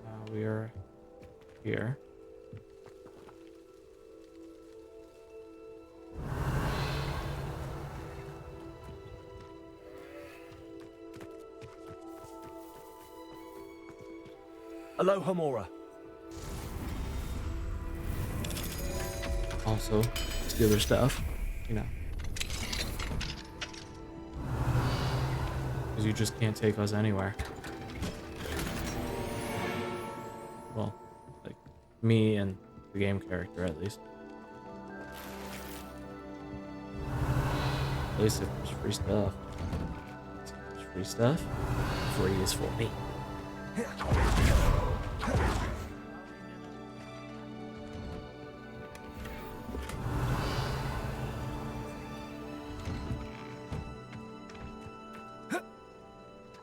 now we are here. Alohomora. Also, steal their stuff, you know. Because you just can't take us anywhere. Well, like, me and the game character, at least. At least if there's free stuff. If there's free stuff, free is for me.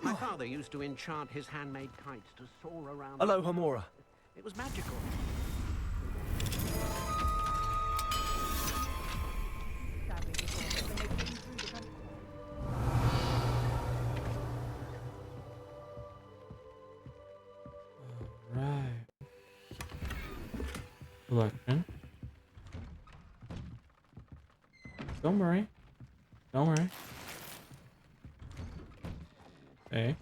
My father used to enchant his handmade kites to soar around. Alohomora. It was magical. collection. Don't worry. Don't worry. Okay.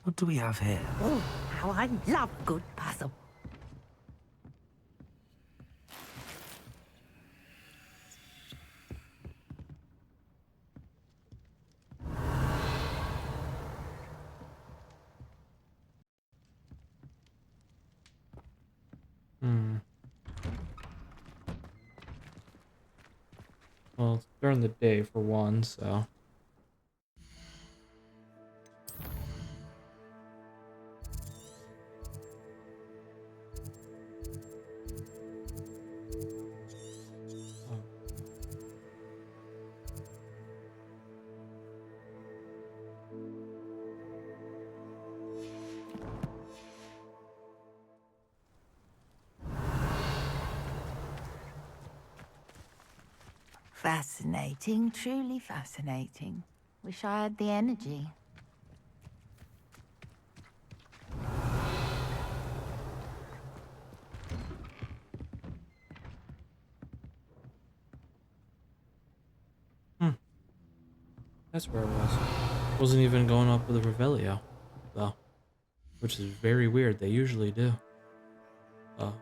What do we have here? Oh, how I love a good puzzle. Well, it's during the day for one, so. Fascinating, truly fascinating. Wish I had the energy. That's where it was. Wasn't even going up with the Revelio, though. Which is very weird. They usually do. Oh.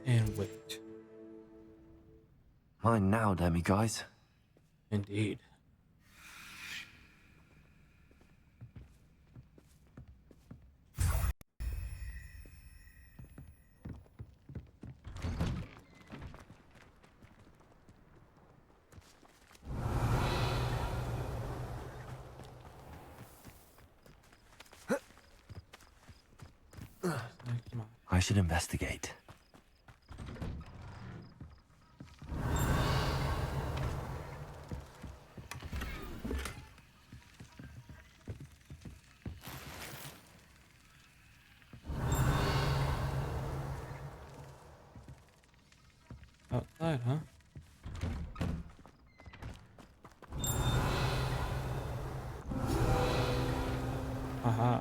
And wait. Mine now, Demi guys. Indeed. I should investigate. Outside, huh? Aha.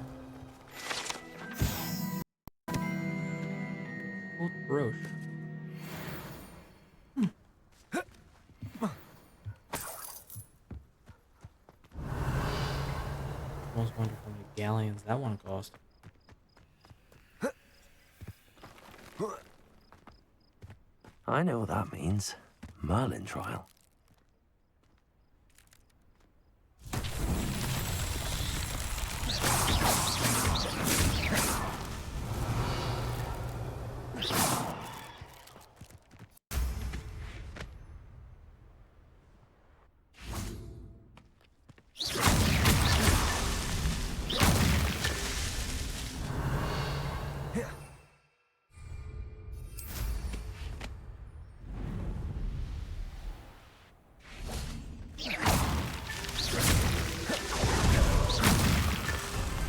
Old brooch. Almost wonder how many galleons that one cost. I know what that means. Merlin trial.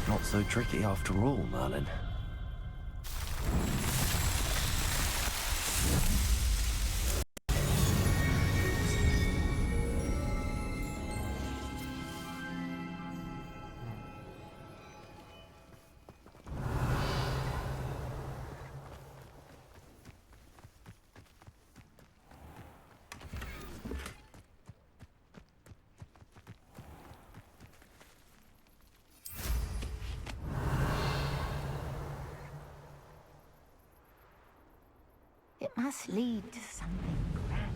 Not so tricky after all, Merlin. It must lead to something grand.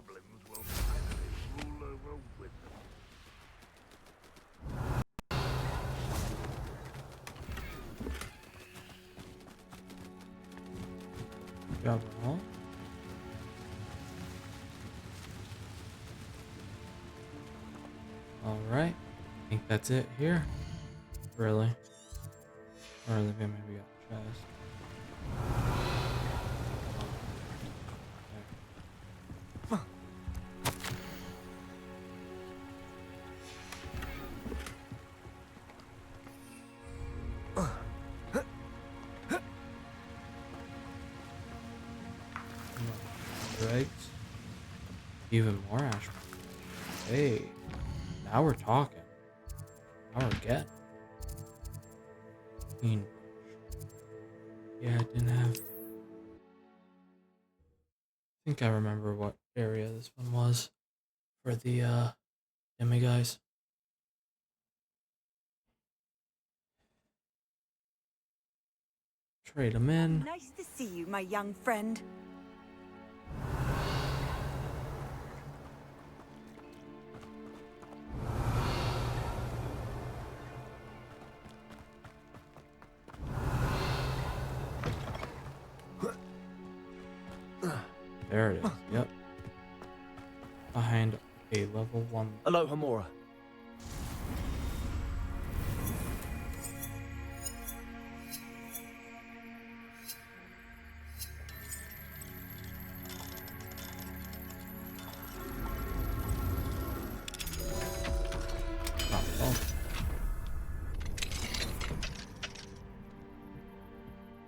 goblins will finally rule over wizards. Grab all. Alright. I think that's it here. Really? Or maybe we got the chest. Right. Even more ash. Hey, now we're talking. Now we're getting. Yeah, I didn't have. I think I remember what area this one was for the demi guys. Trade them in. Nice to see you, my young friend. There it is. Yep. Behind a level 1. Hello, Hamora.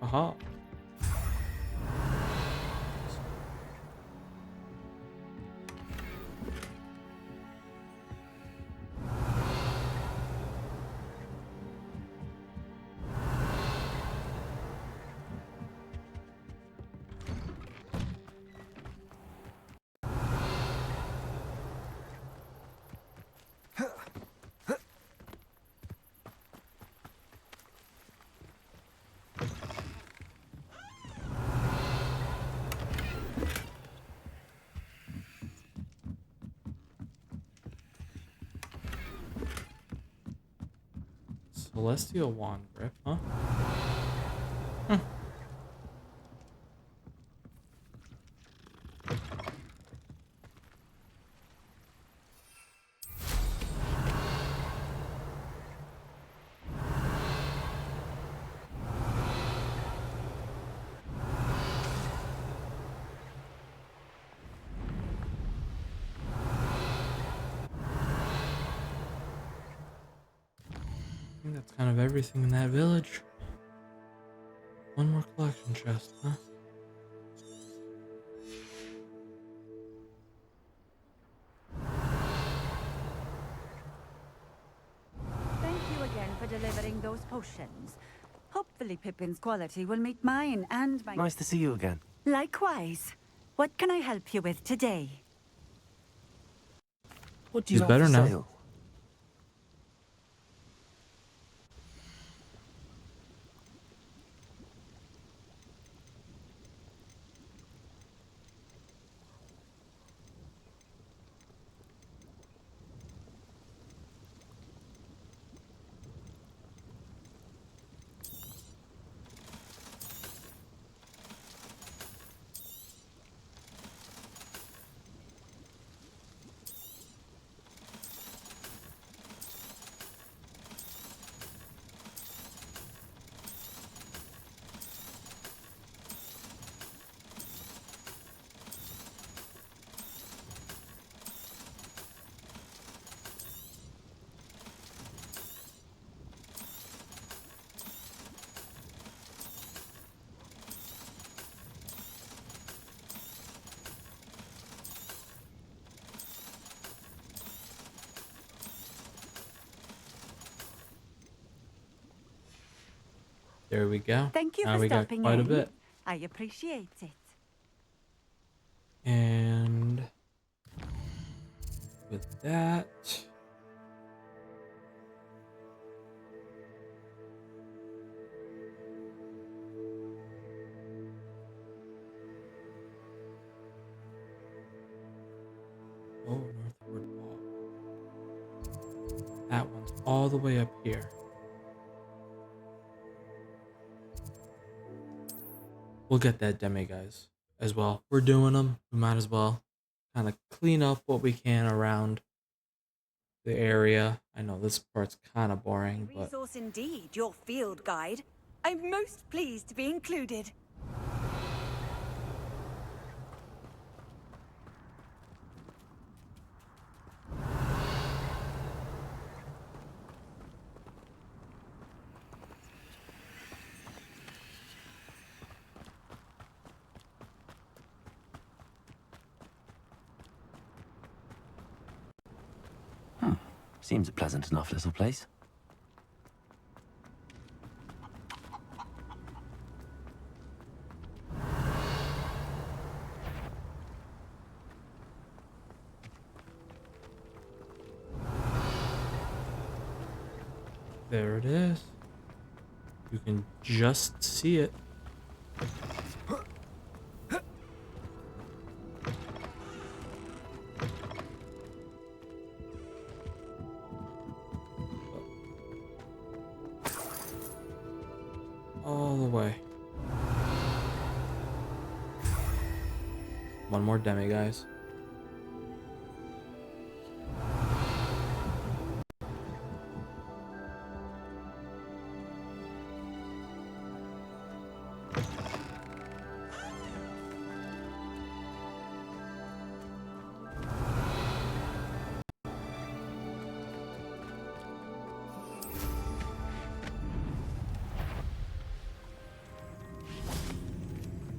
Aha. Celestial wand grip, huh? I think that's kind of everything in that village. One more collection chest, huh? Thank you again for delivering those potions. Hopefully Pippin's quality will meet mine and my... Nice to see you again. Likewise. What can I help you with today? What do He's you have better for now. sale? There we go. Thank you Now for we got stopping quite a in. bit. I appreciate it. And with that, Oh, northward wall. That one's all the way up here. We'll get that demi, guys, as well. We're doing them. We might as well kind of clean up what we can around the area. I know this part's kind of boring, but Resource indeed, your field guide. I'm most pleased to be included. Seems a pleasant enough little place. there it is. You can just see it. All the way. One more demi, guys.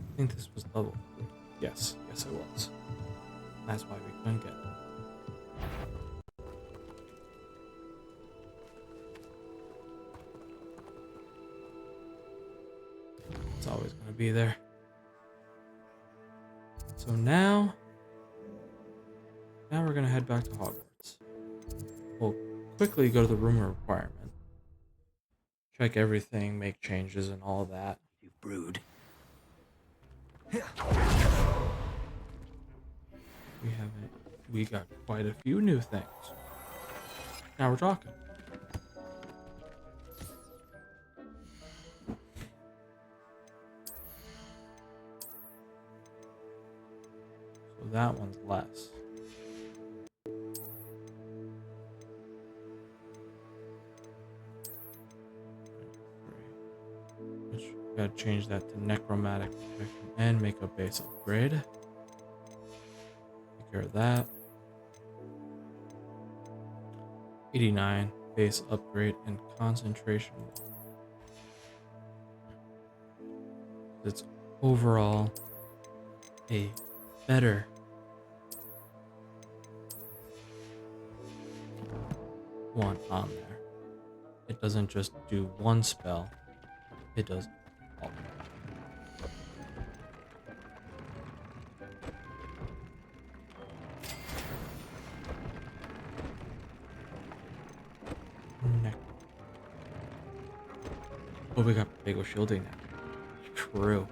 I think this was level 3. Yes, it was. That's why we couldn't get it. It's always going to be there. So now we're going to head back to Hogwarts. We'll quickly go to the room requirement. Check everything, make changes and all that. You've brewed. We got quite a few new things. Now we're talking. So that one's less. Gotta change that to necromantic protection and make a base upgrade. Take care of that. 89 base upgrade and concentration. It's overall a better one on there. It doesn't just do one spell, it does all. Oh, we got big shielding now. True.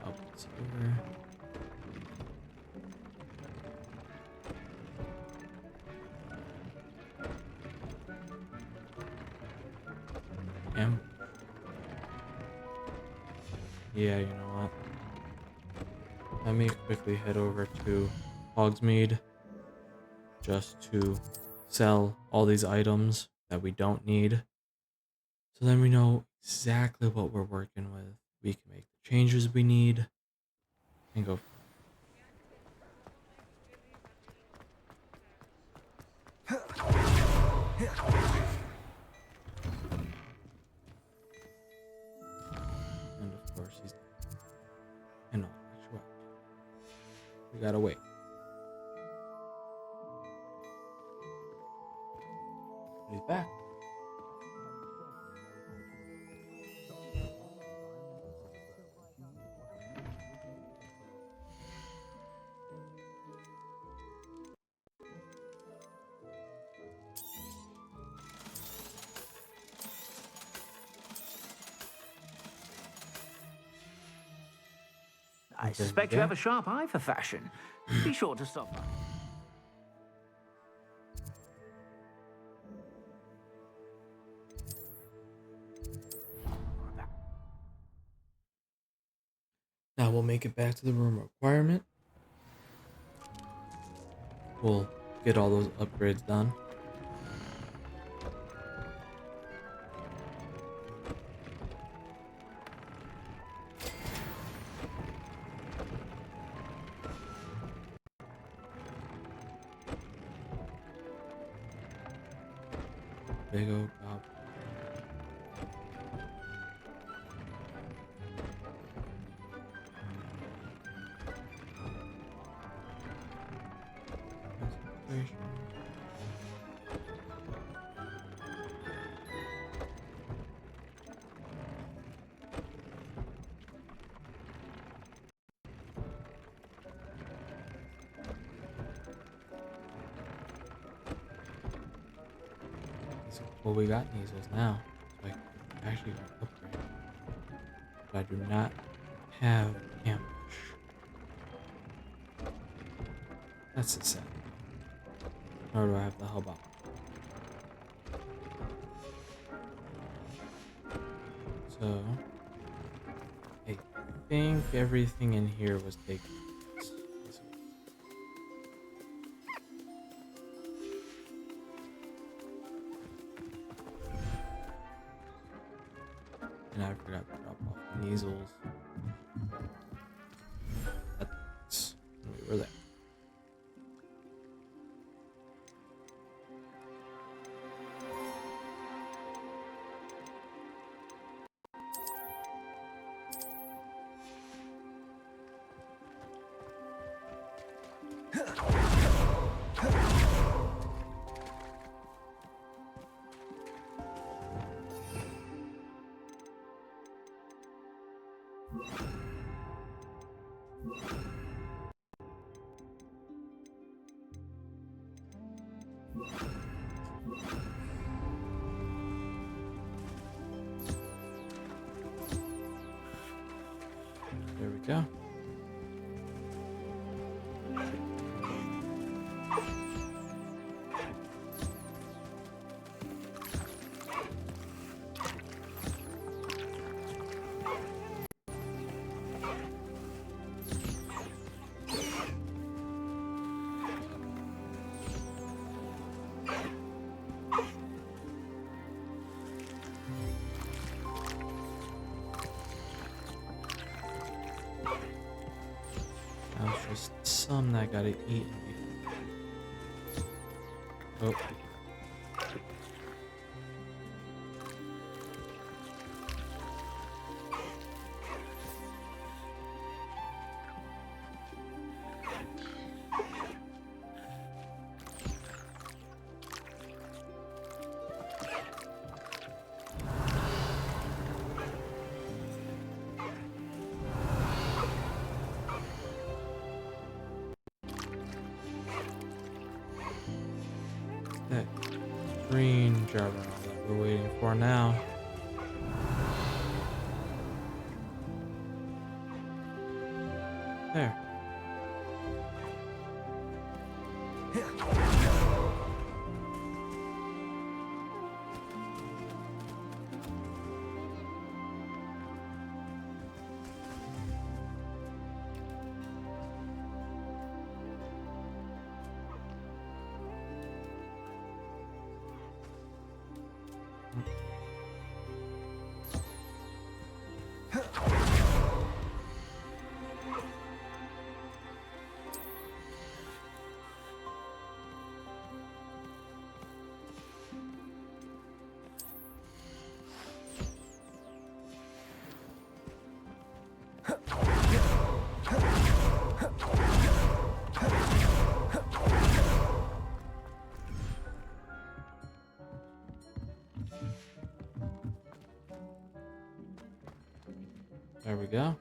Oh, it's over. Yeah, you know what? Let me quickly head over to Hogsmeade just to sell all these items that we don't need. So then we know exactly what we're working with. We can make the changes we need and go. And of course he's and all actual. We gotta wait. He's back. I suspect you have a sharp eye for fashion. Be sure to stop by. Now we'll make it back to the room requirement. We'll get all those upgrades done. Big old goblin. Concentration. Well, we got measles now, so I can actually go upgrade. But I do not have ambush. That's a sad. Nor do I have the hellbomb. So I think everything in here was taken. And I forgot to drop off the measles. That's when we were there. There we go. Now it's just some that gotta eat. Oh. That green juggernaut that we're waiting for now. There. There we go.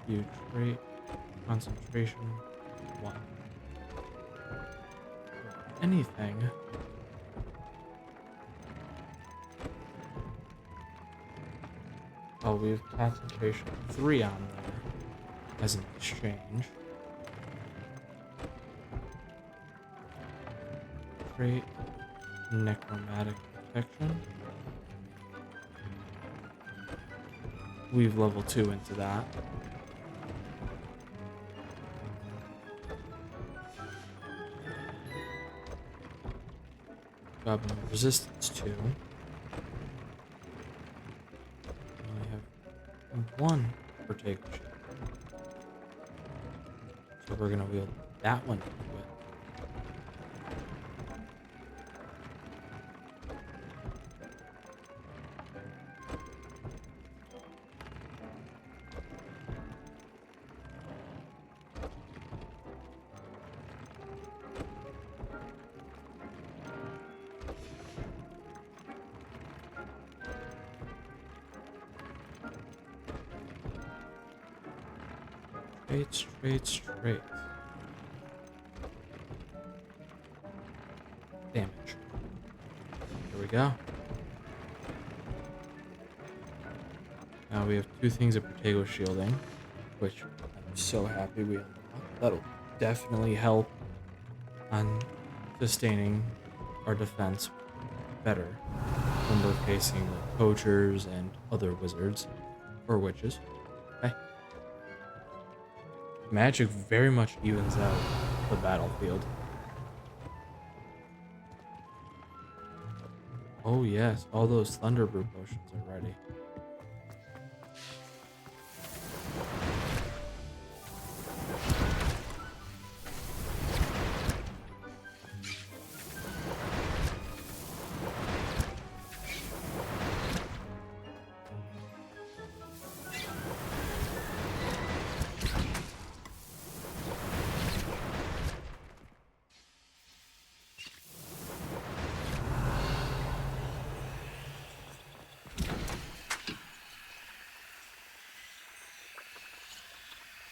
Huge trait Concentration 1. Anything. Oh, we have concentration 3 on there as an exchange. Trait necromantic protection. We've level 2 into that. Goblin resistance 2. We have 1 Protego shield. So we're gonna wield that one to it. Straight. Damage. There we go. Now we have 2 things of Protego shielding, which I'm so happy we unlocked. That'll definitely help on sustaining our defense better when we're facing like poachers and other wizards or witches. Okay. Magic very much evens out the battlefield. Oh yes, all those thunder brew potions are ready.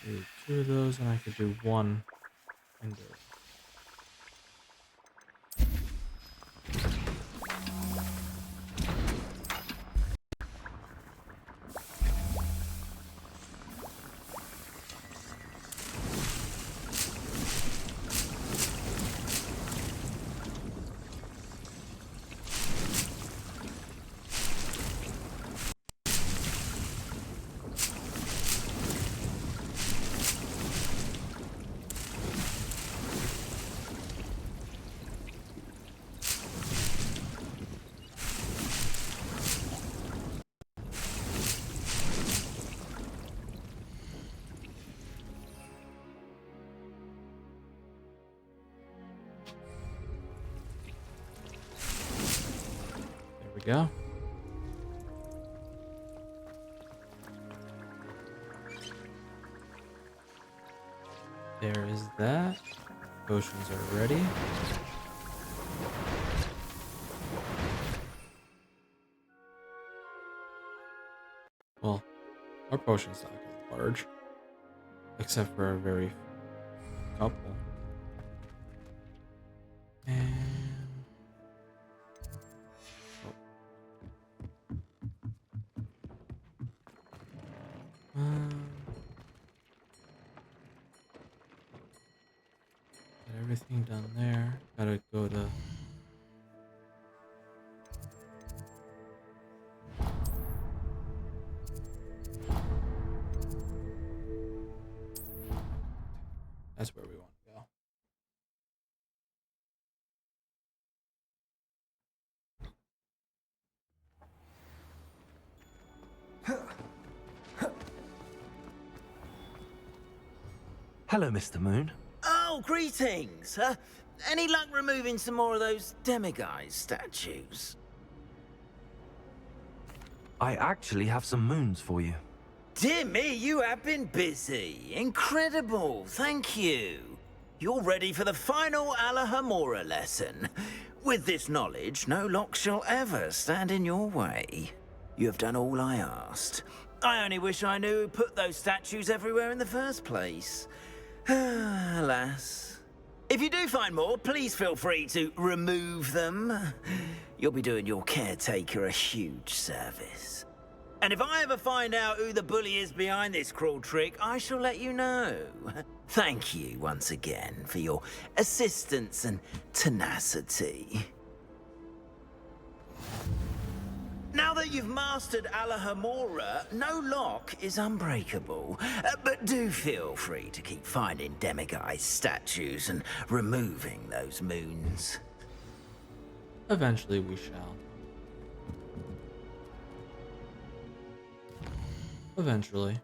Do 2 of those, and I could do 1 endure. We go. There is that. Potions are ready. Well, our potion stock is large, except for a very couple. And get everything done there. Gotta go to that's where we want to go. Hello, Mr. Moon. Oh, greetings! Any luck removing some more of those demiguise statues? I actually have some moons for you. Dear me, you have been busy. Incredible, thank you. You're ready for the final Alahamora lesson. With this knowledge, no lock shall ever stand in your way. You have done all I asked. I only wish I knew who put those statues everywhere in the first place. Alas. If you do find more, please feel free to remove them. You'll be doing your caretaker a huge service. And if I ever find out who the bully is behind this cruel trick, I shall let you know. Thank you once again for your assistance and tenacity. Now that you've mastered Alahamora, no lock is unbreakable. But do feel free to keep finding demiguise statues and removing those moons. Eventually we shall. Eventually.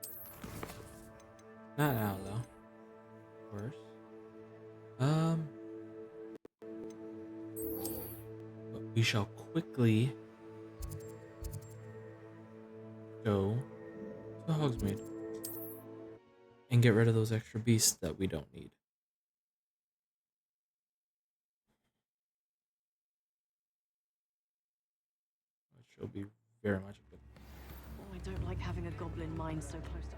Not now, though. Of course. But we shall quickly go to Hogsmeade and get rid of those extra beasts that we don't need. Which will be very much a good thing. Oh, I don't like having a goblin mine so close to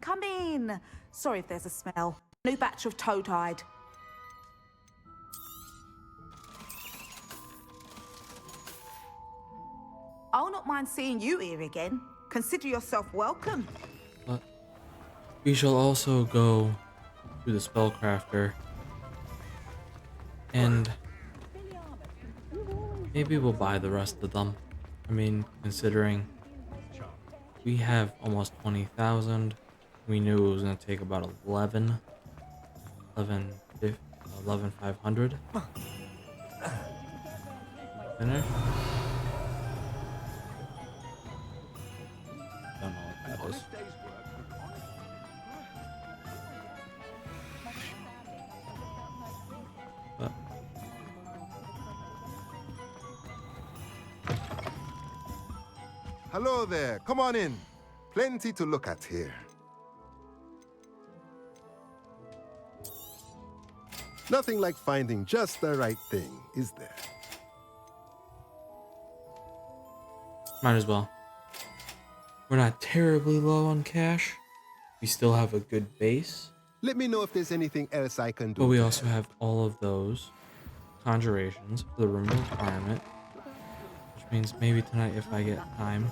Come in. Sorry if there's a smell. New batch of toad-hide. I'll not mind seeing you here again. Consider yourself welcome. But we shall also go through the spellcrafter and maybe we'll buy the rest of them. I mean, considering we have almost 20,000, we knew it was going to take about 11,500. Finish. Don't know what that is. But hello there. Come on in. Plenty to look at here. Nothing like finding just the right thing, is there? might as well. We're not terribly low on cash. We still have a good base. Let me know if there's anything else I can do. But we also have all of those conjurations for the room requirement. Which means maybe tonight, if I get time,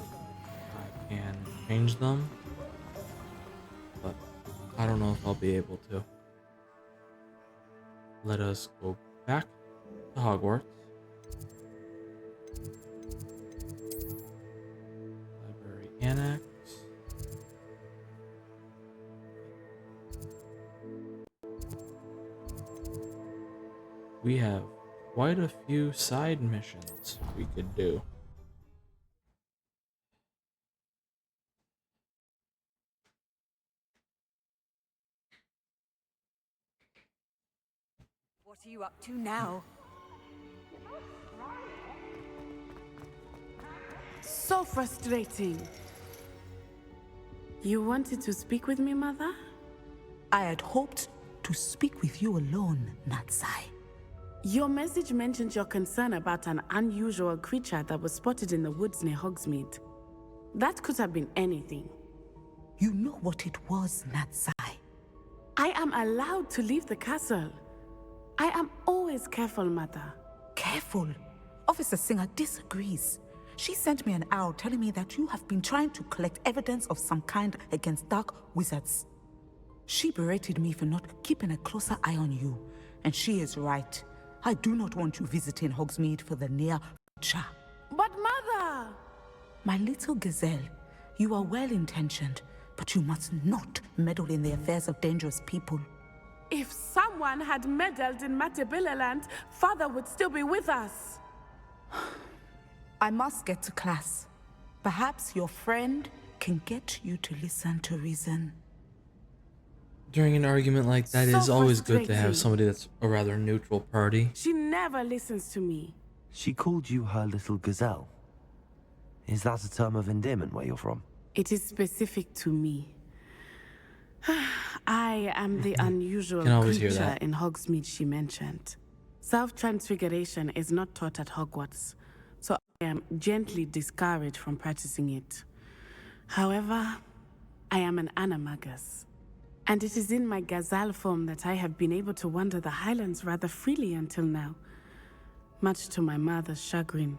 I can change them. But I don't know if I'll be able to. Let us go back to Hogwarts. Library Annex. We have quite a few side missions we could do. What are you up to now? So frustrating. You wanted to speak with me, Mother? I had hoped to speak with you alone, Natsai. Your message mentioned your concern about an unusual creature that was spotted in the woods near Hogsmeade. That could have been anything. You know what it was, Natsai. I am allowed to leave the castle. I am always careful, Mother. Careful? Officer Singer disagrees. She sent me an owl telling me that you have been trying to collect evidence of some kind against dark wizards. She berated me for not keeping a closer eye on you, and she is right. I do not want you visiting Hogsmeade for the near future. But Mother! My little gazelle, you are well-intentioned, but you must not meddle in the affairs of dangerous people. If someone had meddled in Matabilaland, Father would still be with us. I must get to class. Perhaps your friend can get you to listen to reason. During an argument like that, So it's always good to have frustrating. somebody that's a rather neutral party. She never listens to me. She called you her little gazelle. Is that a term of endearment where you're from? It is specific to me. I am the unusual Can always hear creature that. in Hogsmeade she mentioned. Self-transfiguration is not taught at Hogwarts, so I am gently discouraged from practicing it. However, I am an animagus, and it is in my gazelle form that I have been able to wander the highlands rather freely until now, much to my mother's chagrin.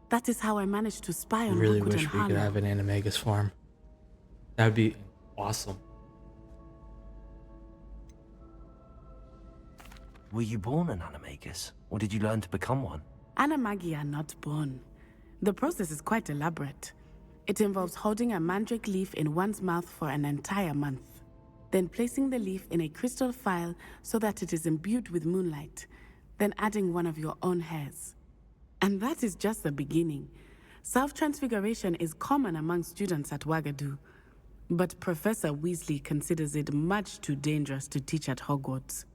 That is how I managed to spy I on really Rookwood wish and we could Harlow. have an animagus farm. That would be awesome. Were you born an animagus, or did you learn to become one? Animagi are not born. The process is quite elaborate. It involves holding a mandrake leaf in one's mouth for an entire month, then placing the leaf in a crystal phial so that it is imbued with moonlight, then adding one of your own hairs. And that is just the beginning. Self-transfiguration is common among students at Wagadu, but Professor Weasley considers it much too dangerous to teach at Hogwarts.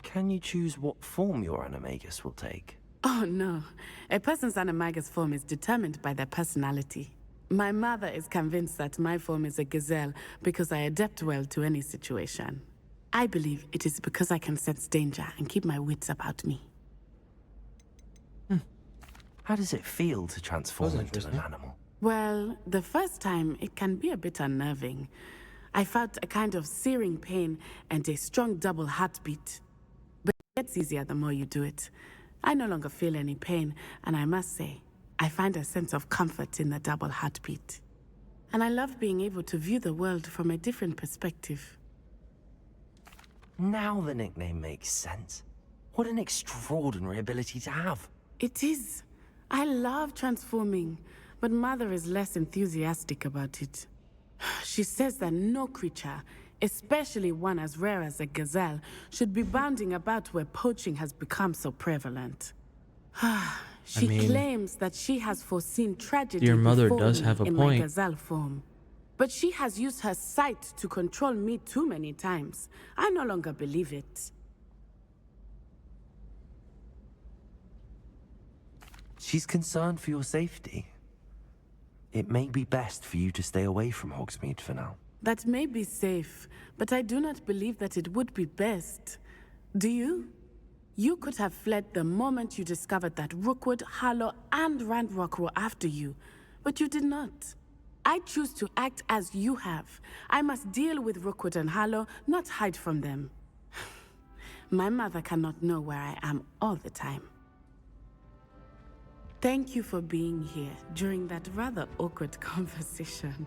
Can you choose what form your animagus will take? Oh no, a person's animagus form is determined by their personality. My mother is convinced that my form is a gazelle because I adapt well to any situation. I believe it is because I can sense danger and keep my wits about me. How does it feel to transform into an animal? Well, the first time it can be a bit unnerving. I felt a kind of searing pain and a strong double heartbeat. But it gets easier the more you do it. I no longer feel any pain, and I must say, I find a sense of comfort in the double heartbeat. And I love being able to view the world from a different perspective. Now the nickname makes sense. What an extraordinary ability to have. It is. I love transforming, but Mother is less enthusiastic about it. She says that no creature, especially one as rare as a gazelle, should be bounding about where poaching has become so prevalent. She claims that she has foreseen tragedy your mother before does me have a in point. my gazelle form. But she has used her sight to control me too many times. I no longer believe it. She's concerned for your safety. It may be best for you to stay away from Hogsmeade for now. That may be safe, but I do not believe that it would be best. Do you? You could have fled the moment you discovered that Rookwood, Harlow, and Ranrock were after you, but you did not. I choose to act as you have. I must deal with Rookwood and Harlow, not hide from them. My mother cannot know where I am all the time. Thank you for being here during that rather awkward conversation.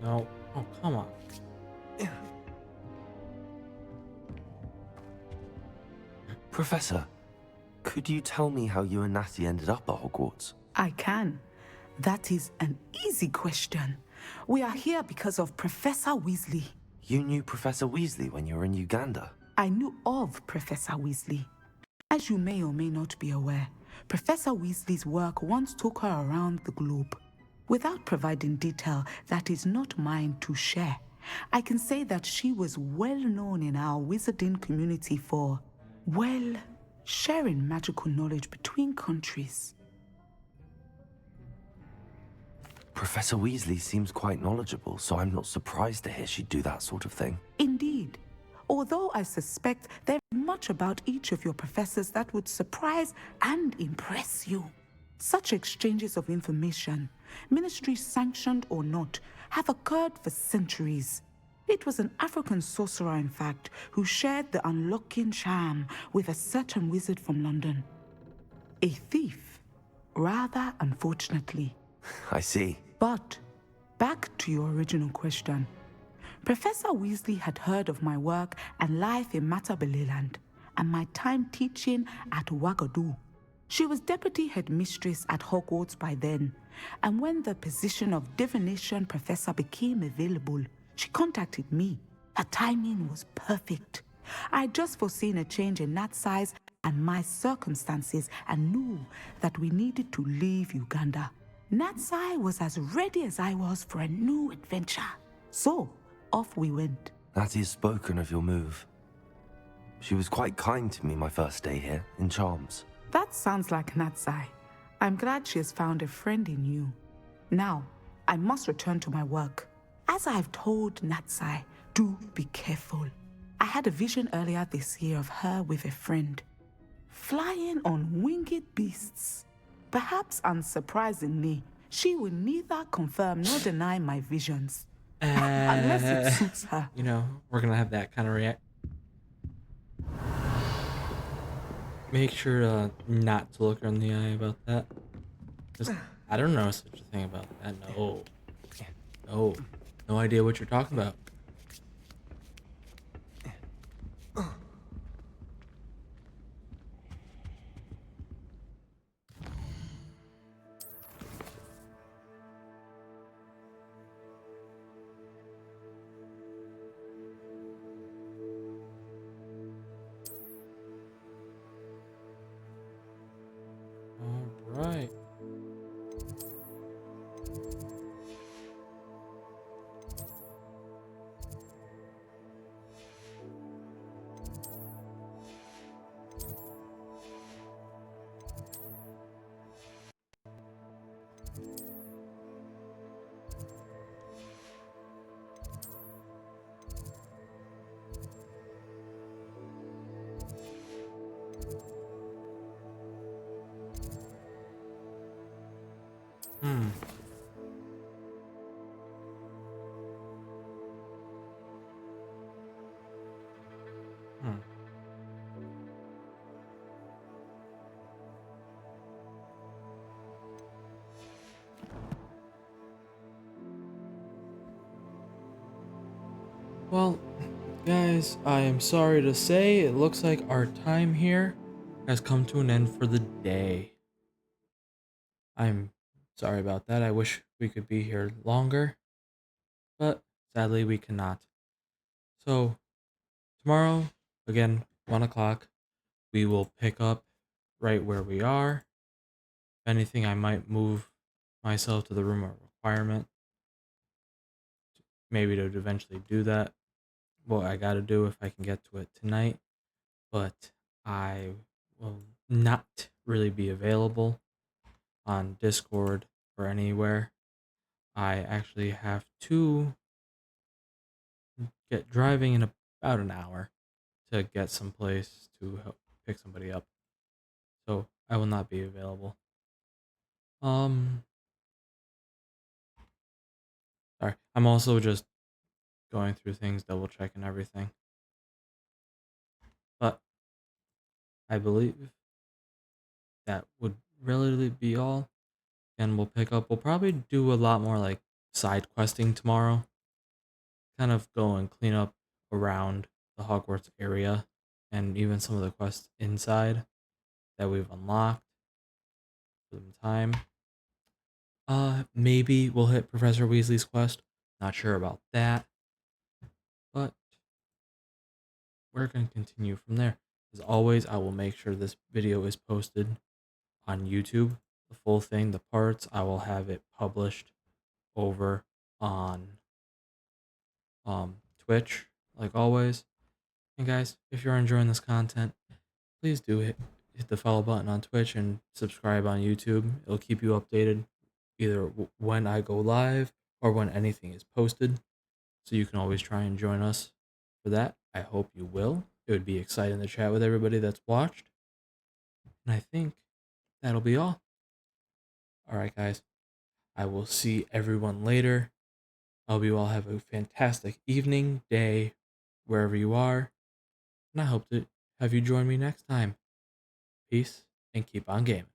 No. Oh, come on. Professor, could you tell me how you and Natty ended up at Hogwarts? I can. That is an easy question. We are here because of Professor Weasley. You knew Professor Weasley when you were in Uganda? I knew of Professor Weasley. As you may or may not be aware, Professor Weasley's work once took her around the globe. Without providing detail that is not mine to share, I can say that she was well known in our wizarding community for, well, sharing magical knowledge between countries. Professor Weasley seems quite knowledgeable, so I'm not surprised to hear she'd do that sort of thing. Indeed. Although I suspect there is much about each of your professors that would surprise and impress you. Such exchanges of information, ministry sanctioned or not, have occurred for centuries. It was an African sorcerer, in fact, who shared the unlocking charm with a certain wizard from London. A thief, rather unfortunately. I see. But, back to your original question. Professor Weasley had heard of my work and life in Matabeleland, and my time teaching at Wagadu. She was deputy headmistress at Hogwarts by then, and when the position of divination professor became available, she contacted me. Her timing was perfect. I had just foreseen a change in Nat's size and my circumstances and knew that we needed to leave Uganda. Natsai was as ready as I was for a new adventure. So, off we went. That is spoken of your move. She was quite kind to me my first day here, in Charms. That sounds like Natsai. I'm glad she has found a friend in you. Now, I must return to my work. As I've told Natsai, do be careful. I had a vision earlier this year of her with a friend, flying on winged beasts. Perhaps unsurprisingly, she will neither confirm nor deny my visions. Unless it suits her. You know, we're gonna have that kind of react. Make sure not to look her in the eye about that. 'Cause I don't know such a thing about that. No. No. No idea what you're talking about. All right. Hmm. Hmm. Well, guys, I am sorry to say it looks like our time here has come to an end for the day. I'm sorry about that. I wish we could be here longer, but sadly we cannot. So, tomorrow, again, 1 o'clock, we will pick up right where we are. If anything, I might move myself to the room of requirement, maybe to eventually do that. What I gotta do if I can get to it tonight, but I will not really be available on Discord or anywhere. I actually have to get driving in about an hour to get someplace to help pick somebody up. So I will not be available. Um, sorry. I'm also just going through things, double checking everything. But I believe that would really be all. And we'll pick up. We'll probably do a lot more like side questing tomorrow. Kind of go and clean up around the Hogwarts area and even some of the quests inside that we've unlocked for the time. Maybe we'll hit Professor Weasley's quest. Not sure about that. But we're going to continue from there. As always, I will make sure this video is posted on YouTube. The full thing, the parts, I will have it published over on Twitch, like always. And guys, if you're enjoying this content, please do hit the follow button on Twitch and subscribe on YouTube. It'll keep you updated either when I go live or when anything is posted. So you can always try and join us for that. I hope you will. It would be exciting to chat with everybody that's watched. And I think that'll be all. Alright, guys. I will see everyone later. I hope you all have a fantastic evening, day, wherever you are. And I hope to have you join me next time. Peace and keep on gaming.